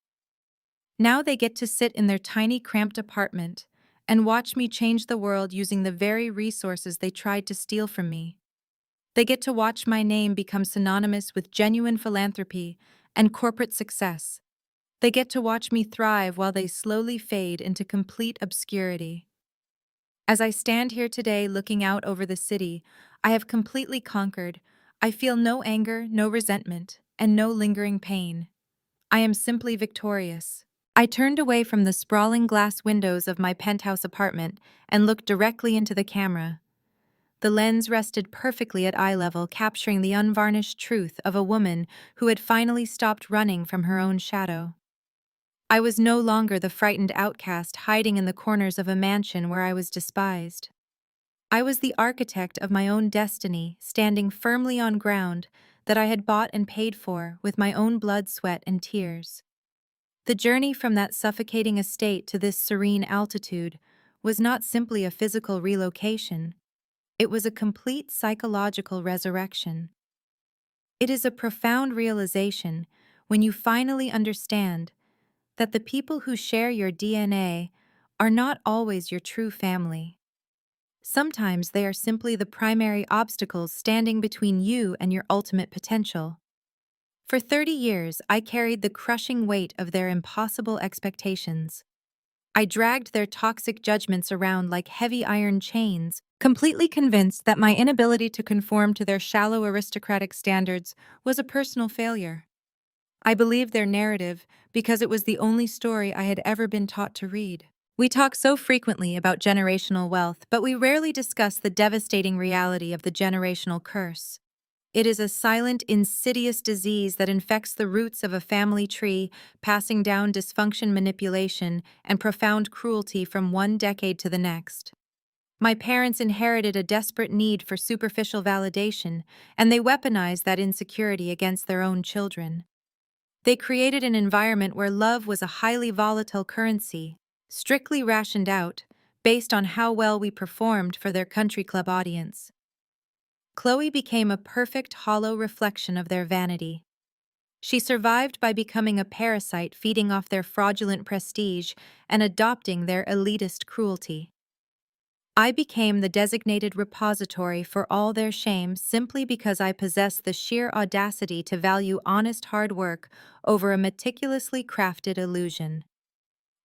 Now they get to sit in their tiny, cramped apartment and watch me change the world using the very resources they tried to steal from me. They get to watch my name become synonymous with genuine philanthropy and corporate success. They get to watch me thrive while they slowly fade into complete obscurity. As I stand here today looking out over the city I have completely conquered, I feel no anger, no resentment, and no lingering pain. I am simply victorious. I turned away from the sprawling glass windows of my penthouse apartment and looked directly into the camera. The lens rested perfectly at eye level, capturing the unvarnished truth of a woman who had finally stopped running from her own shadow. I was no longer the frightened outcast hiding in the corners of a mansion where I was despised. I was the architect of my own destiny, standing firmly on ground that I had bought and paid for with my own blood, sweat, and tears. The journey from that suffocating estate to this serene altitude was not simply a physical relocation, it was a complete psychological resurrection. It is a profound realization when you finally understand that the people who share your DNA are not always your true family. Sometimes they are simply the primary obstacles standing between you and your ultimate potential. For 30 years, I carried the crushing weight of their impossible expectations. I dragged their toxic judgments around like heavy iron chains, completely convinced that my inability to conform to their shallow aristocratic standards was a personal failure. I believed their narrative because it was the only story I had ever been taught to read. We talk so frequently about generational wealth, but we rarely discuss the devastating reality of the generational curse. It is a silent, insidious disease that infects the roots of a family tree, passing down dysfunction, manipulation, and profound cruelty from one decade to the next. My parents inherited a desperate need for superficial validation, and they weaponized that insecurity against their own children. They created an environment where love was a highly volatile currency, strictly rationed out, based on how well we performed for their country club audience. Chloe became a perfect hollow reflection of their vanity. She survived by becoming a parasite feeding off their fraudulent prestige and adopting their elitist cruelty. I became the designated repository for all their shame simply because I possessed the sheer audacity to value honest hard work over a meticulously crafted illusion.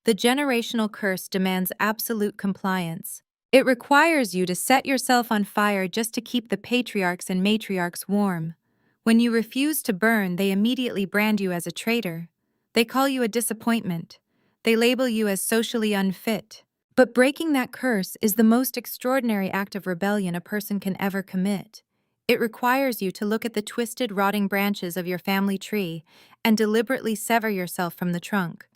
The generational curse demands absolute compliance. It requires you to set yourself on fire just to keep the patriarchs and matriarchs warm. When you refuse to burn, they immediately brand you as a traitor. They call you a disappointment. They label you as socially unfit. But breaking that curse is the most extraordinary act of rebellion a person can ever commit. It requires you to look at the twisted, rotting branches of your family tree and deliberately sever yourself from the trunk.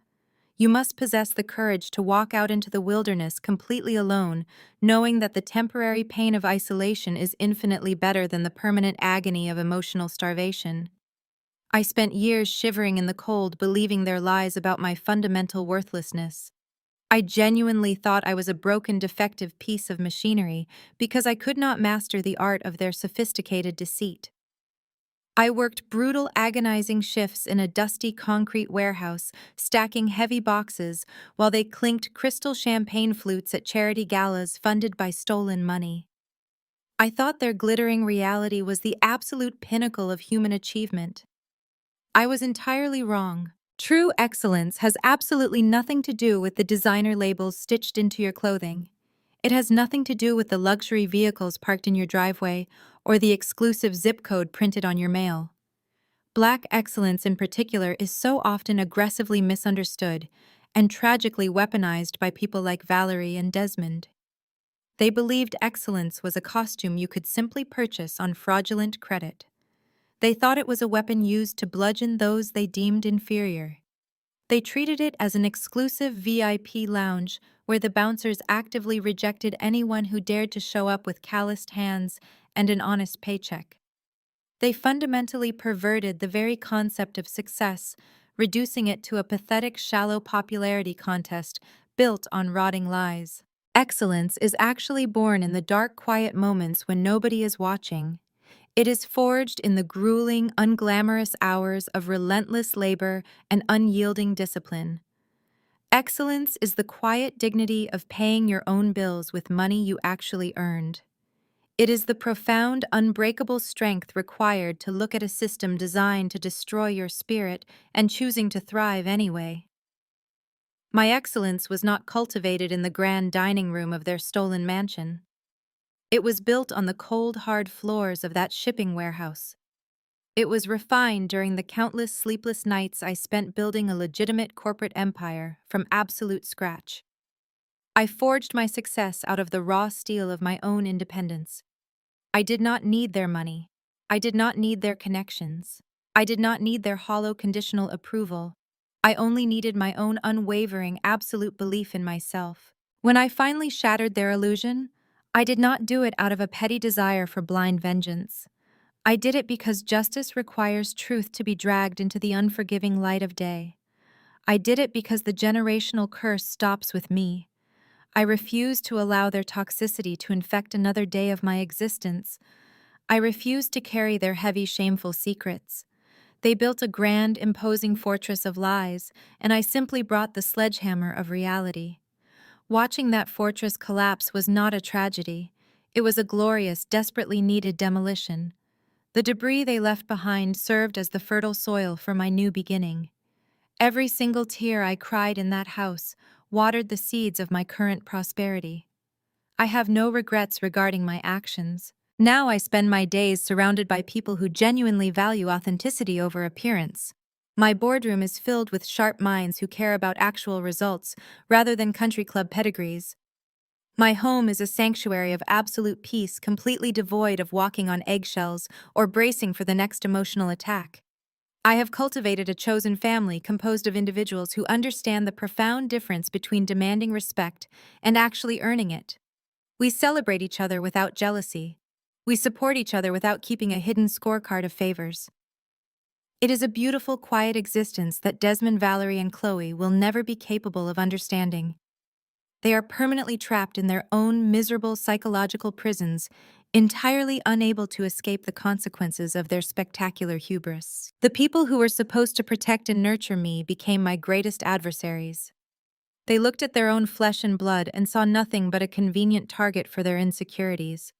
You must possess the courage to walk out into the wilderness completely alone, knowing that the temporary pain of isolation is infinitely better than the permanent agony of emotional starvation. I spent years shivering in the cold, believing their lies about my fundamental worthlessness. I genuinely thought I was a broken, defective piece of machinery because I could not master the art of their sophisticated deceit. I worked brutal, agonizing shifts in a dusty concrete warehouse, stacking heavy boxes while they clinked crystal champagne flutes at charity galas funded by stolen money. I thought their glittering reality was the absolute pinnacle of human achievement. I was entirely wrong. True excellence has absolutely nothing to do with the designer labels stitched into your clothing. It has nothing to do with the luxury vehicles parked in your driveway or the exclusive zip code printed on your mail. Black excellence in particular is so often aggressively misunderstood and tragically weaponized by people like Valerie and Desmond. They believed excellence was a costume you could simply purchase on fraudulent credit. They thought it was a weapon used to bludgeon those they deemed inferior. They treated it as an exclusive VIP lounge where the bouncers actively rejected anyone who dared to show up with calloused hands and an honest paycheck. They fundamentally perverted the very concept of success, reducing it to a pathetic, shallow popularity contest built on rotting lies. Excellence is actually born in the dark, quiet moments when nobody is watching. It is forged in the grueling, unglamorous hours of relentless labor and unyielding discipline. Excellence is the quiet dignity of paying your own bills with money you actually earned. It is the profound, unbreakable strength required to look at a system designed to destroy your spirit and choosing to thrive anyway. My excellence was not cultivated in the grand dining room of their stolen mansion. It was built on the cold, hard floors of that shipping warehouse. It was refined during the countless sleepless nights I spent building a legitimate corporate empire from absolute scratch. I forged my success out of the raw steel of my own independence. I did not need their money. I did not need their connections. I did not need their hollow conditional approval. I only needed my own unwavering, absolute belief in myself. When I finally shattered their illusion, I did not do it out of a petty desire for blind vengeance. I did it because justice requires truth to be dragged into the unforgiving light of day. I did it because the generational curse stops with me. I refuse to allow their toxicity to infect another day of my existence. I refuse to carry their heavy, shameful secrets. They built a grand, imposing fortress of lies, and I simply brought the sledgehammer of reality. Watching that fortress collapse was not a tragedy. It was a glorious, desperately needed demolition. The debris they left behind served as the fertile soil for my new beginning. Every single tear I cried in that house watered the seeds of my current prosperity. I have no regrets regarding my actions. Now I spend my days surrounded by people who genuinely value authenticity over appearance. My boardroom is filled with sharp minds who care about actual results rather than country club pedigrees. My home is a sanctuary of absolute peace, completely devoid of walking on eggshells or bracing for the next emotional attack. I have cultivated a chosen family composed of individuals who understand the profound difference between demanding respect and actually earning it. We celebrate each other without jealousy. We support each other without keeping a hidden scorecard of favors. It is a beautiful, quiet existence that Desmond, Valerie, and Chloe will never be capable of understanding. They are permanently trapped in their own miserable psychological prisons, entirely unable to escape the consequences of their spectacular hubris. The people who were supposed to protect and nurture me became my greatest adversaries. They looked at their own flesh and blood and saw nothing but a convenient target for their insecurities.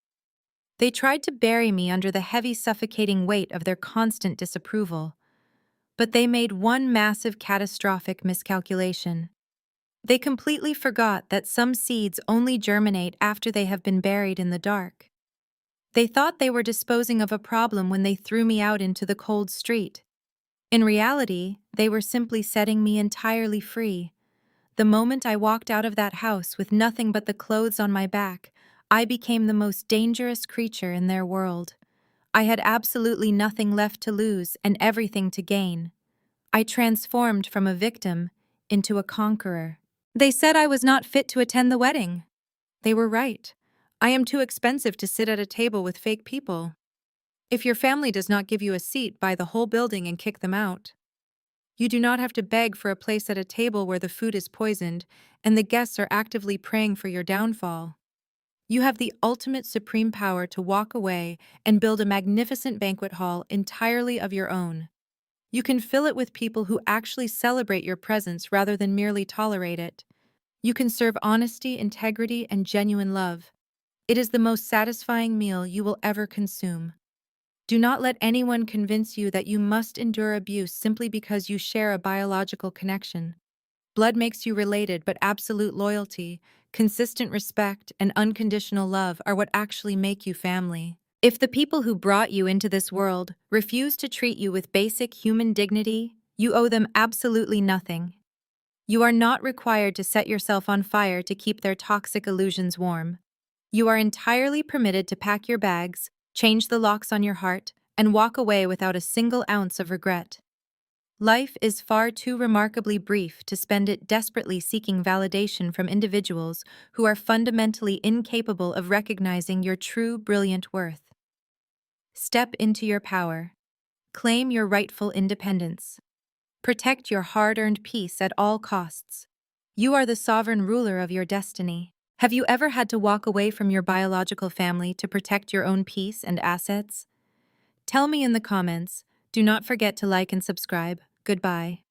They tried to bury me under the heavy, suffocating weight of their constant disapproval. But they made one massive, catastrophic miscalculation. They completely forgot that some seeds only germinate after they have been buried in the dark. They thought they were disposing of a problem when they threw me out into the cold street. In reality, they were simply setting me entirely free. The moment I walked out of that house with nothing but the clothes on my back, I became the most dangerous creature in their world. I had absolutely nothing left to lose and everything to gain. I transformed from a victim into a conqueror. They said I was not fit to attend the wedding. They were right. I am too expensive to sit at a table with fake people. If your family does not give you a seat, buy the whole building and kick them out. You do not have to beg for a place at a table where the food is poisoned and the guests are actively praying for your downfall. You have the ultimate supreme power to walk away and build a magnificent banquet hall entirely of your own. You can fill it with people who actually celebrate your presence rather than merely tolerate it. You can serve honesty, integrity, and genuine love. It is the most satisfying meal you will ever consume. Do not let anyone convince you that you must endure abuse simply because you share a biological connection. Blood makes you related, but absolute loyalty, consistent respect, and unconditional love are what actually make you family. If the people who brought you into this world refuse to treat you with basic human dignity, you owe them absolutely nothing. You are not required to set yourself on fire to keep their toxic illusions warm. You are entirely permitted to pack your bags, change the locks on your heart, and walk away without a single ounce of regret. Life is far too remarkably brief to spend it desperately seeking validation from individuals who are fundamentally incapable of recognizing your true, brilliant worth. Step into your power. Claim your rightful independence. Protect your hard-earned peace at all costs. You are the sovereign ruler of your destiny. Have you ever had to walk away from your biological family to protect your own peace and assets? Tell me in the comments. Do not forget to like and subscribe. Goodbye.